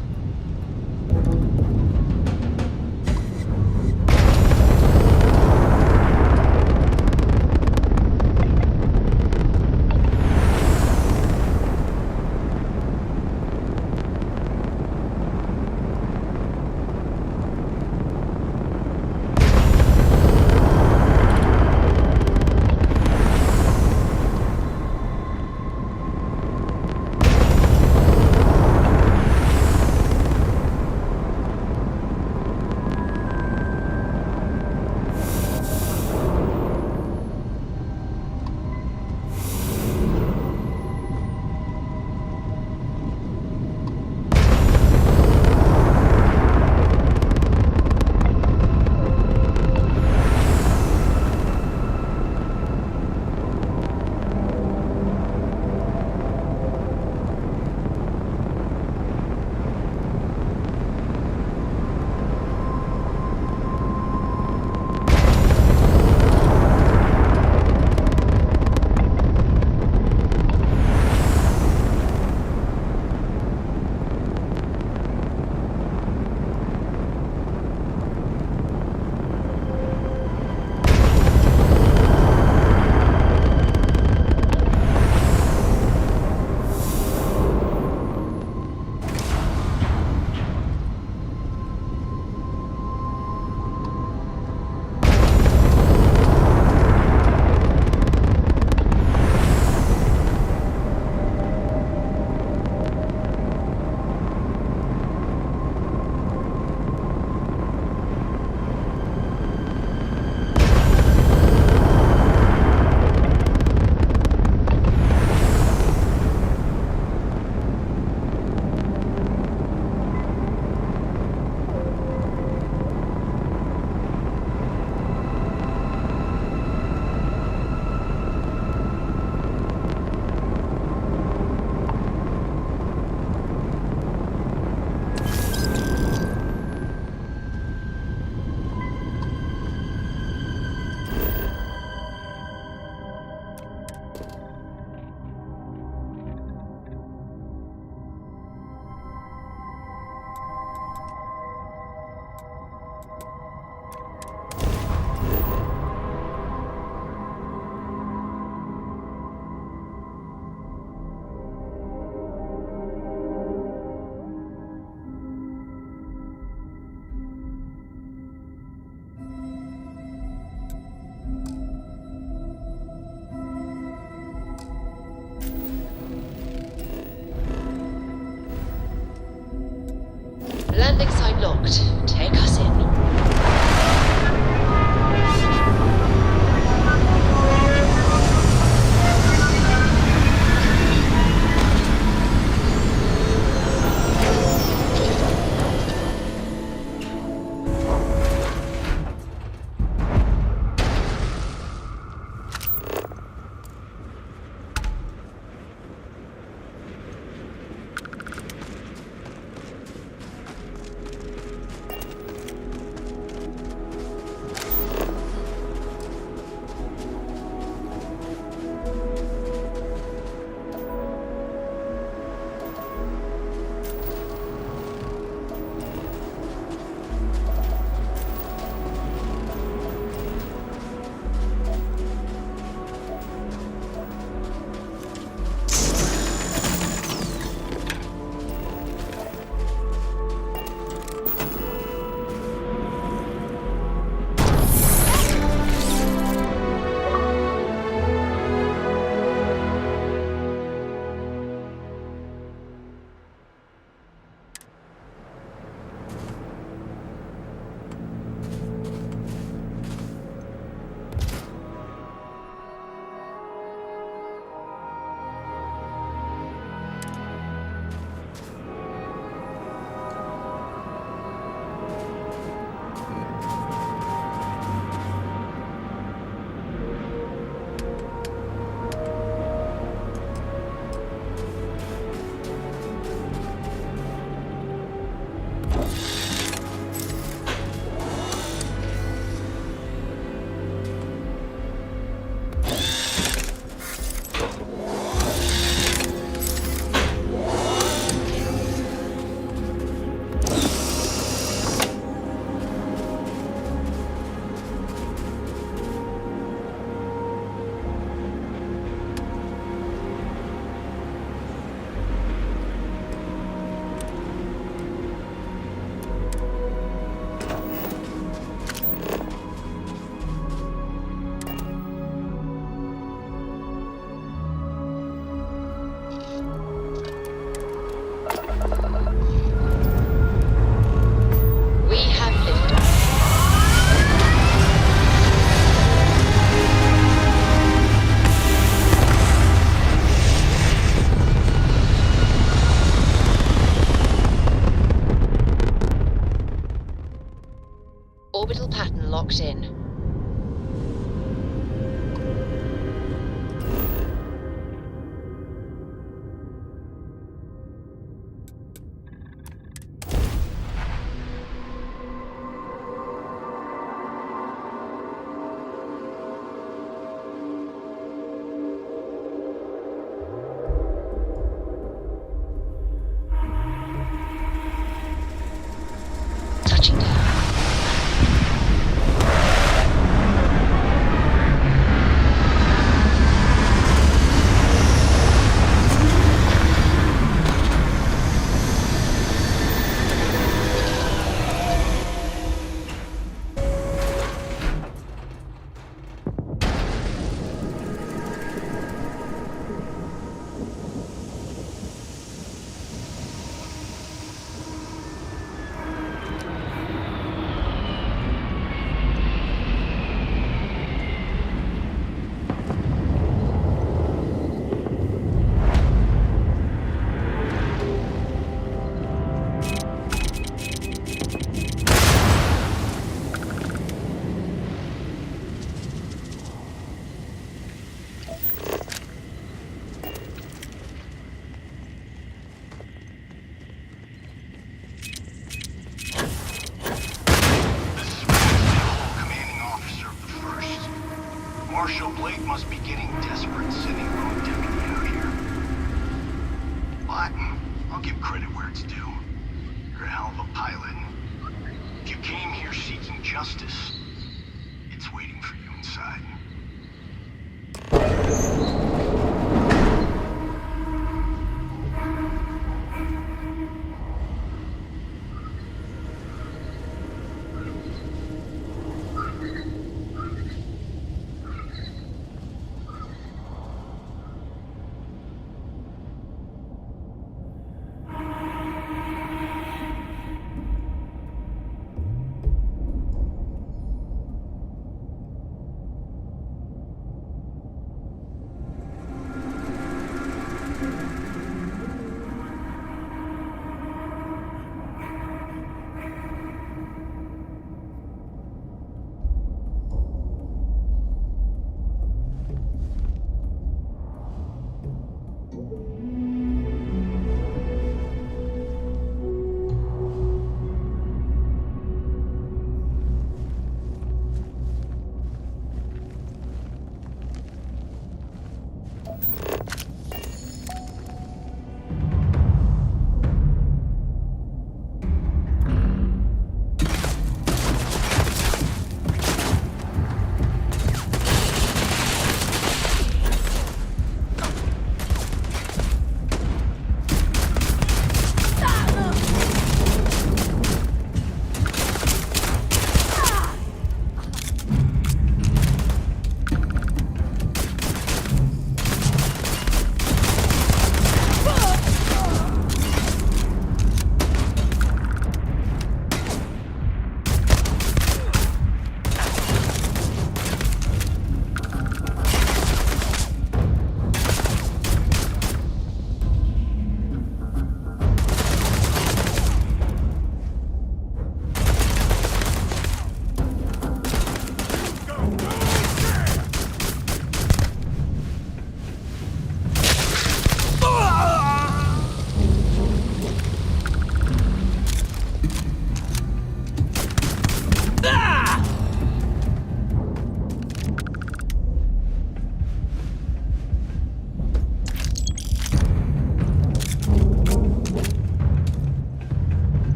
Landing site locked. Take us in. and locked in. Touching down. Marshal Blake must be getting desperate sending your own deputy out here. But I'll give credit where it's due. You're a hell of a pilot. If you came here seeking justice, it's waiting for you inside.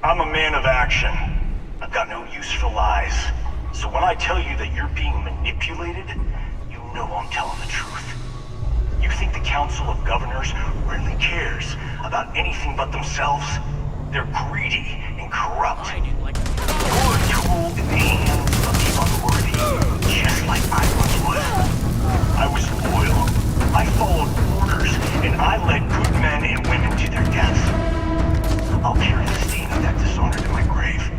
I'm a man of action. I've got no use for lies. So when I tell you that you're being manipulated, you know I'm telling the truth. You think the Council of Governors really cares about anything but themselves? They're greedy and corrupt. You're a tool in the hands of the unworthy, just like I once was. I was loyal. I followed orders, and I led good men and women to their deaths. I'll carry the stain of that dishonor to my grave.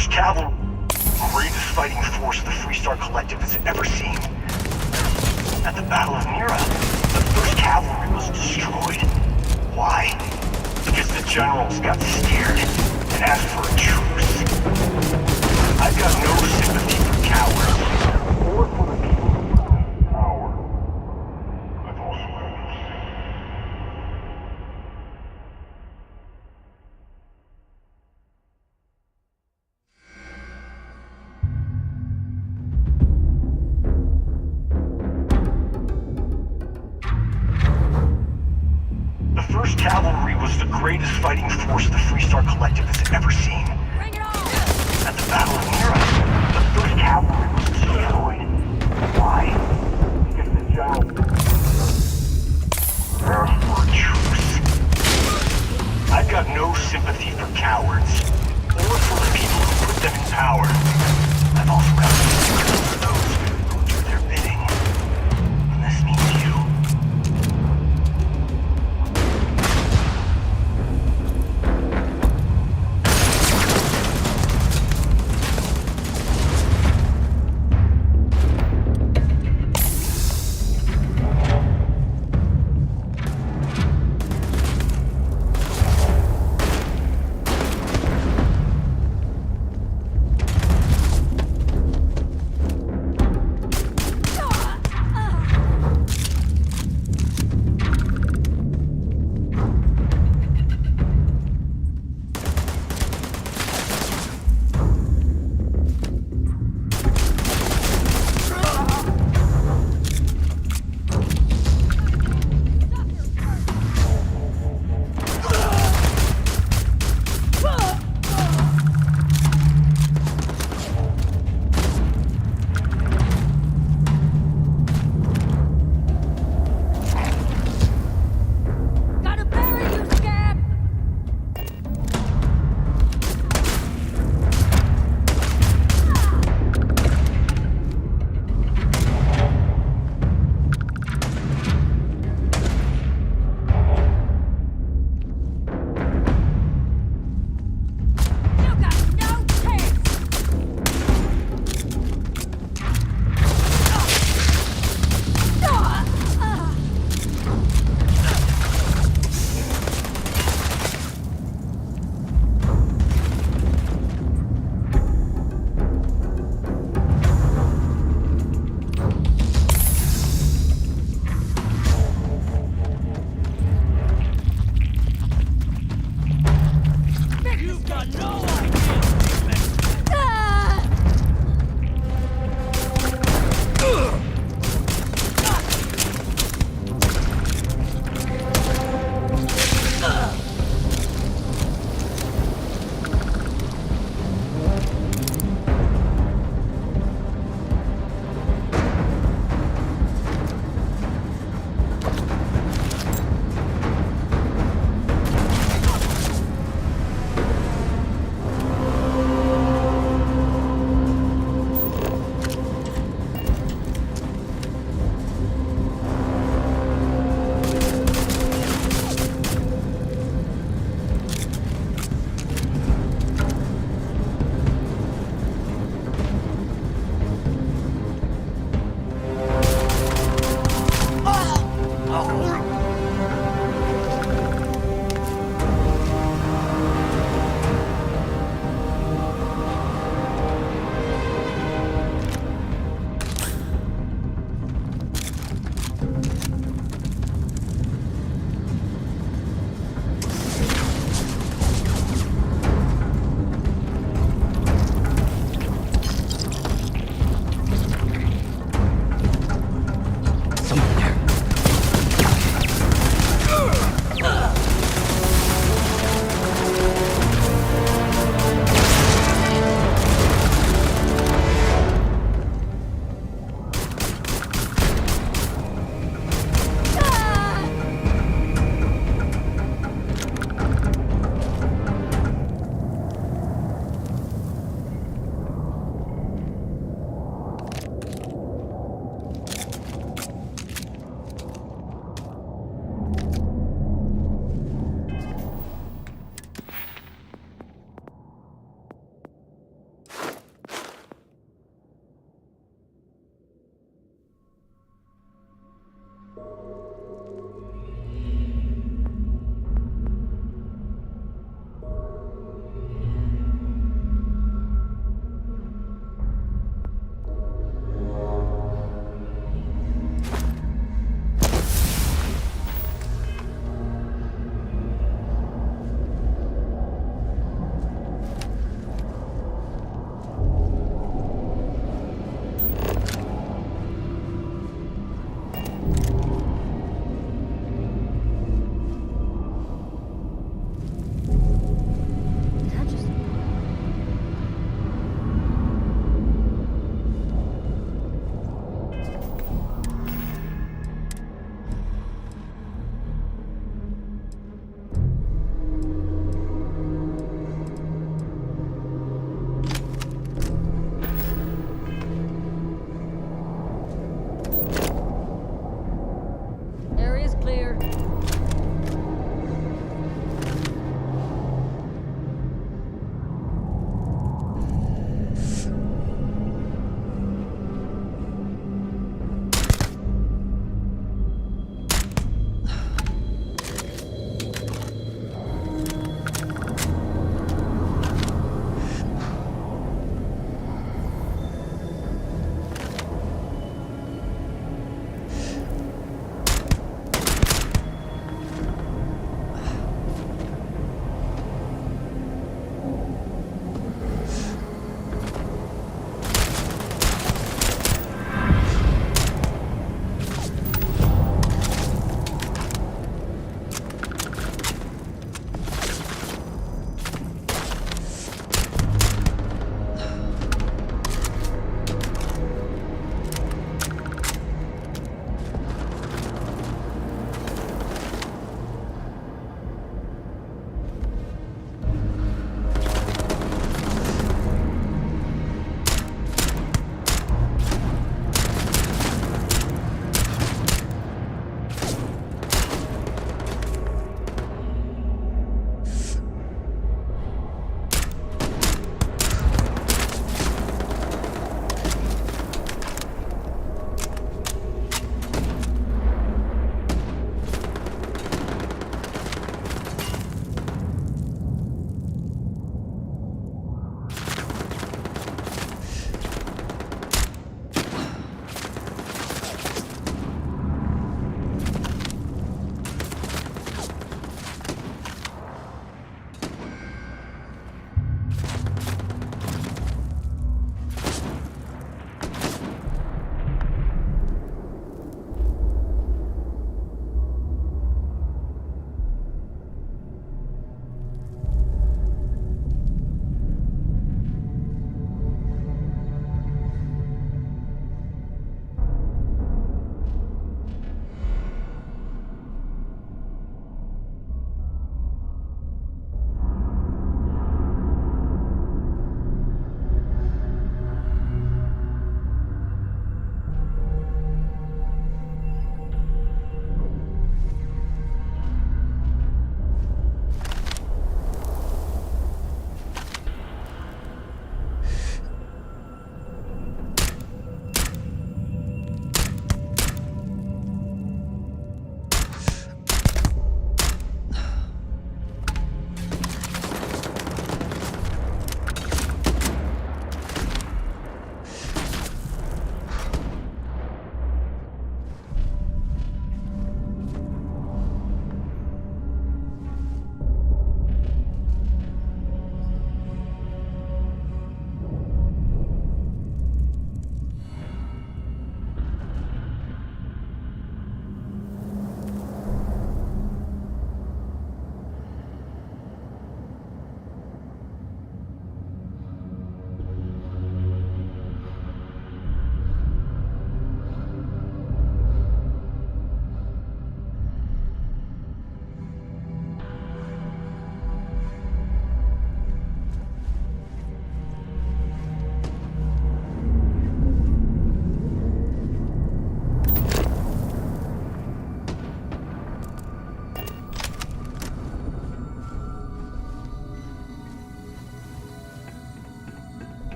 1st Cavalry, greatest fighting force the Freestar Collective has ever seen. At the Battle of Mira, the 1st Cavalry was destroyed. Why? Because the generals got scared and asked for a truce. I've got no sympathy for cowards, or for the people who put them in power. I've also got no sympathy. The 1st Cavalry was the greatest fighting force the Freestar Collective has ever seen. Bring it on! At the Battle of Mira, the 1st Cavalry was destroyed. Why? Because the general asked for a truce. I've got no sympathy for cowards, or for the people who put them in power. I've also got no sympathy for those who do their bidding. And this means you.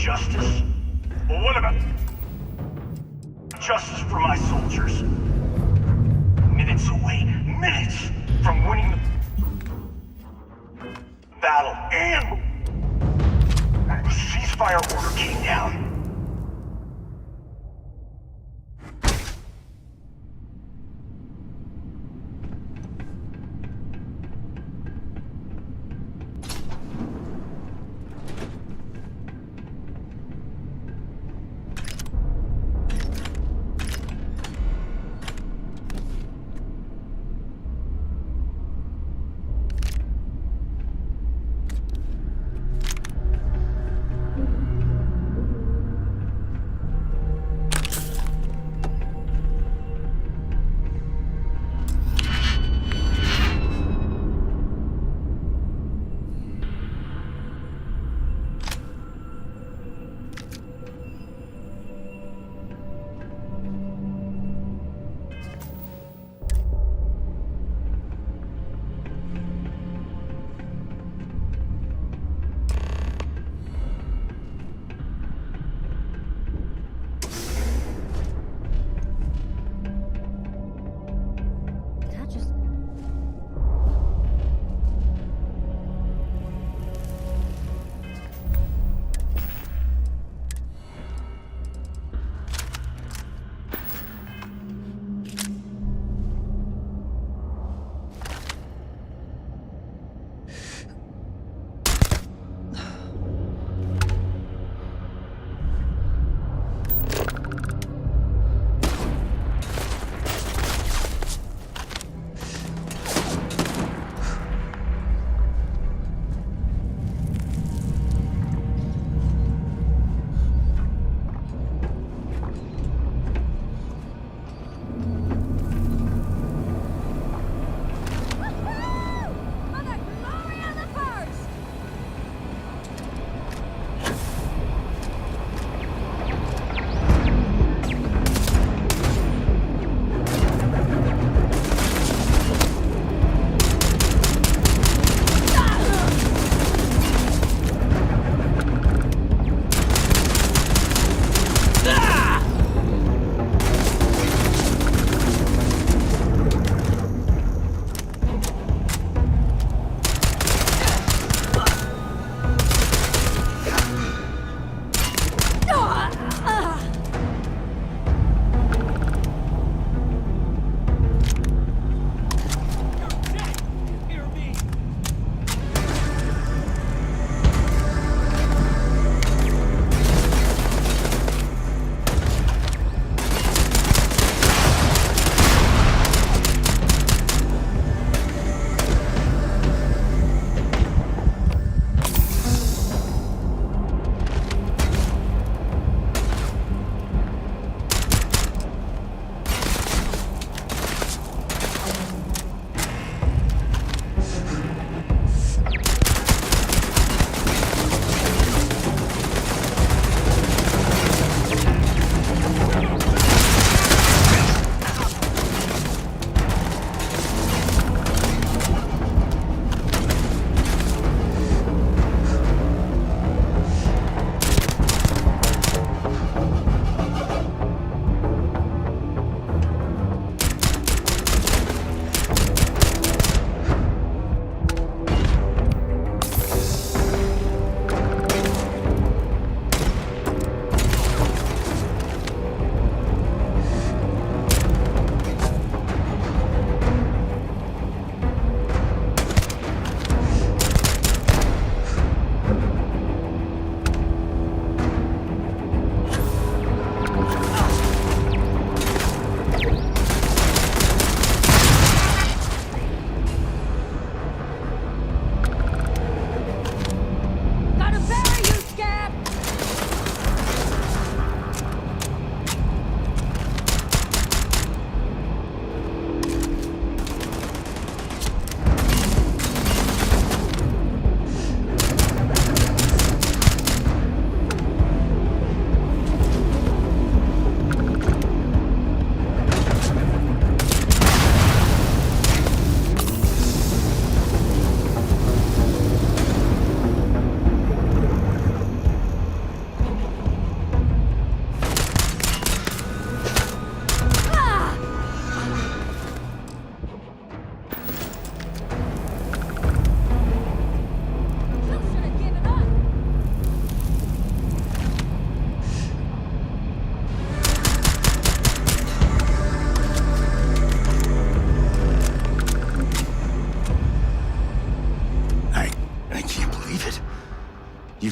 justice? Well, what about justice for my soldiers? Minutes away, minutes from winning the battle, and the ceasefire order came down.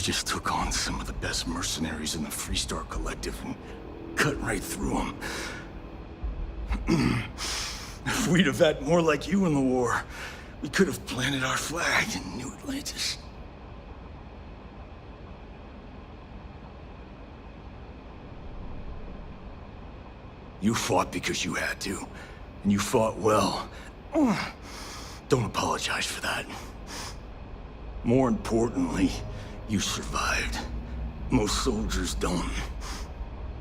just took on some of the best mercenaries in the Freestar Collective and cut right through them. If we'd have had more like you in the war, we could have planted our flag in New Atlantis. You fought because you had to, and you fought well. Don't apologize for that. More importantly, you survived. Most soldiers don't.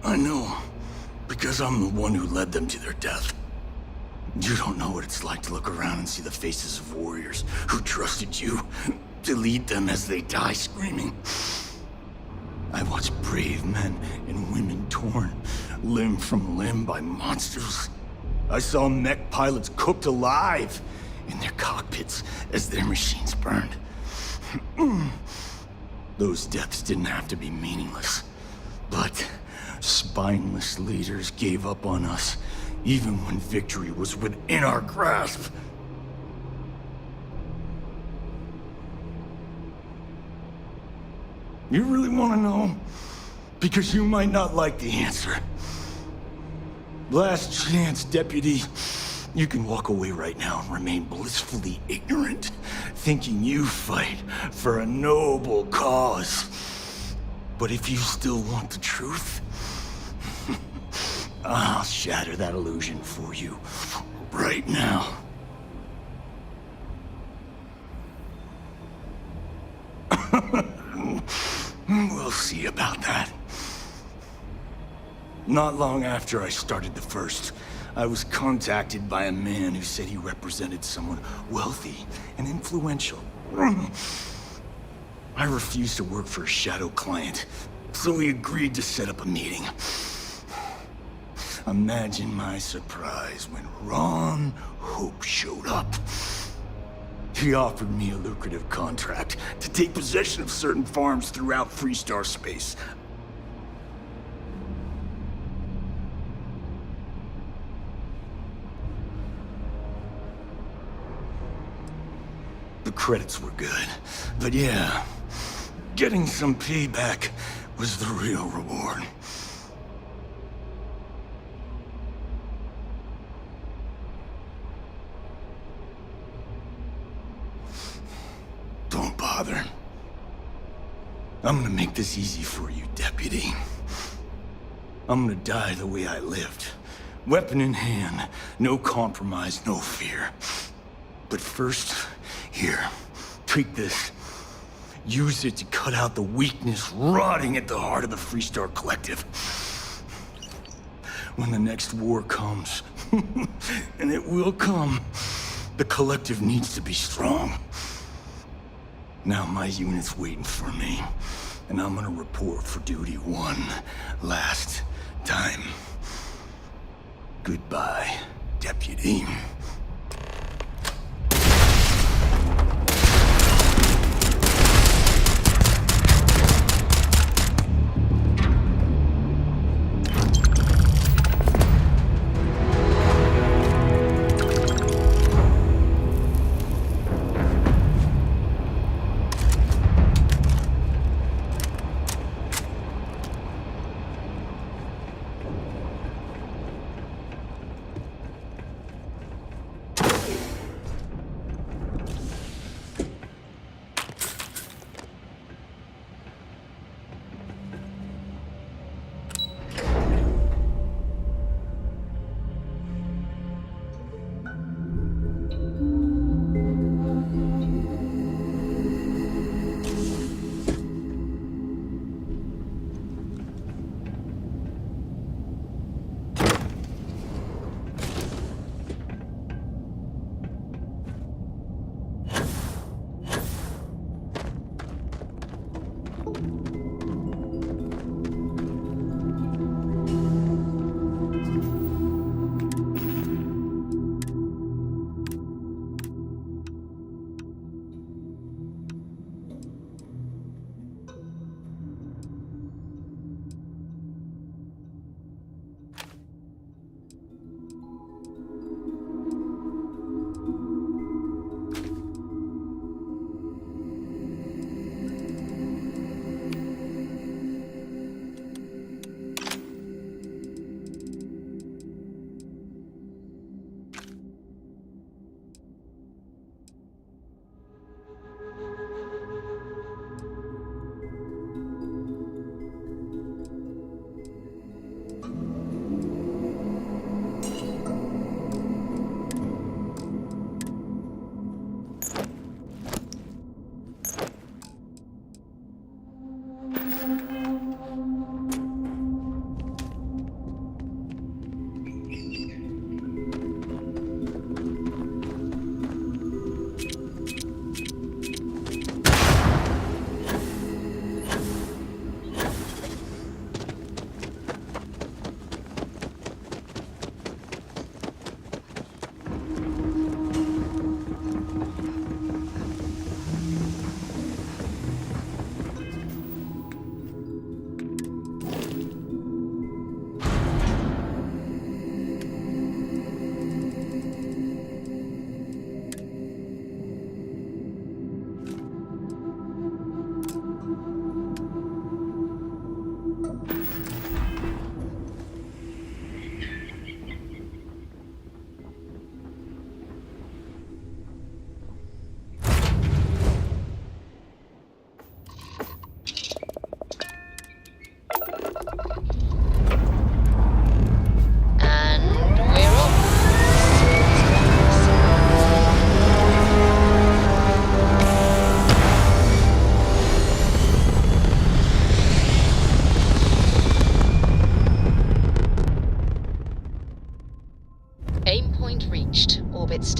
I know, because I'm the one who led them to their death. You don't know what it's like to look around and see the faces of warriors who trusted you to lead them as they die screaming. I watched brave men and women torn limb from limb by monsters. I saw mech pilots cooked alive in their cockpits as their machines burned. Those deaths didn't have to be meaningless, but spineless leaders gave up on us even when victory was within our grasp. You really want to know? Because you might not like the answer. Last chance, Deputy. You can walk away right now and remain blissfully ignorant, thinking you fight for a noble cause. But if you still want the truth, I'll shatter that illusion for you right now. We'll see about that. Not long after I started the First, I was contacted by a man who said he represented someone wealthy and influential. I refused to work for a shadow client, so he agreed to set up a meeting. Imagine my surprise when Ron Hope showed up. He offered me a lucrative contract to take possession of certain farms throughout Freestar space. The credits were good, but yeah, getting some payback was the real reward. Don't bother. I'm gonna make this easy for you, Deputy. I'm gonna die the way I lived. Weapon in hand, no compromise, no fear. But first, here, take this. Use it to cut out the weakness rotting at the heart of the Freestar Collective. When the next war comes, and it will come, the Collective needs to be strong. Now my unit's waiting for me, and I'm gonna report for duty one last time. Goodbye, Deputy.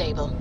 stable.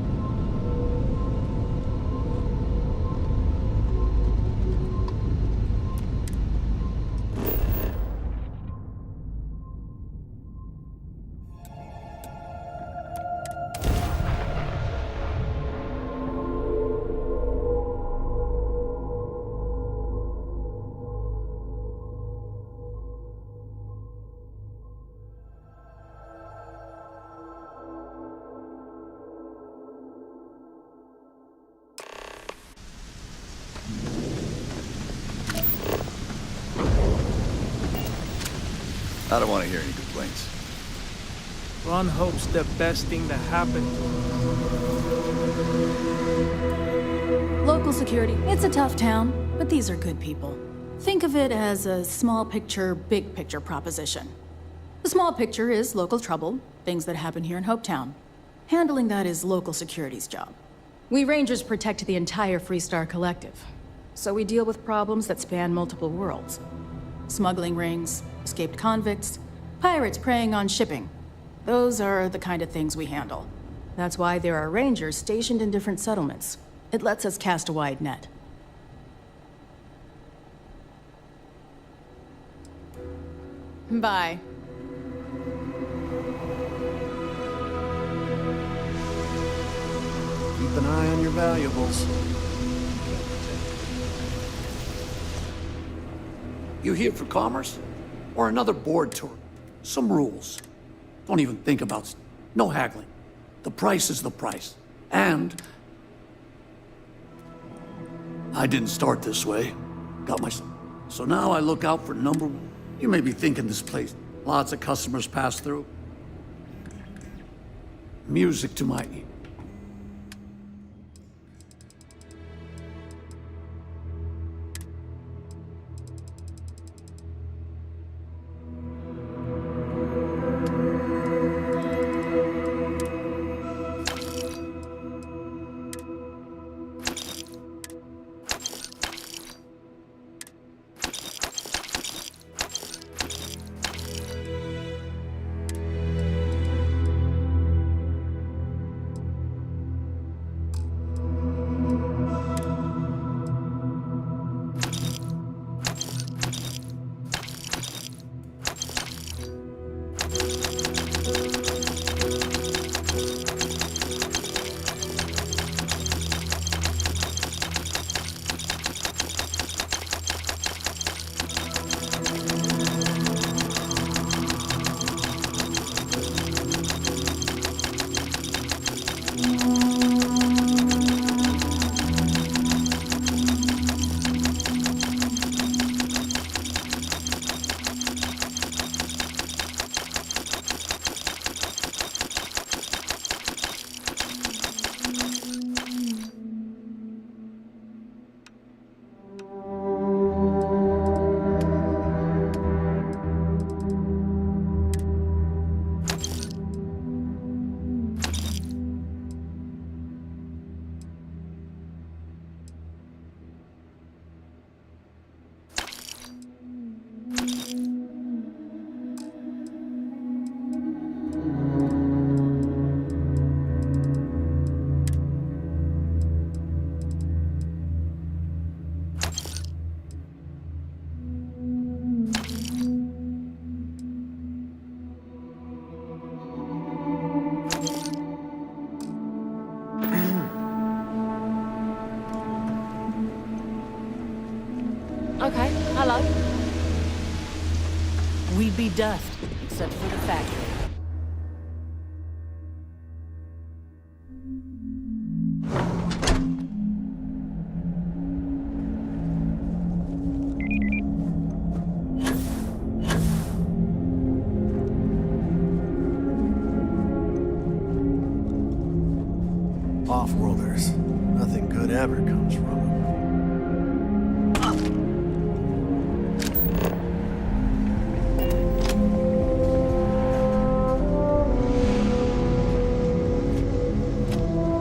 I don't want to hear any complaints. Ron hopes the best thing that happened to him. Local security. It's a tough town, but these are good people. Think of it as a small picture, big picture proposition. The small picture is local trouble, things that happen here in Hopetown. Handling that is local security's job. We Rangers protect the entire Freestar Collective, so we deal with problems that span multiple worlds. Smuggling rings, escaped convicts, pirates preying on shipping. Those are the kind of things we handle. That's why there are Rangers stationed in different settlements. It lets us cast a wide net. Bye. Keep an eye on your valuables. You here for commerce? Or another board tour? Some rules. Don't even think about no haggling. The price is the price. And I didn't start this way. Got my... So now I look out for number one. You may be thinking this place. Lots of customers pass through. Music to my ear. Okay, hello. We'd be dust, except for the factory. Off-worlders. Nothing good ever comes from them.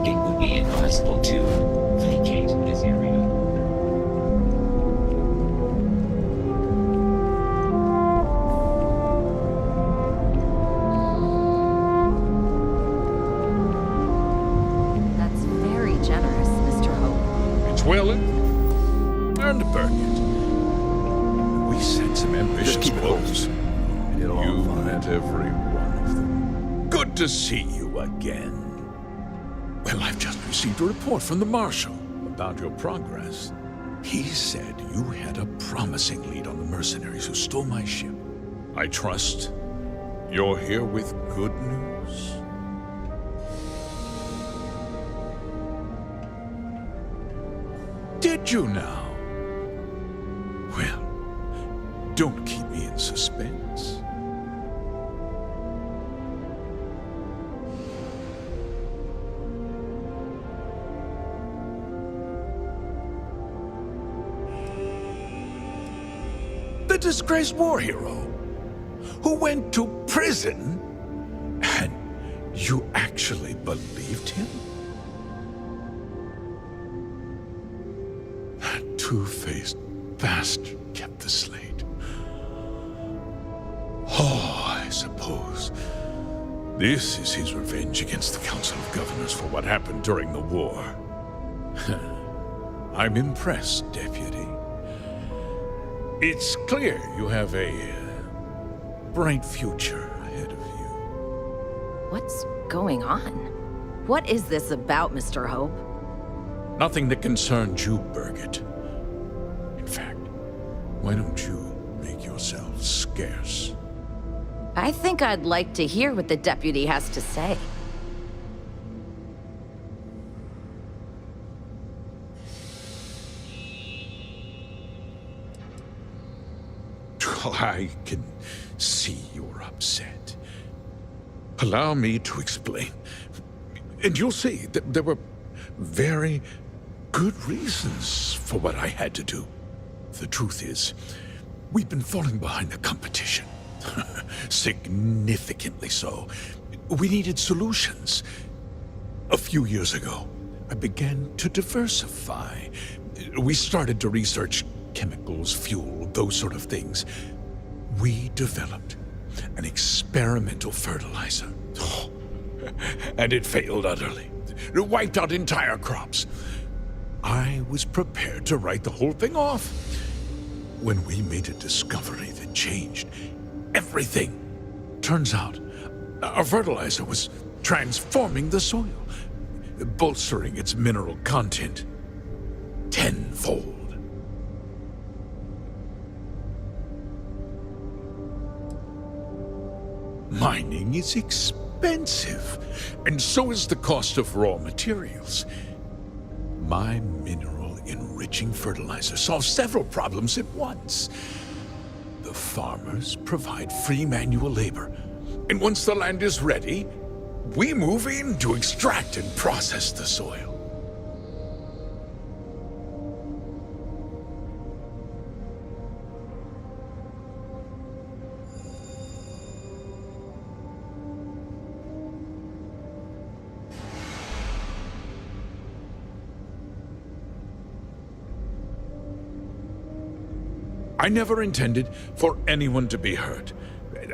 It would be advisable to vacate this area. others. You met every one of them. Good to see you again. Well, I've just received a report from the Marshal about your progress. He said you had a promising lead on the mercenaries who stole my ship. I trust you're here with good news. Did you now? Well, don't keep me in suspense. The disgraced war hero who went to prison, and you actually believed him? That two-faced bastard kept the slate. Oh, I suppose this is his revenge against the Council of Governors for what happened during the war. I'm impressed, Deputy. It's clear you have a bright future ahead of you. What's going on? What is this about, Mr. Hope? Nothing that concerns you, Birgit. In fact, why don't you make yourself scarce? I think I'd like to hear what the deputy has to say. I can see you're upset. Allow me to explain. And you'll see that there were very good reasons for what I had to do. The truth is, we've been falling behind the competition. Significantly so. We needed solutions. A few years ago, I began to diversify. We started to research chemicals, fuel, those sort of things. We developed an experimental fertilizer. Oh, and it failed utterly. It wiped out entire crops. I was prepared to write the whole thing off when we made a discovery that changed everything. Turns out, our fertilizer was transforming the soil, bolstering its mineral content tenfold. Mining is expensive, and so is the cost of raw materials. My mineral-enriching fertilizer solves several problems at once. The farmers provide free manual labor, and once the land is ready, we move in to extract and process the soil. I never intended for anyone to be hurt.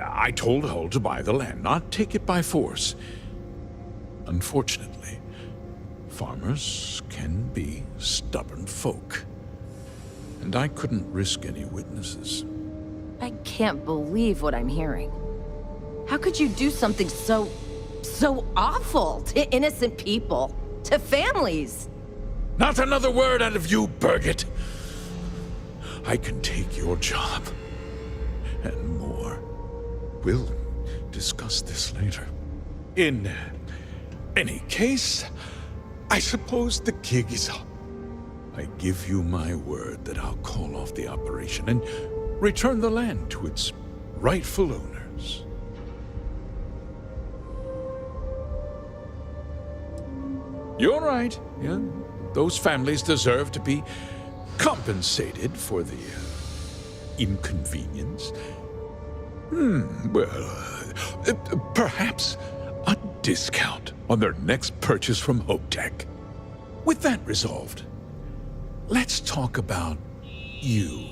I told Hull to buy the land, not take it by force. Unfortunately, farmers can be stubborn folk. And I couldn't risk any witnesses. I can't believe what I'm hearing. How could you do something so awful to innocent people, to families? Not another word out of you, Birgit! I can take your job, and more. We'll discuss this later. In any case, I suppose the gig is up. I give you my word that I'll call off the operation and return the land to its rightful owners. You're right, yeah. Those families deserve to be compensated for the inconvenience. Perhaps a discount on their next purchase from Hope Tech. With that resolved, let's talk about you.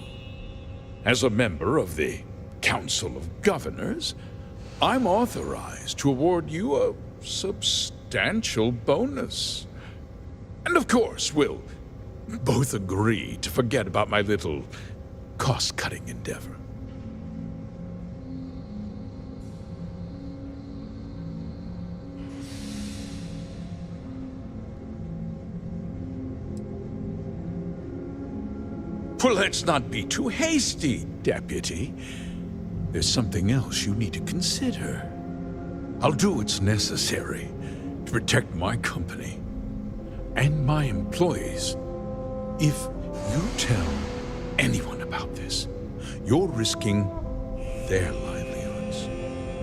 As a member of the Council of Governors, I'm authorized to award you a substantial bonus. And of course, we'll both agree to forget about my little cost-cutting endeavor. Well, let's not be too hasty, Deputy. There's something else you need to consider. I'll do what's necessary to protect my company and my employees. If you tell anyone about this, you're risking their livelihoods.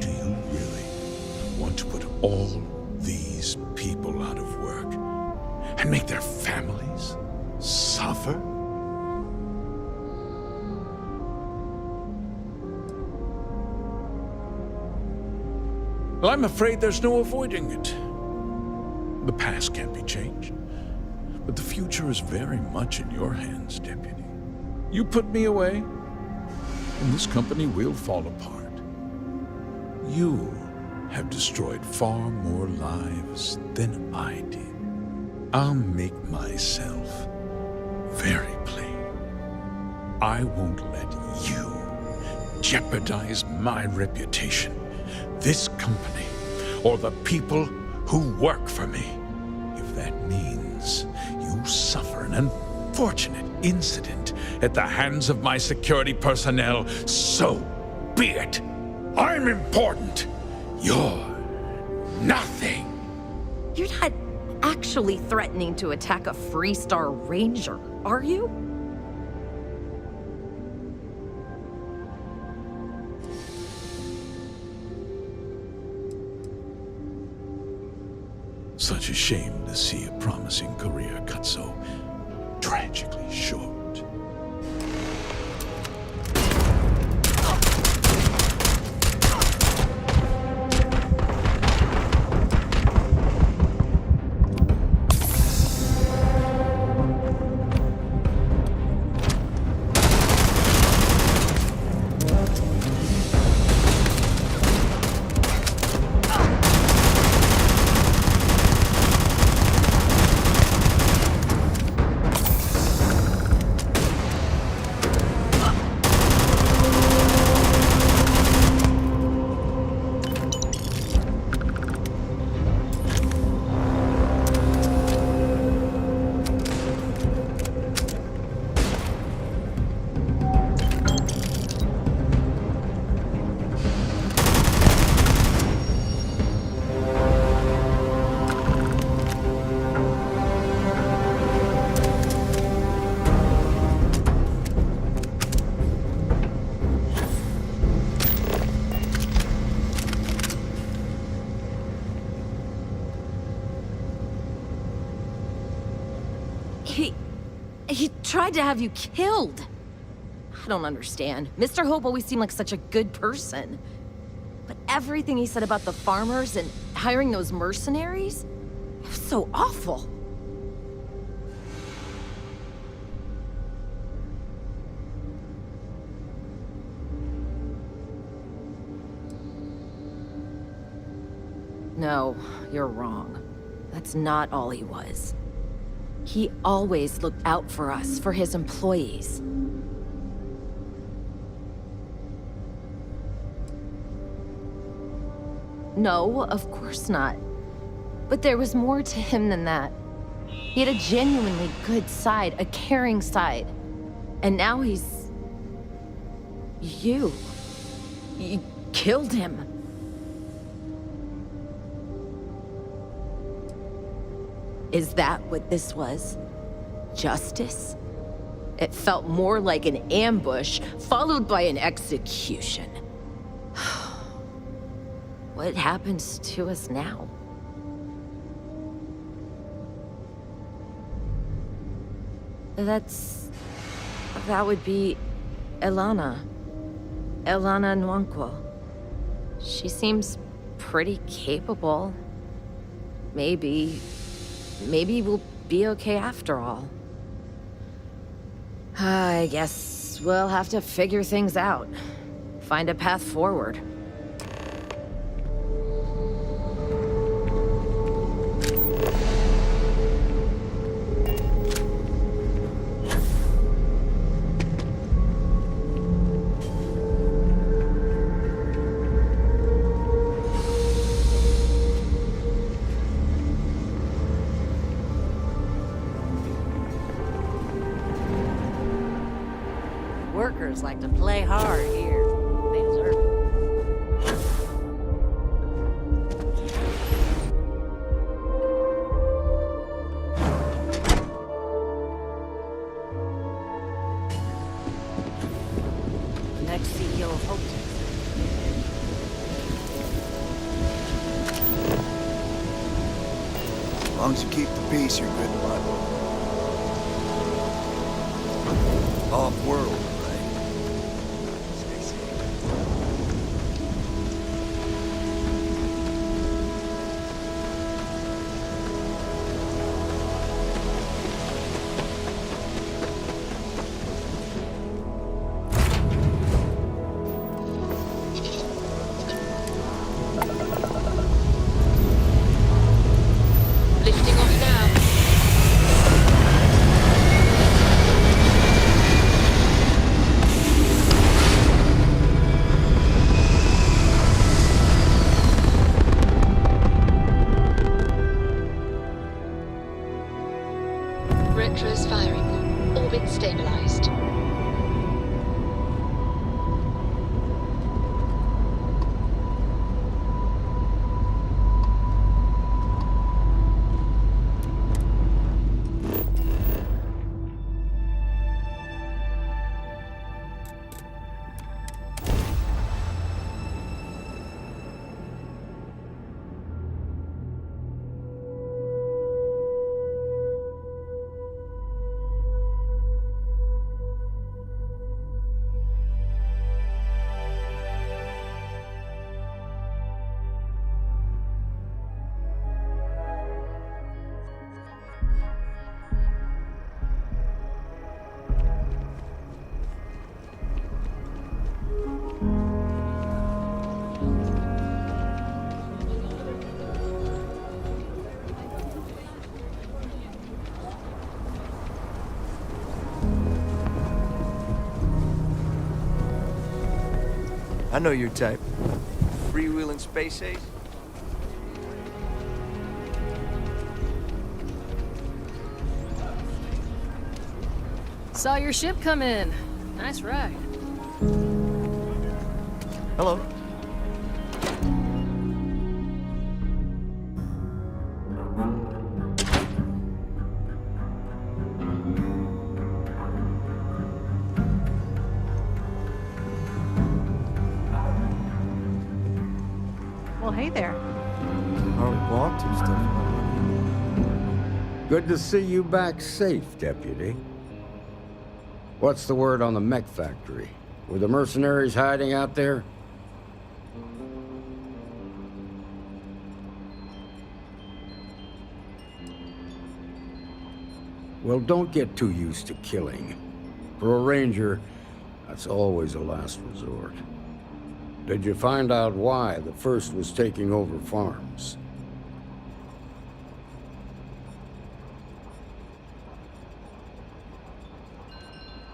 Do you really want to put all these people out of work and make their families suffer? Well, I'm afraid there's no avoiding it. The past can't be changed, but the future is very much in your hands, Deputy. You put me away, and this company will fall apart. You have destroyed far more lives than I did. I'll make myself very plain. I won't let you jeopardize my reputation, this company, or the people who work for me. If that means you suffer an unfortunate incident at the hands of my security personnel, so be it. I'm important. You're nothing. You're not actually threatening to attack a Freestar Ranger, are you? Such a shame to see a promising career cut so tragically short. He tried to have you killed. I don't understand. Mr. Hope always seemed like such a good person. But everything he said about the farmers and hiring those mercenaries, it was so awful. No, you're wrong. That's not all he was. He always looked out for us, for his employees. No, of course not. But there was more to him than that. He had a genuinely good side, a caring side. And now he's... You killed him. Is that what this was? Justice? It felt more like an ambush, followed by an execution. What happens to us now? That would be Elana. Elana Nwankwo. She seems pretty capable. Maybe we'll be okay after all. I guess we'll have to figure things out. Find a path forward. Farmers like to play hard here. They deserve it. The next CEO of Hope. As long as you keep the peace, you're good in my book. Off-world, right? Stay safe. Lifting off now. Retros firing. Orbit stabilized. I know your type. Freewheeling space ace? Saw your ship come in. Nice ride. Hello. Well, hey there. Our walk to stuff. Good to see you back safe, Deputy. What's the word on the mech factory? Were the mercenaries hiding out there? Well, don't get too used to killing. For a ranger, that's always a last resort. Did you find out why the first was taking over farms?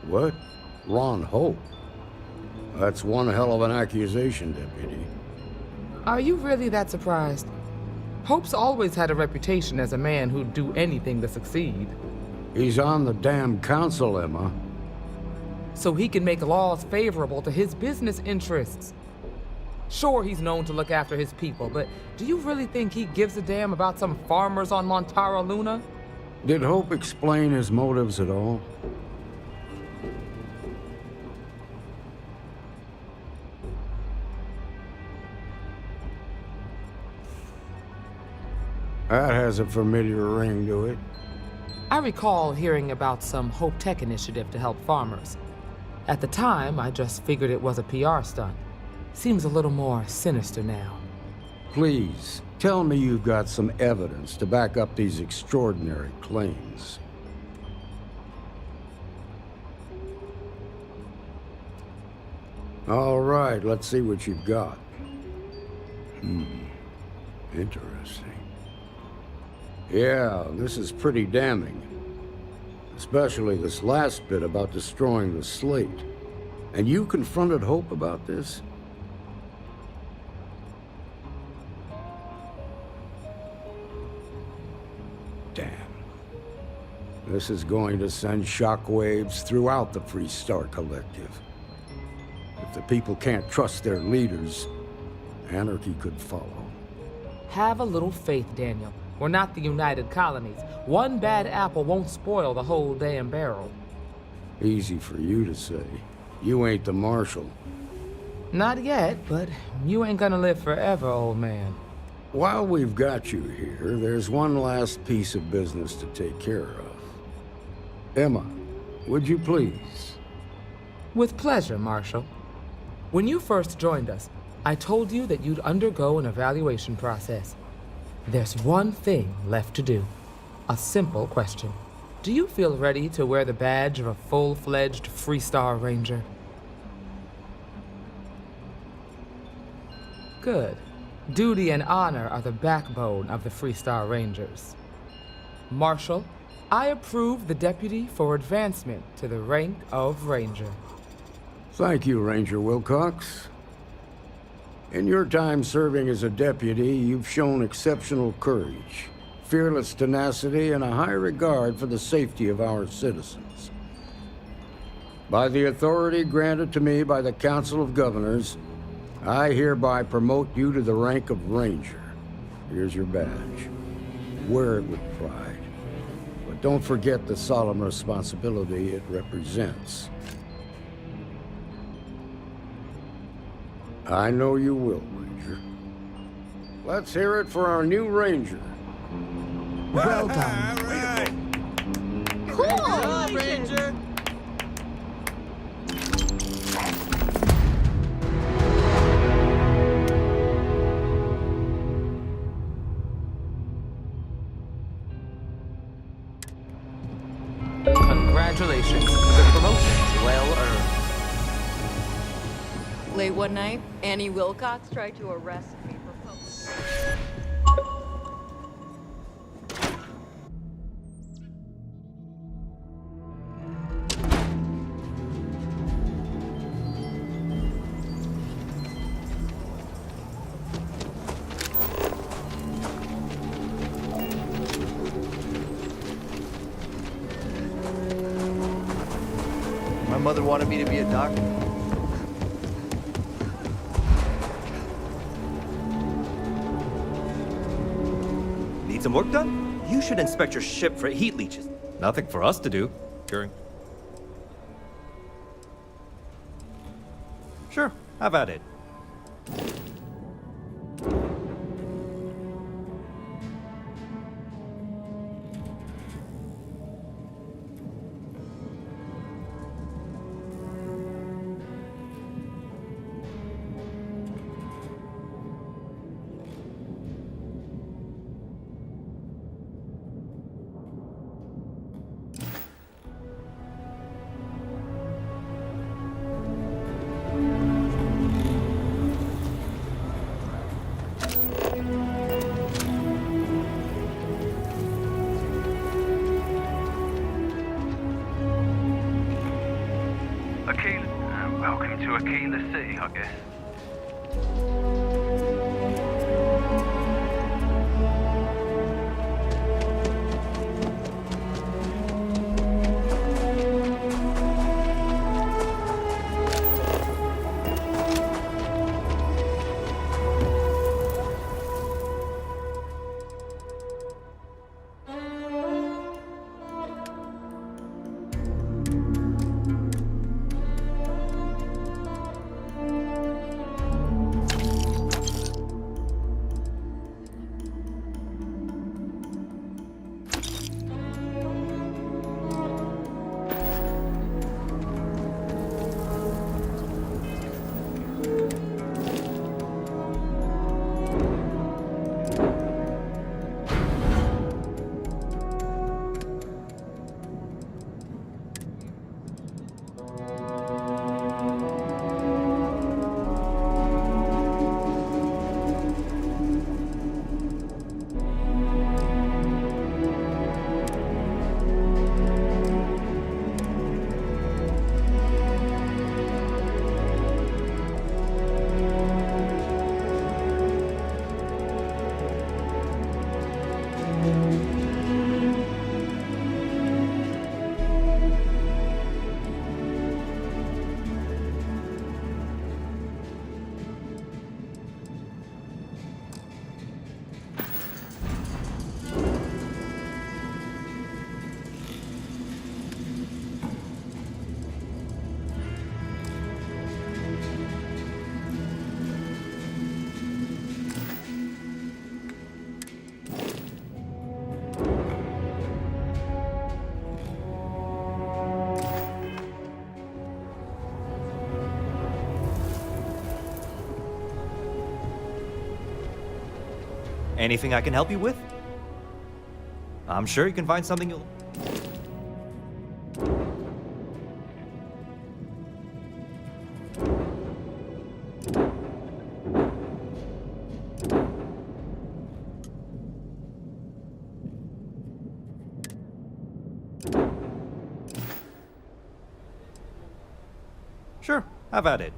What? Ron Hope? That's one hell of an accusation, Deputy. Are you really that surprised? Hope's always had a reputation as a man who'd do anything to succeed. He's on the damn council, Emma. So he can make laws favorable to his business interests. Sure, he's known to look after his people, but do you really think he gives a damn about some farmers on Montara Luna? Did Hope explain his motives at all? That has a familiar ring to it. I recall hearing about some Hope Tech initiative to help farmers. At the time, I just figured it was a PR stunt. Seems a little more sinister now. Please, tell me you've got some evidence to back up these extraordinary claims. All right, let's see what you've got. Interesting. Yeah, this is pretty damning. Especially this last bit about destroying the slate. And you confronted Hope about this? Damn. This is going to send shockwaves throughout the Freestar Collective. the people can't trust their leaders, anarchy could follow. Have a little faith, Daniel. We're not the United Colonies. One bad apple won't spoil the whole damn barrel. Easy for you to say. You ain't the marshal. Not yet, but you ain't gonna live forever, old man. While we've got you here, there's one last piece of business to take care of. Emma, would you please? With pleasure, Marshal. When you first joined us, I told you that you'd undergo an evaluation process. There's one thing left to do. A simple question. Do you feel ready to wear the badge of a full-fledged Freestar Ranger? Good. Duty and honor are the backbone of the Freestar Rangers. Marshal, I approve the deputy for advancement to the rank of Ranger. Thank you, Ranger Wilcox. In your time serving as a deputy, you've shown exceptional courage, fearless tenacity, and a high regard for the safety of our citizens. By the authority granted to me by the Council of Governors, I hereby promote you to the rank of Ranger. Here's your badge. Wear it with pride. But don't forget the solemn responsibility it represents. I know you will, Ranger. Let's hear it for our new Ranger. Well done. Cool! Good job, Ranger! Congratulations. The promotion's well earned. Late one night, Annie Wilcox tried to arrest me for public. My mother wanted me to be a doctor. Need some work done? You should inspect your ship for heat leeches. Nothing for us to do. During. Sure, have at it. Welcome to Aquila City, I guess. Anything I can help you with? I'm sure you can find something you'll... Sure, have at it.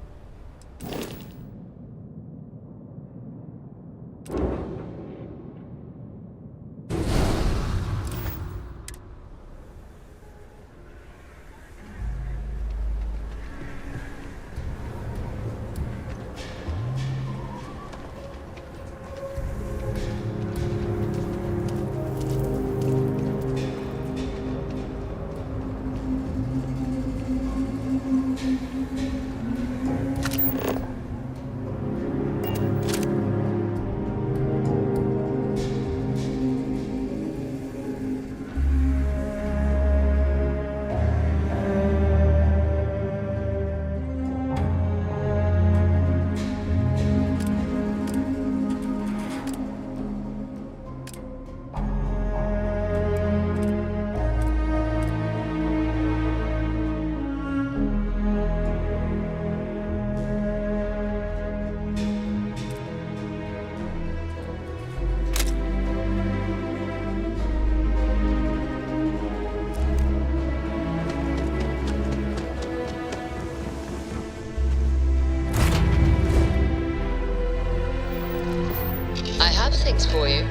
I have things for you.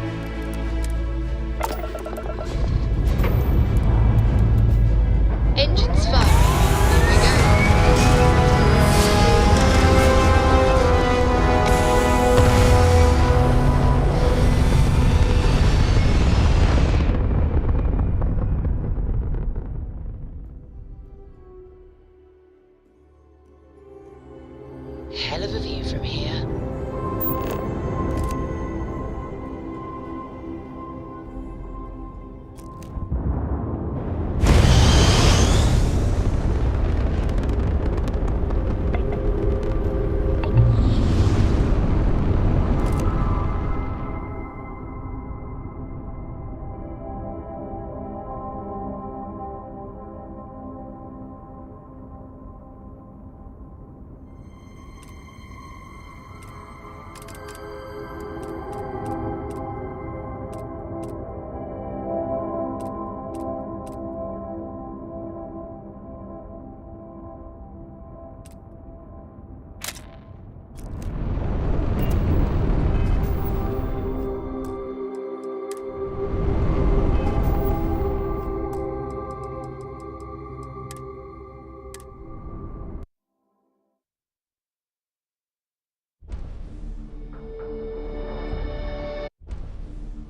Engines firing. Here we go. Hell of a view from here.